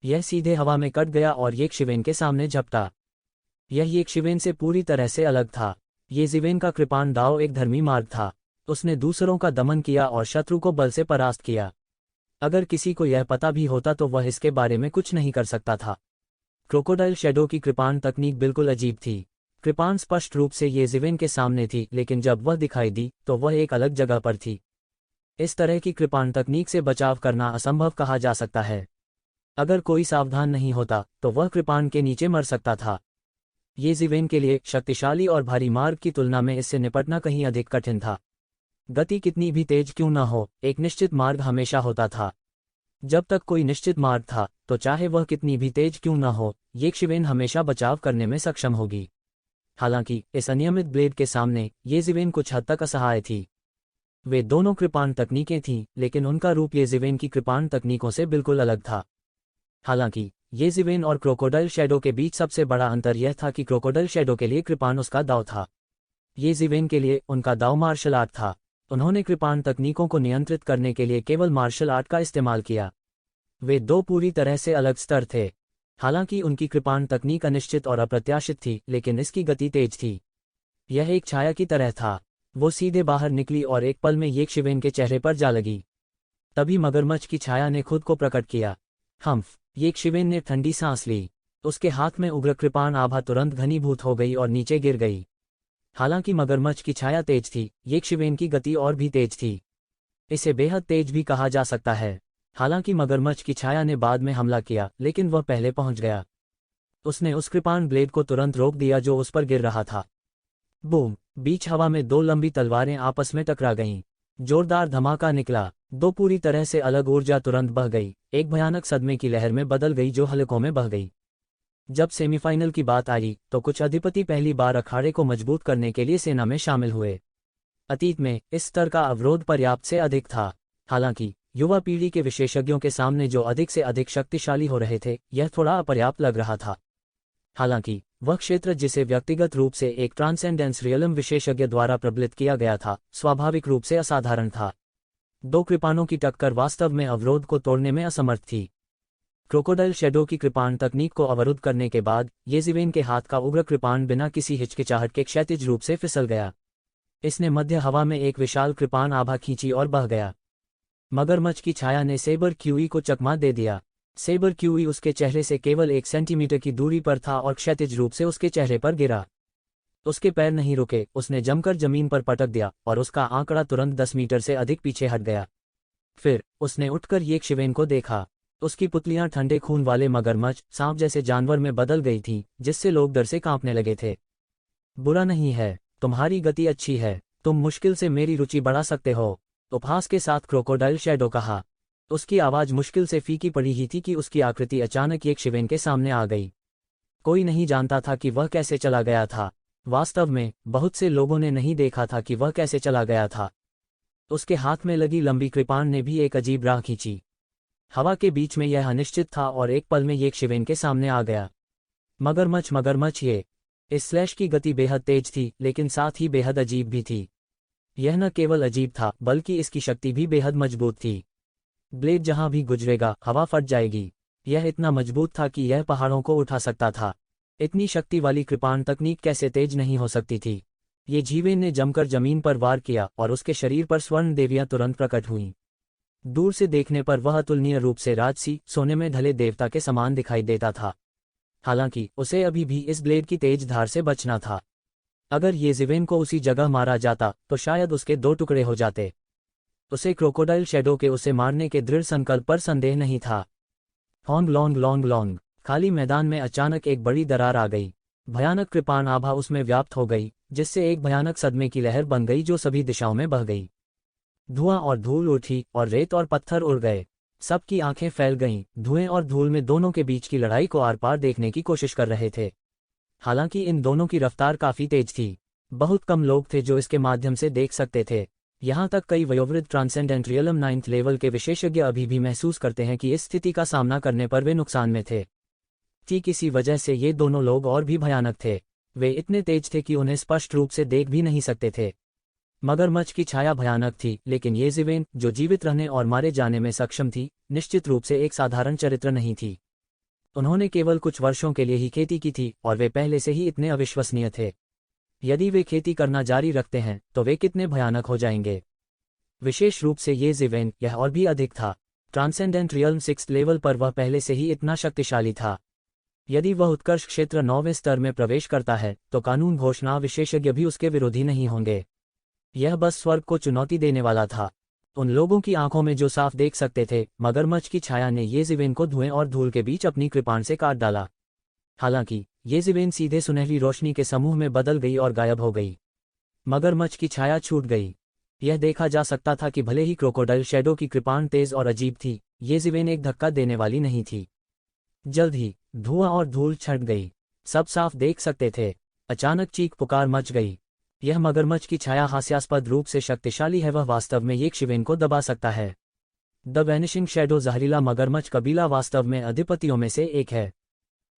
यह सीधे हवा में कट गया और येकशिवेन के सामने झपटा। यह येकशिवेन से पूरी तरह से अलग था। येज़िवेन का कृपाण दाव एक धर्मी मार्ग था। उसने दूसरों का दमन किया और शत्रु को बल से परास्त किया। अगर किसी को यह पता भी होता तो वह इसके बारे में कुछ नहीं कर सकता था। क्रोकोडाइल शैडो की कृपाण तकनीक बिल्कुल अजीब थी। कृपाण स्पष्ट रूप से येज़िवेन के सामने थी, लेकिन जब वह दिखाई दी तो वह एक अलग जगह पर थी। इस तरह की कृपाण तकनीक से बचाव करना असंभव कहा जा सकता है। अगर कोई सावधान नहीं होता तो वह कृपाण के नीचे मर सकता था। येज़िवेन के लिए शक्तिशाली और भारी मार्ग की तुलना में इससे निपटना कहीं अधिक कठिन था। गति कितनी भी तेज क्यों न हो, एक निश्चित मार्ग हमेशा होता था। जब तक कोई निश्चित मार्ग था, तो चाहे वह कितनी भी तेज क्यों न हो, येकशिवेन हमेशा बचाव करने में सक्षम होगी। हालांकि इस अनियमित ब्लेड के सामने येज़िवेन कुछ हद तक असहाय थी। वे दोनों कृपाण तकनीकें थीं, लेकिन उनका रूप येज़िवेन की कृपाण तकनीकों से बिल्कुल अलग था। हालांकि येज़िवेन और क्रोकोडाइल शैडो के बीच सबसे बड़ा अंतर यह था कि क्रोकोडाइल शैडो के लिए कृपाण उसका दांव था। येज़िवेन के लिए उनका दांव मार्शल आर्ट था। उन्होंने कृपाण तकनीकों को नियंत्रित करने के लिए केवल मार्शल आर्ट का इस्तेमाल किया। वे दो पूरी तरह से अलग स्तर थे। हालांकि उनकी कृपाण तकनीक अनिश्चित और अप्रत्याशित थी, लेकिन इसकी गति तेज थी। यह एक छाया की तरह था। वो सीधे बाहर निकली और एक पल में येज़िवेन के चेहरे पर जा लगी। तभी मगरमच्छ की छाया ने खुद को प्रकट किया। हम्फ! येज़िवेन ने ठंडी सांस ली। उसके हाथ में उग्र कृपाण आभा तुरंत घनीभूत हो गई और नीचे गिर गई। हालांकि मगरमच्छ की छाया तेज थी, येज़िवेन की गति और भी तेज थी। इसे बेहद तेज भी कहा जा सकता है। हालांकि मगरमच्छ की छाया ने बाद में हमला किया, लेकिन वह पहले पहुंच गया। उसने उस कृपाण ब्लेड को तुरंत रोक दिया जो उस पर गिर रहा था। बूम! बीच हवा में दो लंबी तलवारें आपस में टकरा गईं। जोरदार धमाका निकला। दो पूरी तरह से अलग ऊर्जा तुरंत बह गई, एक भयानक सदमे की लहर में बदल गई जो हलकों में बह गई। जब सेमीफाइनल की बात आई तो कुछ अधिपति पहली बार अखाड़े को मजबूत करने के लिए सेना में शामिल हुए। अतीत में इस स्तर का अवरोध पर्याप्त से अधिक था। हालांकि युवा पीढ़ी के विशेषज्ञों के सामने जो अधिक से अधिक शक्तिशाली हो रहे थे, यह थोड़ा अपर्याप्त लग रहा था। हालांकि वह क्षेत्र जिसे व्यक्तिगत रूप से एक ट्रांसेंडेंस रियलम विशेषज्ञ द्वारा प्रबलित किया गया था, स्वाभाविक रूप से असाधारण था। दो कृपाणों की टक्कर वास्तव में अवरोध को तोड़ने में असमर्थ थी। क्रोकोडाइल शैडो की कृपाण तकनीक को अवरुद्ध करने के बाद येज़िवेन के हाथ का उग्र कृपाण बिना किसी हिचकिचाहट के क्षैतिज रूप से फिसल गया। इसने मध्य हवा में एक विशाल कृपाण आभा खींची और बह गया। मगरमच्छ की छाया ने सेबर क्यूई को चकमा दे दिया। सेबर क्यूई उसके चेहरे से केवल 1 सेंटीमीटर की दूरी पर था और क्षैतिज रूप से उसके चेहरे पर गिरा। उसके पैर नहीं रुके, उसने जमकर जमीन पर पटक दिया और उसका आंकड़ा तुरंत 10 मीटर से अधिक पीछे हट गया। फिर उसने उठकर येज़िवेन को देखा। उसकी पुतलियां ठंडे खून वाले मगरमच्छ सांप जैसे जानवर में बदल गई थीं, जिससे लोग डर से कांपने लगे थे। बुरा नहीं है, तुम्हारी गति अच्छी है, तुम मुश्किल से मेरी रुचि बढ़ा सकते हो, उपहास के साथ क्रोकोडाइल शैडो कहा। उसकी आवाज मुश्किल से फीकी पड़ी ही थी कि उसकी आकृति अचानक येज़िवेन के सामने आ गई। कोई नहीं जानता था कि वह कैसे चला गया था। वास्तव में बहुत से लोगों ने नहीं देखा था कि वह कैसे चला गया था। उसके हाथ में लगी लंबी कृपाण ने भी एक अजीब राह खींची। हवा के बीच में यह अनिश्चित था और एक पल में येज़िवेन के सामने आ गया। मगरमच्छ ये। इस स्लैश की गति बेहद तेज थी, लेकिन साथ ही बेहद अजीब भी थी। यह न केवल अजीब था, बल्कि इसकी शक्ति भी बेहद मजबूत थी। ब्लेड जहां भी गुजरेगा, हवा फट जाएगी। यह इतना मजबूत था कि यह पहाड़ों को उठा सकता था। इतनी शक्ति वाली कृपाण तकनीक कैसे तेज नहीं हो सकती थी। येज़िवेन ने जमकर जमीन पर वार किया और उसके शरीर पर स्वर्ण देवियां तुरंत प्रकट हुईं। दूर से देखने पर वह अतुलनीय रूप से राजसी सोने में ढले देवता के समान दिखाई देता था। हालांकि उसे अभी भी इस ब्लेड की तेज धार से बचना था। अगर येज़िवेन को उसी जगह मारा जाता तो शायद उसके 2 टुकड़े हो जाते। उसे क्रोकोडाइल शैडो के उसे मारने के दृढ़ संकल्प पर संदेह नहीं था। Hong long long long! खाली मैदान में अचानक एक बड़ी दरार आ गई। भयानक कृपाण आभा उसमें व्याप्त हो गई, जिससे एक भयानक सदमे की लहर बन गई जो सभी दिशाओं में बह गई। धुआं और धूल उठी और रेत और पत्थर उड़ गए। सबकी आंखें फैल गईं, धुएं और धूल में दोनों के बीच की लड़ाई को आर पार देखने की कोशिश कर रहे थे। हालांकि इन दोनों की रफ्तार काफी तेज थी। बहुत कम लोग थे जो इसके माध्यम से देख सकते थे। यहाँ तक कई वयोवृद्ध ट्रांसेंडेंट रियलम 9th लेवल के विशेषज्ञ अभी भी महसूस करते हैं कि इस स्थिति का सामना करने पर वे नुकसान में थे। ठीक इसी वजह से ये दोनों लोग और भी भयानक थे। वे इतने तेज थे कि उन्हें स्पष्ट रूप से देख भी नहीं सकते थे। मगरमच्छ की छाया भयानक थी, लेकिन येज़िवेन, जो जीवित रहने और मारे जाने में सक्षम थी, निश्चित रूप से एक साधारण चरित्र नहीं थी। उन्होंने केवल कुछ वर्षों के लिए ही खेती की थी और वे पहले से ही इतने अविश्वसनीय थे। यदि वे खेती करना जारी रखते हैं तो वे कितने भयानक हो जाएंगे। विशेष रूप से येज़िवेन, यह और भी अधिक था। ट्रांसेंडेंट रियल्म 6th लेवल पर वह पहले से ही इतना शक्तिशाली था। यदि वह उत्कर्ष क्षेत्र 9वें स्तर में प्रवेश करता है तो कानून घोषणा विशेषज्ञ भी उसके विरोधी नहीं होंगे। यह बस स्वर्ग को चुनौती देने वाला था। उन लोगों की आंखों में जो साफ देख सकते थे। मगरमच्छ की छाया ने येज़िवेन को धुएं और धूल के बीच अपनी कृपाण से काट डाला। हालांकि येज़िवेन सीधे सुनहरी रोशनी के समूह में बदल गई और गायब हो गई। मगरमच्छ की छाया छूट गई। यह देखा जा सकता था कि भले ही क्रोकोडाइल शैडो की कृपाण तेज और अजीब थी, येज़िवेन एक धक्का देने वाली नहीं थी। जल्द ही धुआं और धूल छट गई। सब साफ देख सकते थे। अचानक चीख पुकार मच गई। यह मगरमच्छ की छाया हास्यास्पद रूप से शक्तिशाली है, वह वास्तव में एक शिवेन को दबा सकता है। द वैनिशिंग शैडो जहरीला मगरमच्छ कबीला वास्तव में अधिपतियों में से एक है।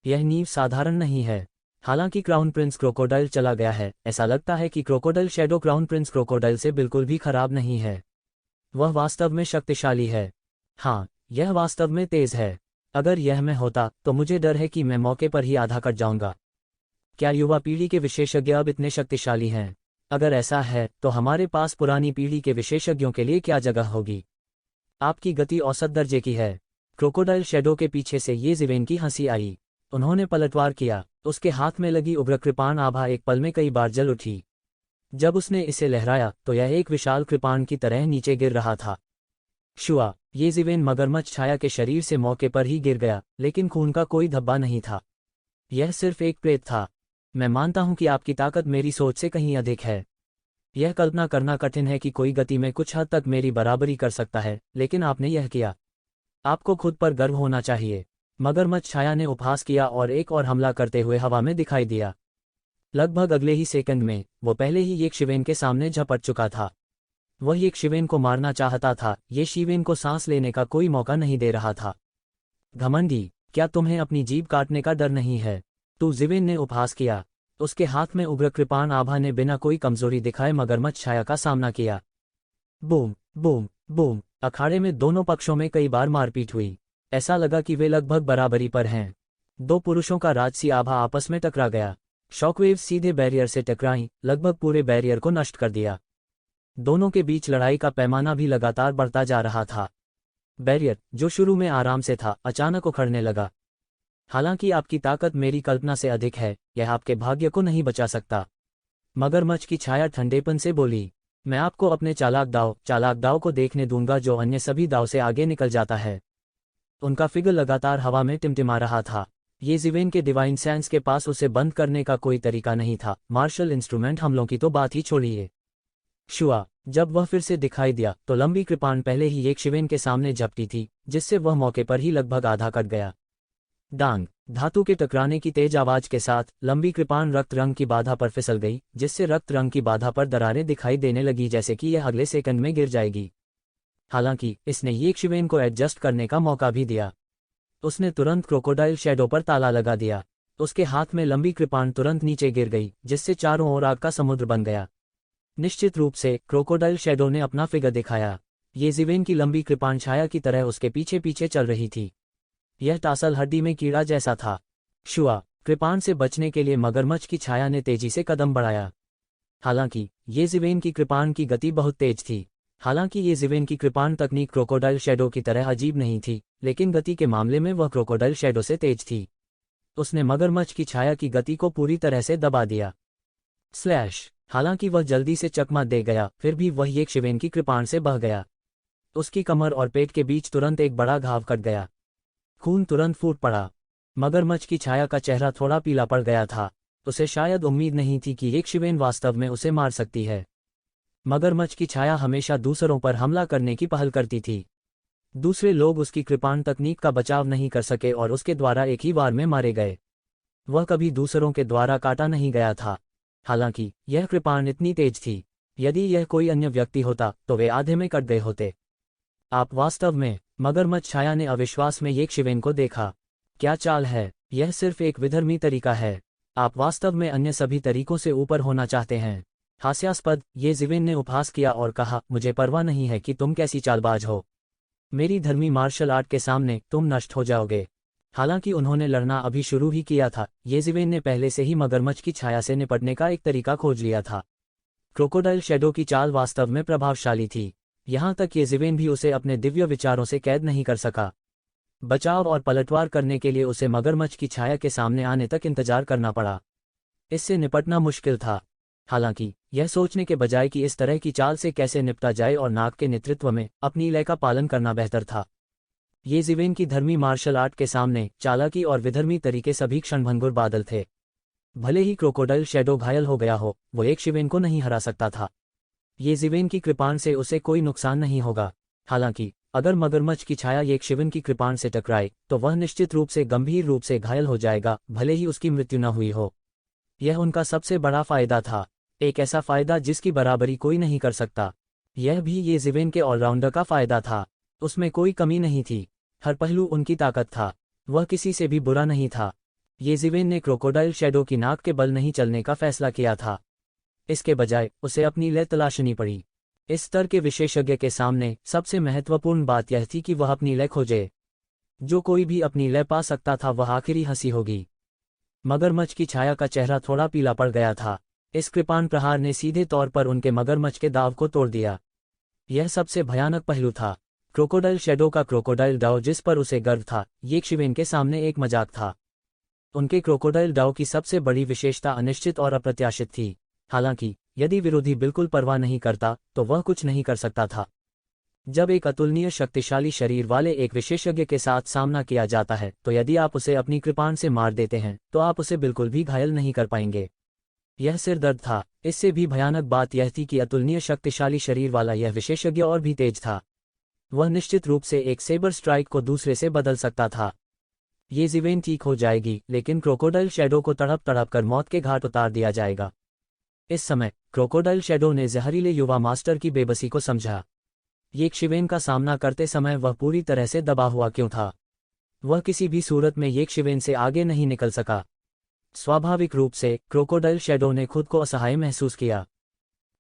यह नींव साधारण नहीं है। हालांकि क्राउन प्रिंस क्रोकोडाइल चला गया है, ऐसा लगता है कि crocodile shadow crown Prince crocodile से बिल्कुल भी खराब नहीं है। वह वास्तव में शक्तिशाली है। हाँ, यह वास्तव में तेज है। अगर यह मैं होता तो मुझे डर है कि मैं मौके पर ही आधा कट जाऊंगा। क्या युवा पीढ़ी के विशेषज्ञ अब इतने शक्तिशाली हैं? अगर ऐसा है तो हमारे पास पुरानी पीढ़ी के विशेषज्ञों के लिए क्या जगह होगी? आपकी गति औसत दर्जे की है। क्रोकोडाइल शैडो के पीछे से ये जिवेन की हंसी आई। उन्होंने पलटवार किया। उसके हाथ में लगी उग्र कृपाण आभा एक पल में कई बार जल उठी। जब उसने इसे लहराया तो यह एक विशाल कृपाण की तरह नीचे गिर रहा था। शुआ, ये जिवेन मगरमच्छ छाया के शरीर से मौके पर ही गिर गया, लेकिन खून का कोई धब्बा नहीं था। यह सिर्फ एक प्रेत था। मैं मानता हूं कि आपकी ताकत मेरी सोच से कहीं अधिक है। यह कल्पना करना कठिन है कि कोई गति में कुछ हद तक मेरी बराबरी कर सकता है, लेकिन आपने यह किया। आपको खुद पर गर्व होना चाहिए। मगरमच्छ छाया ने उपहास किया और एक और हमला करते हुए हवा में दिखाई दिया। लगभग अगले ही सेकंड में वो पहले ही एक शिवेन के सामने झपट चुका था। वह एक शिवेन को मारना चाहता था। ये शिवेन को सांस लेने का कोई मौका नहीं दे रहा था। घमंडी, क्या तुम्हें अपनी जीभ काटने का डर नहीं है? तू जिवेन ने उपहास किया। उसके हाथ में उग्र कृपाण आभा ने बिना कोई कमजोरी दिखाए मगरमच्छ छाया का सामना किया। Boom boom boom. अखाड़े में दोनों पक्षों में कई बार मारपीट हुई। ऐसा लगा कि वे लगभग बराबरी पर हैं। दो पुरुषों का राजसी आभा आपस में टकरा गया। शॉकवेव सीधे बैरियर से टकराई, लगभग पूरे बैरियर को नष्ट कर दिया। दोनों के बीच लड़ाई का पैमाना भी लगातार बढ़ता जा रहा था। बैरियर, जो शुरू में आराम से था, अचानक उखड़ने लगा। हालांकि आपकी ताकत मेरी कल्पना से अधिक है, यह आपके भाग्य को नहीं बचा सकता। मगरमच्छ की छाया ठंडेपन से बोली। मैं आपको अपने चालाक दाव को देखने दूंगा जो अन्य सभी दाव से आगे निकल जाता है। उनका फिगर लगातार हवा में टिमटिमा रहा था। ये जिवेन के डिवाइन सेंस के पास उसे बंद करने का कोई तरीका नहीं था। मार्शल इंस्ट्रूमेंट हमलों की तो बात ही छोड़िए। शुआ, जब वह फिर से दिखाई दिया तो लंबी कृपाण पहले ही एक शिवेन के सामने झपटी थी, जिससे वह मौके पर ही लगभग आधा कट गया। डांग, धातु के टकराने की तेज आवाज के साथ लंबी कृपाण रक्त रंग की बाधा पर फिसल गई, जिससे रक्त रंग की बाधा पर दरारें दिखाई देने लगी, जैसे कि यह अगले सेकंड में गिर जाएगी। हालांकि इसने येक शिवेन को एडजस्ट करने का मौका भी दिया। उसने तुरंत क्रोकोडाइल शैडो पर ताला लगा दिया। उसके हाथ में लंबी कृपाण तुरंत नीचे गिर गई, जिससे चारों ओर आग का समुद्र बन गया। निश्चित रूप से क्रोकोडाइल शैडो ने अपना फिगर दिखाया। ये जिवेन की लंबी कृपाण छाया की तरह उसके पीछे पीछे चल रही थी। यह टासल हड्डी में कीड़ा जैसा था। शुआ, कृपाण से बचने के लिए मगरमच्छ की छाया ने तेजी से कदम बढ़ाया। हालांकि ये जिवेन की कृपाण की गति बहुत तेज थी। हालांकि ये जिवेन की कृपाण तकनीक क्रोकोडाइल शैडो की तरह अजीब नहीं थी, लेकिन गति के मामले में वह क्रोकोडाइल शैडो से तेज थी। उसने मगरमच्छ की छाया की गति को पूरी तरह से दबा दिया। स्लैश। हालांकि वह जल्दी से चकमा दे गया, फिर भी वह एक शिवेन की कृपाण से बह गया। उसकी कमर और पेट के बीच तुरंत एक बड़ा घाव कट गया। खून तुरंत फूट पड़ा। मगरमच्छ की छाया का चेहरा थोड़ा पीला पड़ गया था। उसे शायद उम्मीद नहीं थी कि एक शिवेन वास्तव में उसे मार सकती है। मगरमच्छ की छाया हमेशा दूसरों पर हमला करने की पहल करती थी। दूसरे लोग उसकी कृपाण तकनीक का बचाव नहीं कर सके और उसके द्वारा एक ही बार में मारे गए। वह कभी दूसरों के द्वारा काटा नहीं गया था। हालांकि यह कृपाण इतनी तेज थी, यदि यह कोई अन्य व्यक्ति होता तो वे आधे में कट गए होते। आप वास्तव में, मगरमच्छ छाया ने अविश्वास में एक शिवेन को देखा। क्या चाल है? यह सिर्फ एक विधर्मी तरीका है। आप वास्तव में अन्य सभी तरीकों से ऊपर होना चाहते हैं। हास्यास्पद, ये जिवेन ने उपहास किया और कहा, मुझे परवाह नहीं है कि तुम कैसी चालबाज हो। मेरी धर्मी मार्शल आर्ट के सामने तुम नष्ट हो जाओगे। हालांकि उन्होंने लड़ना अभी शुरू ही किया था। ये जिवेन ने पहले से ही मगरमच्छ की छाया से निपटने का एक तरीका खोज लिया था। क्रोकोडाइल शैडो की चाल वास्तव में प्रभावशाली थी। यहां तक ये जिवेन भी उसे अपने दिव्य विचारों से कैद नहीं कर सका। बचाव और पलटवार करने के लिए उसे मगरमच्छ की छाया के सामने आने तक इंतजार करना पड़ा। इससे निपटना मुश्किल था। हालांकि यह सोचने के बजाय कि इस तरह की चाल से कैसे निपटा जाए और नाग के नेतृत्व में अपनी लय का पालन करना बेहतर था। ये जिवेन की धर्मी मार्शल आर्ट के सामने चालाकी और विधर्मी तरीके सभी क्षणभंगुर बादल थे। भले ही क्रोकोडाइल शैडो घायल हो गया हो, वो एक शिवेन को नहीं हरा सकता था। ये जिवेन की कृपाण से उसे कोई नुकसान नहीं होगा। हालांकि अगर मगरमच्छ की छाया एक शिवेन की कृपाण से टकराए तो वह निश्चित रूप से गंभीर रूप से घायल हो जाएगा, भले ही उसकी मृत्यु न हुई हो। यह उनका सबसे बड़ा फायदा था। एक ऐसा फायदा जिसकी बराबरी कोई नहीं कर सकता। यह भी ये ज़िवेन के ऑलराउंडर का फायदा था। उसमें कोई कमी नहीं थी, हर पहलू उनकी ताकत था, वह किसी से भी बुरा नहीं था। ये ज़िवेन ने क्रोकोडाइल शैडो की नाक के बल नहीं चलने का फैसला किया था। इसके बजाय उसे अपनी लय तलाशनी पड़ी। इस स्तर के विशेषज्ञ के सामने सबसे महत्वपूर्ण बात यह थी कि वह अपनी लय खोजे। जो कोई भी अपनी लय पा सकता था वह आखिरी हंसी होगी। मगरमच्छ की छाया का चेहरा थोड़ा पीला पड़ गया था। इस कृपाण प्रहार ने सीधे तौर पर उनके मगरमच्छ के दाव को तोड़ दिया। यह सबसे भयानक पहलू था। क्रोकोडाइल शैडो का क्रोकोडाइल डाउ जिस पर उसे गर्व था, ये शिवेन के सामने एक मजाक था। उनके क्रोकोडाइल डाउ की सबसे बड़ी विशेषता अनिश्चित और अप्रत्याशित थी। हालांकि यदि विरोधी बिल्कुल परवाह नहीं करता तो वह कुछ नहीं कर सकता था। जब एक अतुलनीय शक्तिशाली शरीर वाले एक विशेषज्ञ के साथ सामना किया जाता है तो यदि आप उसे अपनी कृपाण से मार देते हैं तो आप उसे बिल्कुल भी घायल नहीं कर पाएंगे। यह सिर दर्द था। इससे भी भयानक बात यह थी कि अतुलनीय शक्तिशाली शरीर वाला यह विशेषज्ञ और भी तेज था। वह निश्चित रूप से एक सेबर स्ट्राइक को दूसरे से बदल सकता था। ये ज़िवेन ठीक हो जाएगी, लेकिन क्रोकोडाइल शैडो को तड़प तड़प कर मौत के घाट उतार दिया जाएगा। इस समय क्रोकोडाइल शैडो ने जहरीले युवा मास्टर की बेबसी को समझा। ये शिवेन का सामना करते समय वह पूरी तरह से दबा हुआ क्यों था? वह किसी भी सूरत में ये शिवेन से आगे नहीं निकल सका। स्वाभाविक रूप से क्रोकोडाइल शैडो ने खुद को असहाय महसूस किया।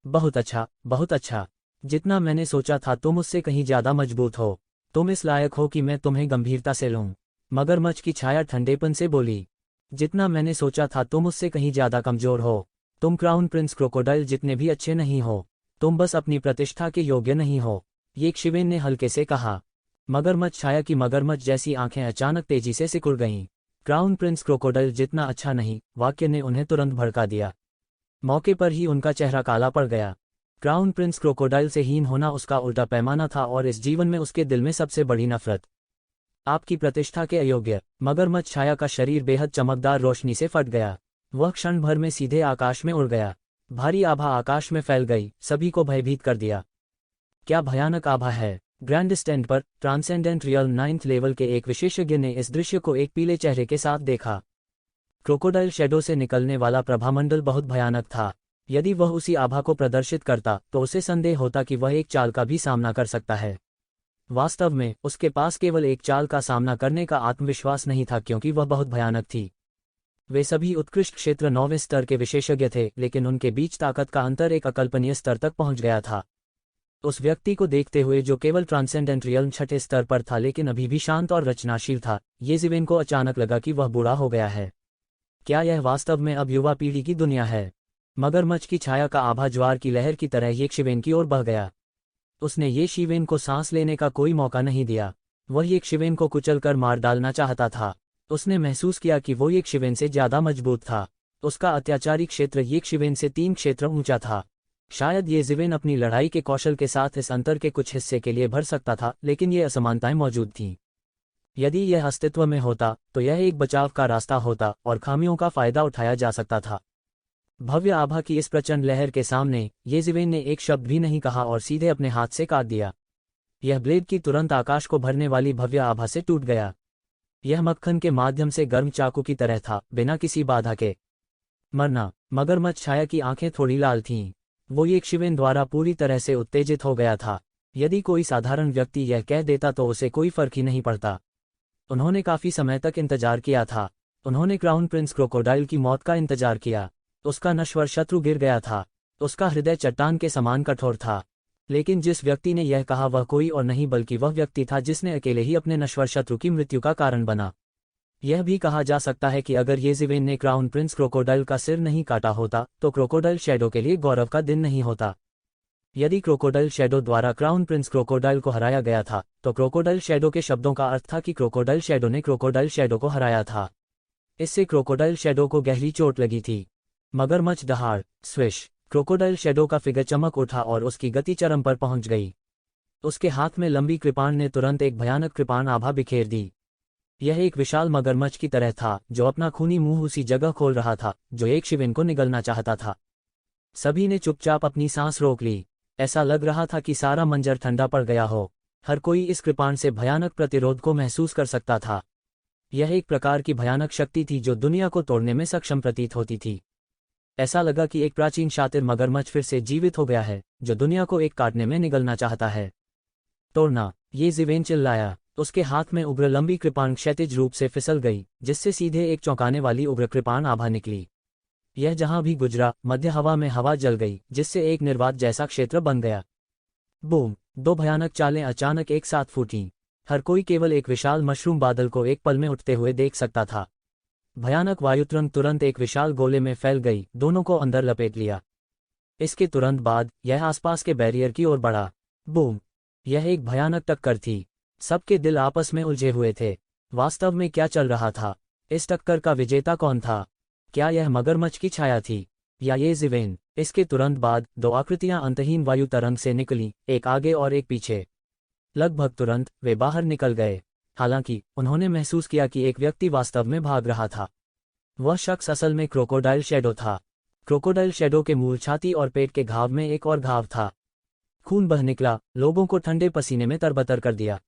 बहुत अच्छा, बहुत अच्छा। जितना मैंने सोचा था तुम उससे कहीं ज्यादा मजबूत हो। तुम इस लायक हो कि मैं तुम्हें गंभीरता से लूं। मगरमच्छ की छाया ठंडेपन से बोली। जितना मैंने सोचा था तुम उससे कहीं ज्यादा कमजोर हो। तुम क्राउन प्रिंस क्रोकोडाइल जितने भी अच्छे नहीं हो। तुम बस अपनी प्रतिष्ठा के योग्य नहीं हो, ये शिवेन ने हल्के से कहा। मगरमच्छ छाया की मगरमच्छ जैसी आंखें अचानक तेजी से सिकुड़ गईं। क्राउन प्रिंस क्रोकोडाइल जितना अच्छा नहीं, वाक्य ने उन्हें तुरंत भड़का दिया। मौके पर ही उनका चेहरा काला पड़ गया। क्राउन प्रिंस क्रोकोडाइल से हीन होना उसका उल्टा पैमाना था और इस जीवन में उसके दिल में सबसे बड़ी नफरत। आपकी प्रतिष्ठा के अयोग्य। मगरमच्छ छाया का शरीर बेहद चमकदार रोशनी से फट गया। वह क्षण भर में सीधे आकाश में उड़ गया। भारी आभा आकाश में फैल गई, सभी को भयभीत कर दिया। क्या भयानक आभा है! ग्रैंड स्टैंड पर ट्रांसेंडेंट रियल 9th लेवल के एक विशेषज्ञ ने इस दृश्य को एक पीले चेहरे के साथ देखा। क्रोकोडाइल शैडो से निकलने वाला प्रभामंडल बहुत भयानक था। यदि वह उसी आभा को प्रदर्शित करता तो उसे संदेह होता कि वह एक चाल का भी सामना कर सकता है। वास्तव में उसके पास केवल एक चाल का सामना करने का आत्मविश्वास नहीं था, क्योंकि वह बहुत भयानक थी। वे सभी उत्कृष्ट क्षेत्र 9वें स्तर के विशेषज्ञ थे, लेकिन उनके बीच ताकत का अंतर एक अकल्पनीय स्तर तक पहुंच गया था। उस व्यक्ति को देखते हुए जो केवल ट्रांसेंडेंट रियल्म 6ठे स्तर पर था लेकिन अभी भी शांत और रचनाशील था, ये ज़िवेन को अचानक लगा कि वह बूढ़ा हो गया है। क्या यह वास्तव में अब युवा पीढ़ी की दुनिया है? मगरमच्छ की छाया का आभा ज्वार की लहर की तरह ये शिवेन की ओर बह गया। उसने ये शिवेन को सांस लेने का कोई मौका नहीं दिया। वह ये शिवेन को कुचलकर मार डालना चाहता था। उसने महसूस किया कि वो ये शिवेन से ज्यादा मजबूत था। उसका अत्याचारी क्षेत्र ये शिवेन से 3 क्षेत्र ऊंचा था। शायद ये ज़िवेन अपनी लड़ाई के कौशल के साथ इस अंतर के कुछ हिस्से के लिए भर सकता था, लेकिन ये असमानताएं मौजूद थीं। यदि यह अस्तित्व में होता तो यह एक बचाव का रास्ता होता और खामियों का फायदा उठाया जा सकता था। भव्य आभा की इस प्रचंड लहर के सामने ये ज़िवेन ने एक शब्द भी नहीं कहा और सीधे अपने हाथ से काट दिया। यह ब्लेड की तुरंत आकाश को भरने वाली भव्य आभा से टूट गया। यह मक्खन के माध्यम से गर्म चाकू की तरह था, बिना किसी बाधा के। मरना। मगरमच्छ छाया की आंखें थोड़ी लाल थीं। वो ये शिवेन द्वारा पूरी तरह से उत्तेजित हो गया था। यदि कोई साधारण व्यक्ति यह कह देता तो उसे कोई फर्क ही नहीं पड़ता। उन्होंने काफी समय तक इंतजार किया था। उन्होंने क्राउन प्रिंस क्रोकोडाइल की मौत का इंतजार किया। उसका नश्वर शत्रु गिर गया था। उसका हृदय चट्टान के समान कठोर था। लेकिन जिस व्यक्ति ने यह कहा वह कोई और नहीं बल्कि वह व्यक्ति था जिसने अकेले ही अपने नश्वर शत्रु की मृत्यु का कारण बना। यह भी कहा जा सकता है कि अगर ये ज़िवेन ने क्राउन प्रिंस क्रोकोडाइल का सिर नहीं काटा होता तो क्रोकोडाइल शैडो के लिए गौरव का दिन नहीं होता। यदि क्रोकोडाइल शैडो द्वारा क्राउन प्रिंस क्रोकोडाइल को हराया गया था तो क्रोकोडाइल शैडो के शब्दों का अर्थ था कि क्रोकोडाइल शैडो ने क्रोकोडाइल शैडो को हराया था। इससे क्रोकोडाइल शैडो को गहरी चोट लगी थी। मगरमच्छ दहाड़, स्विश। क्रोकोडाइल शैडो का फिगर चमक उठा और उसकी गति चरम पर पहुंच गई। उसके हाथ में लंबी कृपाण ने तुरंत एक भयानक कृपाण आभा बिखेर दी। यह एक विशाल मगरमच्छ की तरह था जो अपना खूनी मुंह उसी जगह खोल रहा था जो एक शिवेन को निगलना चाहता था। सभी ने चुपचाप अपनी सांस रोक ली। ऐसा लग रहा था कि सारा मंजर ठंडा पड़ गया हो। हर कोई इस कृपाण से भयानक प्रतिरोध को महसूस कर सकता था। यह एक प्रकार की भयानक शक्ति थी जो दुनिया को तोड़ने में सक्षम प्रतीत होती थी। ऐसा लगा कि एक प्राचीन शातिर मगरमच्छ फिर से जीवित हो गया है, जो दुनिया को एक काटने में निगलना चाहता है। तोड़ना, ये ज़िवेन चिल्लाया। उसके हाथ में उग्र लंबी कृपाण क्षैतिज रूप से फिसल गई, जिससे सीधे एक चौंकाने वाली उग्र कृपाण आभा निकली। यह जहां भी गुजरा, मध्य हवा में हवा जल गई, जिससे एक निर्वात जैसा क्षेत्र बन गया। बूम! दो भयानक चालें अचानक एक साथ फूटीं। हर कोई केवल एक विशाल मशरूम बादल को एक पल में उठते हुए देख सकता था। भयानक वायुतरंग तुरंत एक विशाल गोले में फैल गई, दोनों को अंदर लपेट लिया। इसके तुरंत बाद यह आसपास के बैरियर की ओर बढ़ा। बूम! यह एक भयानक टक्कर थी। सबके दिल आपस में उलझे हुए थे। वास्तव में क्या चल रहा था? इस टक्कर का विजेता कौन था? क्या यह मगरमच्छ की छाया थी, या ये ज़िवेन? इसके तुरंत बाद दो आकृतियां अंतहीन वायु तरंग से निकलीं, एक आगे और एक पीछे। लगभग तुरंत वे बाहर निकल गए। हालांकि उन्होंने महसूस किया कि एक व्यक्ति वास्तव में भाग रहा था। वह शख्स असल में क्रोकोडाइल शैडो था। क्रोकोडाइल शैडो के मूल छाती और पेट के घाव में एक और घाव था। खून बह निकला, लोगों को ठंडे पसीने में तरबतर कर दिया।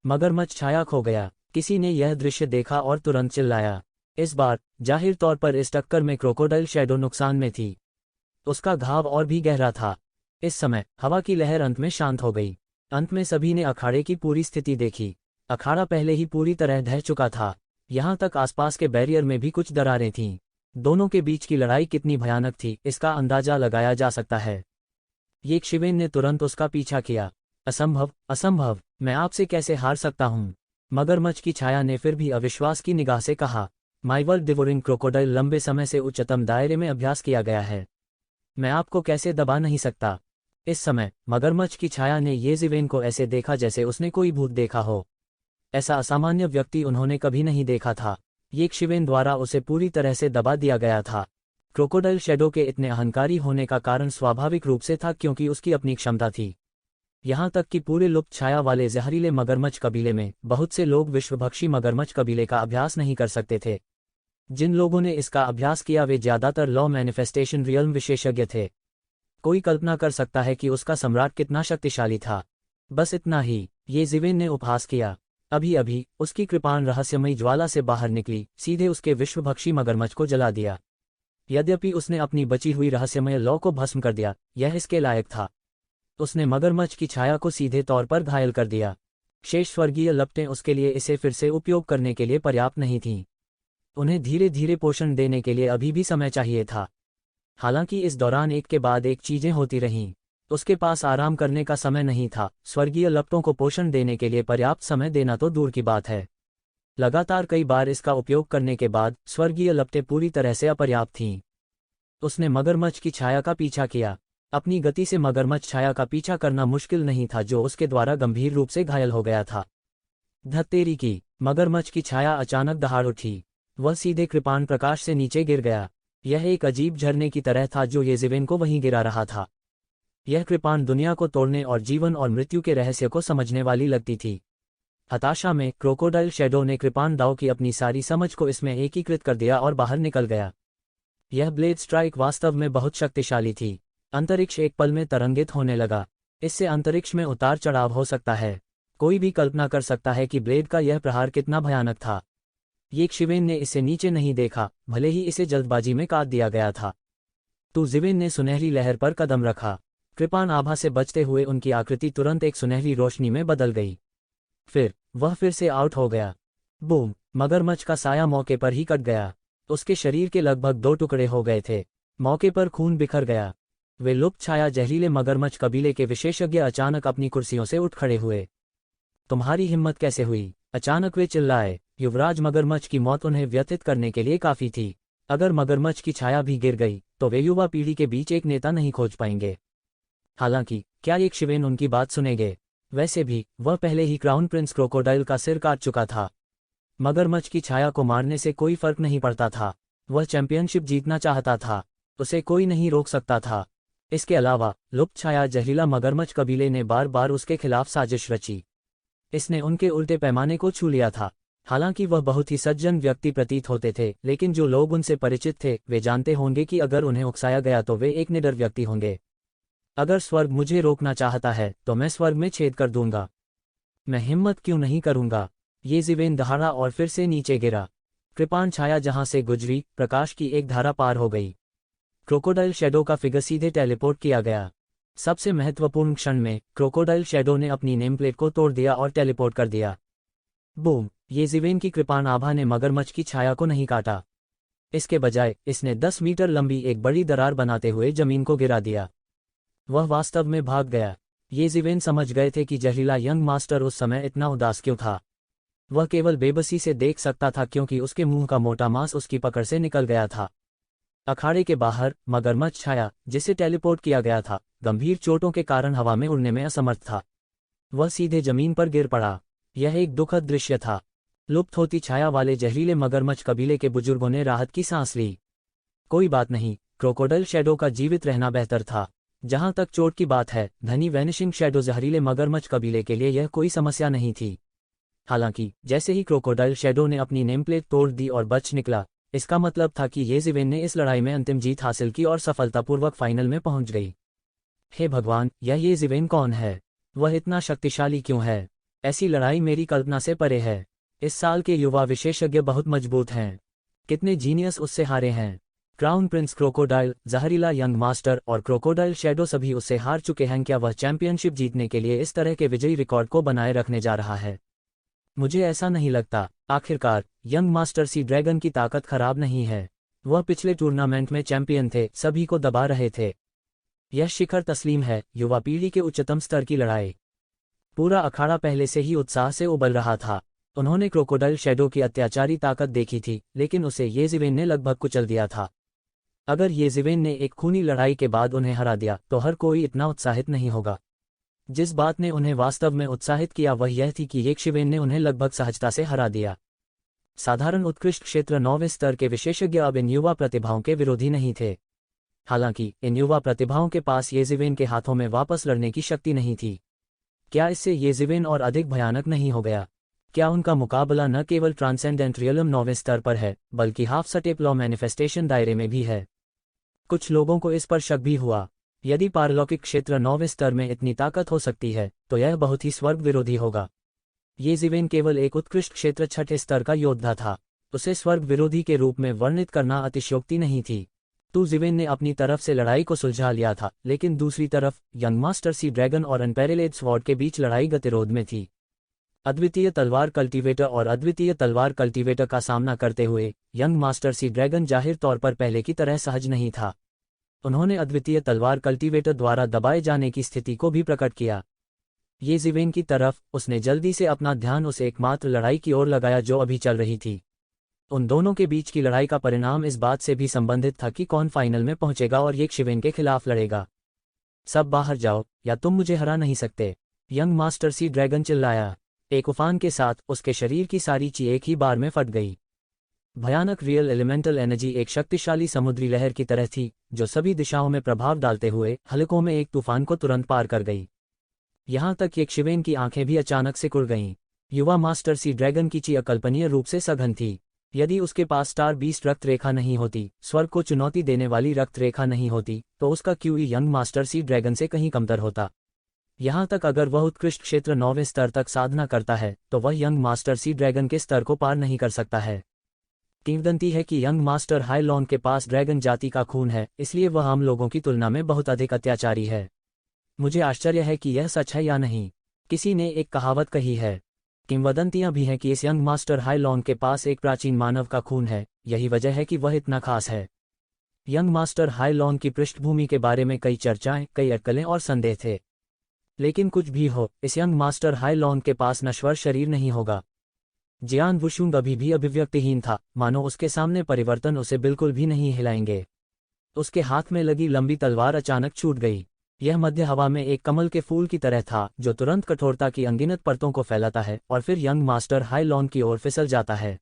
मगरमच्छ छाया खो गया। किसी ने यह दृश्य देखा और तुरंत चिल्लाया। इस बार जाहिर तौर पर इस टक्कर में क्रोकोडाइल शैडो नुकसान में थी। उसका घाव और भी गहरा था। इस समय हवा की लहर अंत में शांत हो गई। अंत में सभी ने अखाड़े की पूरी स्थिति देखी। अखाड़ा पहले ही पूरी तरह ढह चुका था। यहाँ तक आसपास के बैरियर में भी कुछ दरारें थीं। दोनों के बीच की लड़ाई कितनी भयानक थी, इसका अंदाजा लगाया जा सकता है। ये शिवेन ने तुरंत उसका पीछा किया। असंभव, असंभव, मैं आपसे कैसे हार सकता हूँ? मगरमच्छ की छाया ने फिर भी अविश्वास की निगाह से कहा। माई वर्ल्ड डिवोरिंग क्रोकोडाइल लंबे समय से उच्चतम दायरे में अभ्यास किया गया है। मैं आपको कैसे दबा नहीं सकता? इस समय मगरमच्छ की छाया ने ये ज़िवेन को ऐसे देखा जैसे उसने कोई भूत देखा हो। ऐसा असामान्य व्यक्ति उन्होंने कभी नहीं देखा था। ये शिवेन द्वारा उसे पूरी तरह से दबा दिया गया था। क्रोकोडाइल शैडो के इतने अहंकारी होने का कारण स्वाभाविक रूप से था, क्योंकि उसकी अपनी क्षमता थी। यहाँ तक कि पूरे लुप्त छाया वाले जहरीले मगरमच्छ कबीले में बहुत से लोग विश्वभक्षी मगरमच्छ कबीले का अभ्यास नहीं कर सकते थे। जिन लोगों ने इसका अभ्यास किया वे ज्यादातर लॉ मैनिफेस्टेशन रियल्म विशेषज्ञ थे। कोई कल्पना कर सकता है कि उसका सम्राट कितना शक्तिशाली था। बस इतना ही, ये ज़िवेन ने उपहास किया। अभी अभी उसकी कृपाण रहस्यमयी ज्वाला से बाहर निकली, सीधे उसके विश्वभक्षी मगरमच्छ को जला दिया। यद्यपि उसने अपनी बची हुई रहस्यमय लॉ को भस्म कर दिया, यह इसके लायक था। उसने मगरमच्छ की छाया को सीधे तौर पर घायल कर दिया। शेष स्वर्गीय लपटें उसके लिए इसे फिर से उपयोग करने के लिए पर्याप्त नहीं थीं। उन्हें धीरे धीरे पोषण देने के लिए अभी भी समय चाहिए था। हालांकि इस दौरान एक के बाद एक चीजें होती रहीं। उसके पास आराम करने का समय नहीं था। स्वर्गीय लपटों को पोषण देने के लिए पर्याप्त समय देना तो दूर की बात है। लगातार कई बार इसका उपयोग करने के बाद स्वर्गीय लपटें पूरी तरह से अपर्याप्त थीं। उसने मगरमच्छ की छाया का पीछा किया। अपनी गति से मगरमच्छ छाया का पीछा करना मुश्किल नहीं था, जो उसके द्वारा गंभीर रूप से घायल हो गया था। धत्तेरी की! मगरमच्छ की छाया अचानक दहाड़ उठी। वह सीधे कृपाण प्रकाश से नीचे गिर गया। यह एक अजीब झरने की तरह था जो ये ज़िवेन को वहीं गिरा रहा था। यह कृपाण दुनिया को तोड़ने और जीवन और मृत्यु के रहस्य को समझने वाली लगती थी। हताशा में क्रोकोडाइल शैडो ने कृपाण दाव की अपनी सारी समझ को इसमें एकीकृत कर दिया और बाहर निकल गया। यह ब्लेड स्ट्राइक वास्तव में बहुत शक्तिशाली थी। अंतरिक्ष एक पल में तरंगित होने लगा। इससे अंतरिक्ष में उतार चढ़ाव हो सकता है। कोई भी कल्पना कर सकता है कि ब्लेड का यह प्रहार कितना भयानक था। ये शिवेन ने इसे नीचे नहीं देखा, भले ही इसे जल्दबाजी में काट दिया गया था। तो ज़िवेन ने सुनहरी लहर पर कदम रखा। कृपाण आभा से बचते हुए उनकी आकृति तुरंत एक सुनहरी रोशनी में बदल गई। फिर वह फिर से आउट हो गया। बूम! मगरमच्छ का साया मौके पर ही कट गया। उसके शरीर के लगभग 2 टुकड़े हो गए थे। मौके पर खून बिखर गया। वे लुप्त छाया जहरीले मगरमच्छ कबीले के विशेषज्ञ अचानक अपनी कुर्सियों से उठ खड़े हुए। तुम्हारी हिम्मत कैसे हुई? अचानक वे चिल्लाए। युवराज मगरमच्छ की मौत उन्हें व्यथित करने के लिए काफी थी। अगर मगरमच्छ की छाया भी गिर गई तो वे युवा पीढ़ी के बीच एक नेता नहीं खोज पाएंगे। हालांकि क्या एक शिवेन उनकी बात सुनेंगे? वैसे भी वह पहले ही क्राउन प्रिंस क्रोकोडाइल का सिर काट चुका था। मगरमच्छ की छाया को मारने से कोई फर्क नहीं पड़ता था। वह चैंपियनशिप जीतना चाहता था। उसे कोई नहीं रोक सकता था। इसके अलावा लुप्त छाया जहरीला मगरमच्छ कबीले ने बार बार उसके खिलाफ साजिश रची। इसने उनके उल्टे पैमाने को छू लिया था। हालांकि वह बहुत ही सज्जन व्यक्ति प्रतीत होते थे, लेकिन जो लोग उनसे परिचित थे वे जानते होंगे कि अगर उन्हें उकसाया गया तो वे एक निडर व्यक्ति होंगे। अगर स्वर्ग मुझे रोकना चाहता है तो मैं स्वर्ग में छेद कर दूंगा। मैं हिम्मत क्यों नहीं करूंगा? ये ज़िवेन दहाड़ा और फिर से नीचे गिरा। कृपाण छाया जहां से गुजरी, प्रकाश की एक धारा पार हो गई। क्रोकोडाइल शैडो का फिगर सीधे टेलीपोर्ट किया गया। सबसे महत्वपूर्ण क्षण में क्रोकोडाइल शैडो ने अपनी नेम प्लेट को तोड़ दिया और टेलीपोर्ट कर दिया। बूम! ये ज़िवेन की कृपाण आभा ने मगरमच्छ की छाया को नहीं काटा। इसके बजाय इसने 10 मीटर लंबी एक बड़ी दरार बनाते हुए जमीन को गिरा दिया। वह वास्तव में भाग गया। ये ज़िवेन समझ गए थे कि जहरीला यंग मास्टर उस समय इतना उदास क्यों था। वह केवल बेबसी से देख सकता था क्योंकि उसके मुंह का मोटा मांस उसकी पकड़ से निकल गया था। अखाड़े के बाहर मगरमच्छ छाया, जिसे टेलीपोर्ट किया गया था, गंभीर चोटों के कारण हवा में उड़ने में असमर्थ था। वह सीधे जमीन पर गिर पड़ा। यह एक दुखद दृश्य था। लुप्त होती छाया वाले जहरीले मगरमच्छ कबीले के बुजुर्गों ने राहत की सांस ली। कोई बात नहीं, क्रोकोडाइल शैडो का जीवित रहना बेहतर था। जहां तक चोट की बात है, धनी वैनिशिंग शैडो जहरीले मगरमच्छ कबीले के लिए यह कोई समस्या नहीं थी। हालांकि जैसे ही क्रोकोडाइल शैडो ने अपनी नेमप्लेट तोड़ दी और बच निकला, इसका मतलब था कि ये ज़िवेन ने इस लड़ाई में अंतिम जीत हासिल की और सफलतापूर्वक फाइनल में पहुंच गई। हे भगवान, ये ज़िवेन कौन है? वह इतना शक्तिशाली क्यों है? ऐसी लड़ाई मेरी कल्पना से परे है। इस साल के युवा विशेषज्ञ बहुत मजबूत हैं। कितने जीनियस उससे हारे हैं। क्राउन प्रिंस क्रोकोडाइल, जहरीला यंग मास्टर और क्रोकोडाइल शैडो सभी उससे हार चुके हैं। क्या वह चैंपियनशिप जीतने के लिए इस तरह के विजयी रिकॉर्ड को बनाए रखने जा रहा है? मुझे ऐसा नहीं लगता। आखिरकार यंग मास्टर सी ड्रैगन की ताकत खराब नहीं है। वह पिछले टूर्नामेंट में चैंपियन थे, सभी को दबा रहे थे। यह शिखर तस्लीम है, युवा पीढ़ी के उच्चतम स्तर की लड़ाई। पूरा अखाड़ा पहले से ही उत्साह से उबल रहा था। उन्होंने क्रोकोडाइल शैडो की अत्याचारी ताकत देखी थी, लेकिन उसे ये ज़िवेन ने लगभग कुचल दिया था। अगर ये ज़िवेन ने एक खूनी लड़ाई के बाद उन्हें हरा दिया तो हर कोई इतना उत्साहित नहीं होगा। जिस बात ने उन्हें वास्तव में उत्साहित किया वह यह थी कि येशिवेन ने उन्हें लगभग सहजता से हरा दिया। साधारण उत्कृष्ट क्षेत्र 9वें स्तर के विशेषज्ञ अब इन युवा प्रतिभाओं के विरोधी नहीं थे। हालांकि इन युवा प्रतिभाओं के पास ये ज़िवेन के हाथों में वापस लड़ने की शक्ति नहीं थी। क्या इससे ये ज़िवेन और अधिक भयानक नहीं हो गया? क्या उनका मुकाबला न केवल ट्रांसेंडेंट रियलम 9वें स्तर पर है, बल्कि हाफ स्टेप लॉ मैनिफेस्टेशन दायरे में भी है? कुछ लोगों को इस पर शक भी हुआ। यदि पारलौकिक क्षेत्र 9वें स्तर में इतनी ताकत हो सकती है, तो यह बहुत ही स्वर्ग विरोधी होगा। ये ज़िवेन केवल एक उत्कृष्ट क्षेत्र 6ठे स्तर का योद्धा था। उसे स्वर्ग विरोधी के रूप में वर्णित करना अतिशयोक्ति नहीं थी। तो ज़िवेन ने अपनी तरफ से लड़ाई को सुलझा लिया था, लेकिन दूसरी तरफ यंग मास्टर सी ड्रैगन और अनपैरेलेड स्वॉर्ड के बीच लड़ाई गतिरोध में थी। अद्वितीय तलवार कल्टीवेटर और अद्वितीय तलवार कल्टीवेटर का सामना करते हुए यंग मास्टर सी ड्रैगन जाहिर तौर पर पहले की तरह सहज नहीं था। उन्होंने अद्वितीय तलवार कल्टीवेटर द्वारा दबाए जाने की स्थिति को भी प्रकट किया। ये ज़िवेन की तरफ उसने जल्दी से अपना ध्यान उस एकमात्र लड़ाई की ओर लगाया जो अभी चल रही थी। उन दोनों के बीच की लड़ाई का परिणाम इस बात से भी संबंधित था कि कौन फाइनल में पहुंचेगा और येशिवेन के खिलाफ लड़ेगा। सब बाहर जाओ या तुम मुझे हरा नहीं सकते, यंग मास्टर सी ड्रैगन चिल्लाया। एक उफान के साथ उसके शरीर की सारी ची एक ही बार में फट गई। भयानक रियल एलिमेंटल एनर्जी एक शक्तिशाली समुद्री लहर की तरह थी, जो सभी दिशाओं में प्रभाव डालते हुए हलकों में एक तूफान को तुरंत पार कर गई। यहां तक येशिवेन की आंखें भी अचानक से खुल गईं। युवा मास्टर सी ड्रैगन की ची अकल्पनीय रूप से सघन थी। यदि उसके पास स्टार बीस्ट रक्त रेखा नहीं होती, स्वर्ग को चुनौती देने वाली रक्त रेखा नहीं होती, तो उसका QE young master sea dragon से कहीं कमतर होता। यहां तक अगर वह उत्कृष्ट क्षेत्र 9वें स्तर तक साधना करता है, तो वह यंग मास्टर सी ड्रैगन के स्तर को पार नहीं कर सकता है। किंवदंती है कि यंग मास्टर हाई लॉन के पास ड्रैगन जाति का खून है, इसलिए वह आम लोगों की तुलना में बहुत अधिक अत्याचारी है। मुझे आश्चर्य है कि यह सच है या नहीं। किसी ने एक कहावत कही है। किंवदंतियां भी हैं कि इस यंग मास्टर हाई लॉन के पास एक प्राचीन मानव का खून है, यही वजह है कि वह इतना खास है। यंग मास्टर हाई लॉन की पृष्ठभूमि के बारे में कई चर्चाएं, कई अटकलें और संदेह थे। लेकिन कुछ भी हो, इस यंग मास्टर हाई लॉन के पास नश्वर शरीर नहीं होगा। जियान वुशुंग अभी भी अभिव्यक्तिहीन था, मानो उसके सामने परिवर्तन उसे बिल्कुल भी नहीं हिलाएंगे। उसके हाथ में लगी लंबी तलवार अचानक छूट गई। यह मध्य हवा में एक कमल के फूल की तरह था, जो तुरंत कठोरता की अनगिनत परतों को फैलाता है और फिर यंग मास्टर हाई लॉन की ओर फिसल जाता है।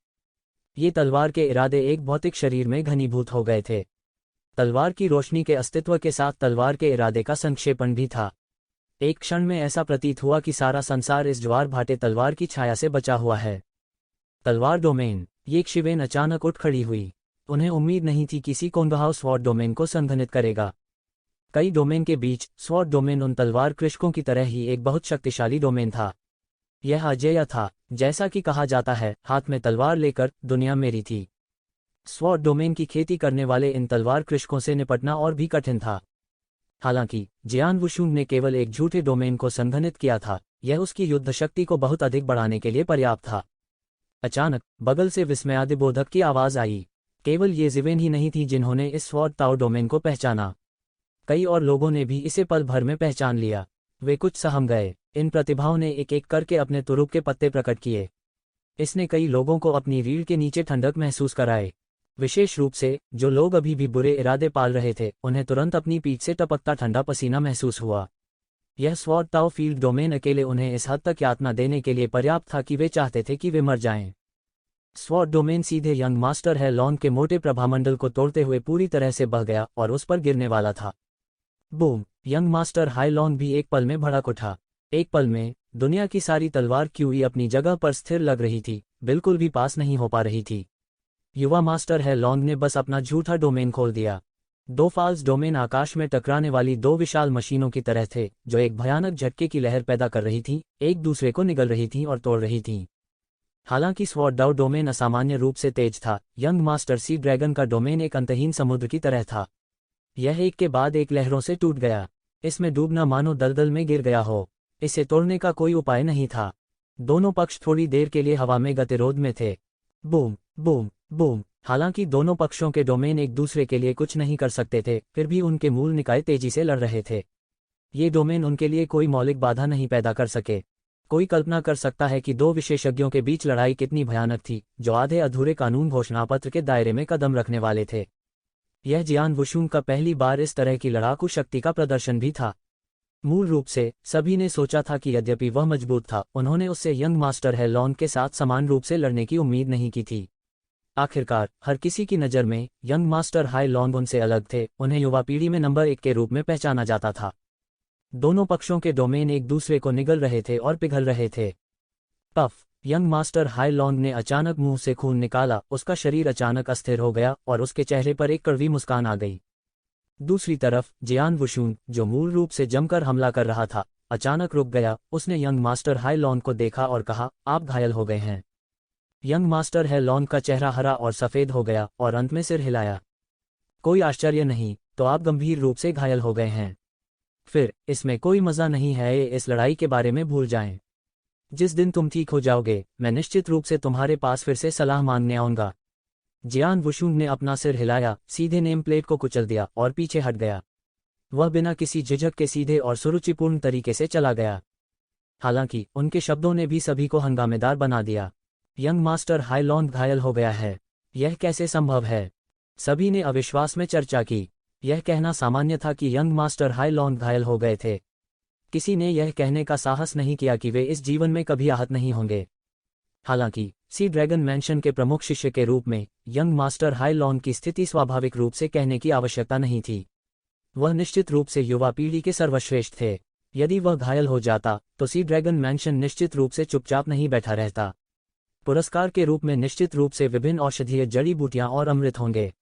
ये तलवार के इरादे एक भौतिक शरीर में घनीभूत हो गए थे। तलवार की रोशनी के अस्तित्व के साथ तलवार के इरादे का संक्षेपण भी था। एक क्षण में ऐसा प्रतीत हुआ कि सारा संसार इस ज्वार भाटे तलवार की छाया से बचा हुआ है। तलवार डोमेन। येशिवेन अचानक उठ खड़ी हुई। उन्हें उम्मीद नहीं थी किसी कोंगहाउ स्वॉर्ड डोमेन को संघनित करेगा। कई डोमेन के बीच स्वॉर्ड डोमेन उन तलवार कृषकों की तरह ही एक बहुत शक्तिशाली डोमेन था। यह अजेय था। जैसा कि कहा जाता है, हाथ में तलवार लेकर दुनिया मेरी थी। स्वॉर्ड डोमेन की खेती करने वाले इन तलवार कृषकों से निपटना और भी कठिन था। हालांकि जियान वुशुंग ने केवल एक झूठे डोमेन को संघनित किया था, यह उसकी युद्ध शक्ति को बहुत अधिक बढ़ाने के लिए पर्याप्त था। अचानक बगल से विस्मयादिबोधक की आवाज आई। केवल ये जिवेन ही नहीं थी जिन्होंने इस स्वॉर्ड ताओ डोमेन को पहचाना, कई और लोगों ने भी इसे पल भर में पहचान लिया। वे कुछ सहम गए। इन प्रतिभाओं ने एक एक करके अपने तुरुप के पत्ते प्रकट किए। इसने कई लोगों को अपनी रीढ़ के नीचे ठंडक महसूस कराए। विशेष रूप से जो लोग अभी भी बुरे इरादे पाल रहे थे, उन्हें तुरंत अपनी पीठ से टपकता ठंडा पसीना महसूस हुआ। यह स्वॉर्ड ताओ फील्ड डोमेन अकेले उन्हें इस हद तक यातना देने के लिए पर्याप्त था कि वे चाहते थे कि वे मर जाएं। स्वॉर्ड डोमेन सीधे यंग मास्टर है लॉन्ग के मोटे प्रभामंडल को तोड़ते हुए पूरी तरह से बह गया और उस पर गिरने वाला था। बूम! यंग मास्टर हाई लॉन्ग भी एक पल में भड़क उठा। एक पल में दुनिया की सारी तलवार क्यूई अपनी जगह पर स्थिर लग रही थी, बिल्कुल भी पास नहीं हो पा रही थी। युवा मास्टर है लॉन्ग ने बस अपना झूठा डोमेन खोल दिया। दो फाल्स डोमेन आकाश में टकराने वाली दो विशाल मशीनों की तरह थे, जो एक भयानक झटके की लहर पैदा कर रही थीं, एक दूसरे को निगल रही थीं और तोड़ रही थीं। हालांकि स्वॉर्ड ताओ डोमेन असामान्य रूप से तेज था, यंग मास्टर सी ड्रैगन का डोमेन एक अंतहीन समुद्र की तरह था। यह एक के बाद एक लहरों से टूट गया। इसमें डूबना मानो दलदल में गिर गया हो। इसे तोड़ने का कोई उपाय नहीं था। दोनों पक्ष थोड़ी देर के लिए हवा में गतिरोध में थे। Boom boom boom! हालांकि दोनों पक्षों के डोमेन एक दूसरे के लिए कुछ नहीं कर सकते थे, फिर भी उनके मूल निकाय तेजी से लड़ रहे थे। ये डोमेन उनके लिए कोई मौलिक बाधा नहीं पैदा कर सके। कोई कल्पना कर सकता है कि दो विशेषज्ञों के बीच लड़ाई कितनी भयानक थी, जो आधे अधूरे कानून घोषणापत्र के दायरे में कदम रखने वाले थे। यह जियान वुशुंग का पहली बार इस तरह की लड़ाकू शक्ति का प्रदर्शन भी था। मूल रूप से सभी ने सोचा था कि यद्यपि वह मजबूत था, उन्होंने उससे यंग मास्टर है लॉन्ग के साथ समान रूप से लड़ने की उम्मीद नहीं की थी। आखिरकार हर किसी की नज़र में यंग मास्टर हाई लॉन्ग उनसे अलग थे, उन्हें युवा पीढ़ी में नंबर 1 के रूप में पहचाना जाता था। दोनों पक्षों के डोमेन एक दूसरे को निगल रहे थे और पिघल रहे थे। पफ! यंग मास्टर हाई लॉन्ग ने अचानक मुंह से खून निकाला, उसका शरीर अचानक अस्थिर हो गया और उसके चेहरे पर एक कड़वी मुस्कान आ गई। दूसरी तरफ जियान वुशुंग, जो मूल रूप से जमकर हमला कर रहा था, अचानक रुक गया। उसने यंग मास्टर हाई लॉन्ग को देखा और कहा, आप घायल हो गए हैं। यंग मास्टर है लॉन्ग का चेहरा हरा और सफ़ेद हो गया और अंत में सिर हिलाया। कोई आश्चर्य नहीं, तो आप गंभीर रूप से घायल हो गए हैं। फिर इसमें कोई मज़ा नहीं है, इस लड़ाई के बारे में भूल जाएं। जिस दिन तुम ठीक हो जाओगे, मैं निश्चित रूप से तुम्हारे पास फिर से सलाह मांगने आऊँगा। जियान वुशुंग ने अपना सिर हिलाया, सीधे नेम प्लेट को कुचल दिया और पीछे हट गया। वह बिना किसी झिझक के सीधे और सुरुचिपूर्ण तरीके से चला गया। हालांकि उनके शब्दों ने भी सभी को हंगामेदार बना दिया। यंग मास्टर हाई लॉन्ग घायल हो गया है, यह कैसे संभव है? सभी ने अविश्वास में चर्चा की। यह कहना सामान्य था कि यंग मास्टर हाई लॉन्ग घायल हो गए थे। किसी ने यह कहने का साहस नहीं किया कि वे इस जीवन में कभी आहत नहीं होंगे। हालांकि सी ड्रैगन मैंशन के प्रमुख शिष्य के रूप में यंग मास्टर हाई लॉन्ग की स्थिति स्वाभाविक रूप से कहने की आवश्यकता नहीं थी। वह निश्चित रूप से युवा पीढ़ी के सर्वश्रेष्ठ थे। यदि वह घायल हो जाता तो सी ड्रैगन मैंशन निश्चित रूप से चुपचाप नहीं बैठा रहता। पुरस्कार के रूप में निश्चित रूप से विभिन्न औषधीय जड़ी बूटियां और अमृत होंगे।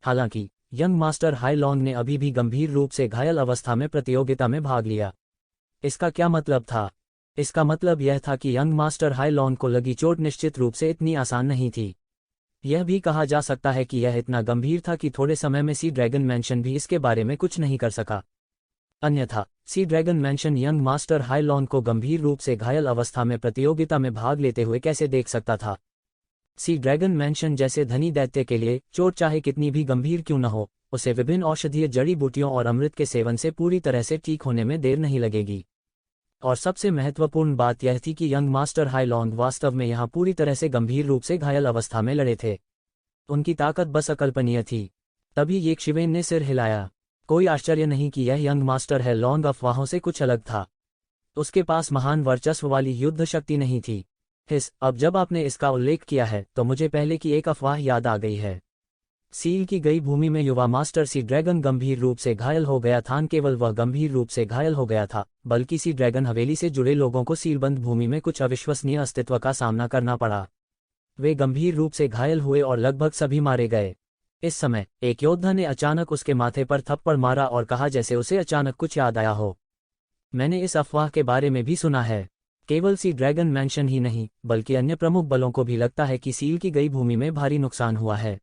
हालांकि यंग मास्टर हाई लॉन्ग ने अभी भी गंभीर रूप से घायल अवस्था में प्रतियोगिता में भाग लिया। इसका क्या मतलब था? इसका मतलब यह था कि यंग मास्टर हाई लॉन्ग को लगी चोट निश्चित रूप से इतनी आसान नहीं थी। यह भी कहा जा सकता है कि यह इतना गंभीर था कि थोड़े समय में सी ड्रैगन मैंशन भी इसके बारे में कुछ नहीं कर सका। अन्यथा sea dragon mansion young master हाई लॉन्ग को गंभीर रूप से घायल अवस्था में प्रतियोगिता में भाग लेते हुए कैसे देख सकता था? सी ड्रैगन मैंशन जैसे धनी दैत्य के लिए चोट चाहे कितनी भी गंभीर क्यों न हो, उसे विभिन्न औषधीय जड़ी बूटियों और अमृत के सेवन से पूरी तरह से ठीक होने में देर नहीं लगेगी। और सबसे महत्वपूर्ण बात यह थी कि यंग मास्टर हाई लॉन्ग वास्तव में यहाँ पूरी तरह से गंभीर रूप से घायल अवस्था में लड़े थे। उनकी ताकत बस अकल्पनीय थी। तभी येक शिवेन ने सिर हिलाया। कोई आश्चर्य नहीं कि यह यंग मास्टर है लॉन्ग अफवाहों से कुछ अलग था। उसके पास महान वर्चस्व वाली युद्ध शक्ति नहीं थी। अब जब आपने इसका उल्लेख किया है तो मुझे पहले की एक अफवाह याद आ गई है। सील की गई भूमि में युवा मास्टर सी ड्रैगन गंभीर रूप से घायल हो गया था। केवल वह गंभीर रूप से घायल हो गया था, बल्कि सी ड्रैगन हवेली से जुड़े लोगों को सीलबंद भूमि में कुछ अविश्वसनीय अस्तित्व का सामना करना पड़ा। वे गंभीर रूप से घायल हुए और लगभग सभी मारे गए। इस समय एक योद्धा ने अचानक उसके माथे पर थप्पड़ मारा और कहा जैसे उसे अचानक कुछ याद आया हो, मैंने इस अफवाह के बारे में भी सुना है। केवल सी ड्रैगन मैंशन ही नहीं, बल्कि अन्य प्रमुख बलों को भी लगता है कि सील की गई भूमि में भारी नुकसान हुआ है।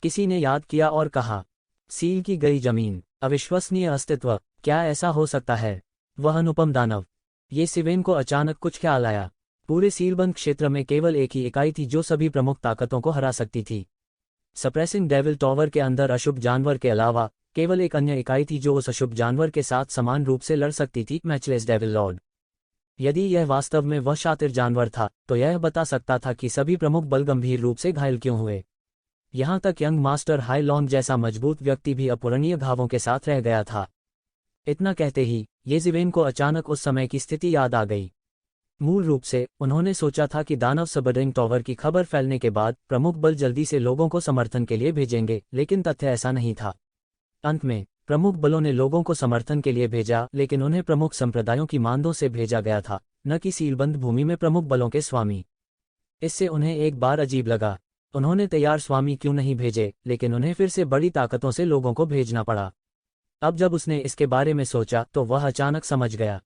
किसी ने याद किया और कहा, सील की गई जमीन, अविश्वसनीय अस्तित्व, क्या ऐसा हो सकता है? वह अनुपम दानव। ये सिवेन को अचानक कुछ ख्याल आया। पूरे सीलबंद क्षेत्र में केवल एक ही इकाई थी जो सभी प्रमुख ताकतों को हरा सकती थी। सप्रेसिंग डेविल टॉवर के अंदर अशुभ जानवर के अलावा केवल एक अन्य इकाई थी जो उस अशुभ जानवर के साथ समान रूप से लड़ सकती थी, मैचलेस डेविल लॉर्ड। यदि यह वास्तव में वह शातिर जानवर था, तो यह बता सकता था कि सभी प्रमुख बल गंभीर रूप से घायल क्यों हुए। यहाँ तक यंग मास्टर हाई लॉन्ग जैसा मजबूत व्यक्ति भी अपूरणीय घावों के साथ रह गया था। इतना कहते ही येज़िवेन को अचानक उस समय की स्थिति याद आ गई। मूल रूप से उन्होंने सोचा था कि दानव सबरिंग टॉवर की खबर फैलने के बाद प्रमुख बल जल्दी से लोगों को समर्थन के लिए भेजेंगे, लेकिन तथ्य ऐसा नहीं था। अंत में प्रमुख बलों ने लोगों को समर्थन के लिए भेजा, लेकिन उन्हें प्रमुख संप्रदायों की मांदों से भेजा गया था, न कि सीलबंद भूमि में प्रमुख बलों के स्वामी। इससे उन्हें एक बार अजीब लगा। उन्होंने तैयार स्वामी क्यों नहीं भेजे, लेकिन उन्हें फिर से बड़ी ताकतों से लोगों को भेजना पड़ा। अब जब उसने इसके बारे में सोचा तो वह अचानक समझ गया।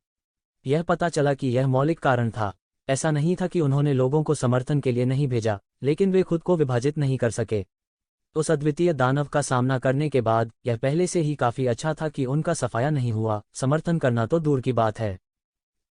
यह पता चला कि यह मौलिक कारण था। ऐसा नहीं था कि उन्होंने लोगों को समर्थन के लिए नहीं भेजा, लेकिन वे खुद को विभाजित नहीं कर सके। उस अद्वितीय दानव का सामना करने के बाद यह पहले से ही काफी अच्छा था कि उनका सफाया नहीं हुआ, समर्थन करना तो दूर की बात है।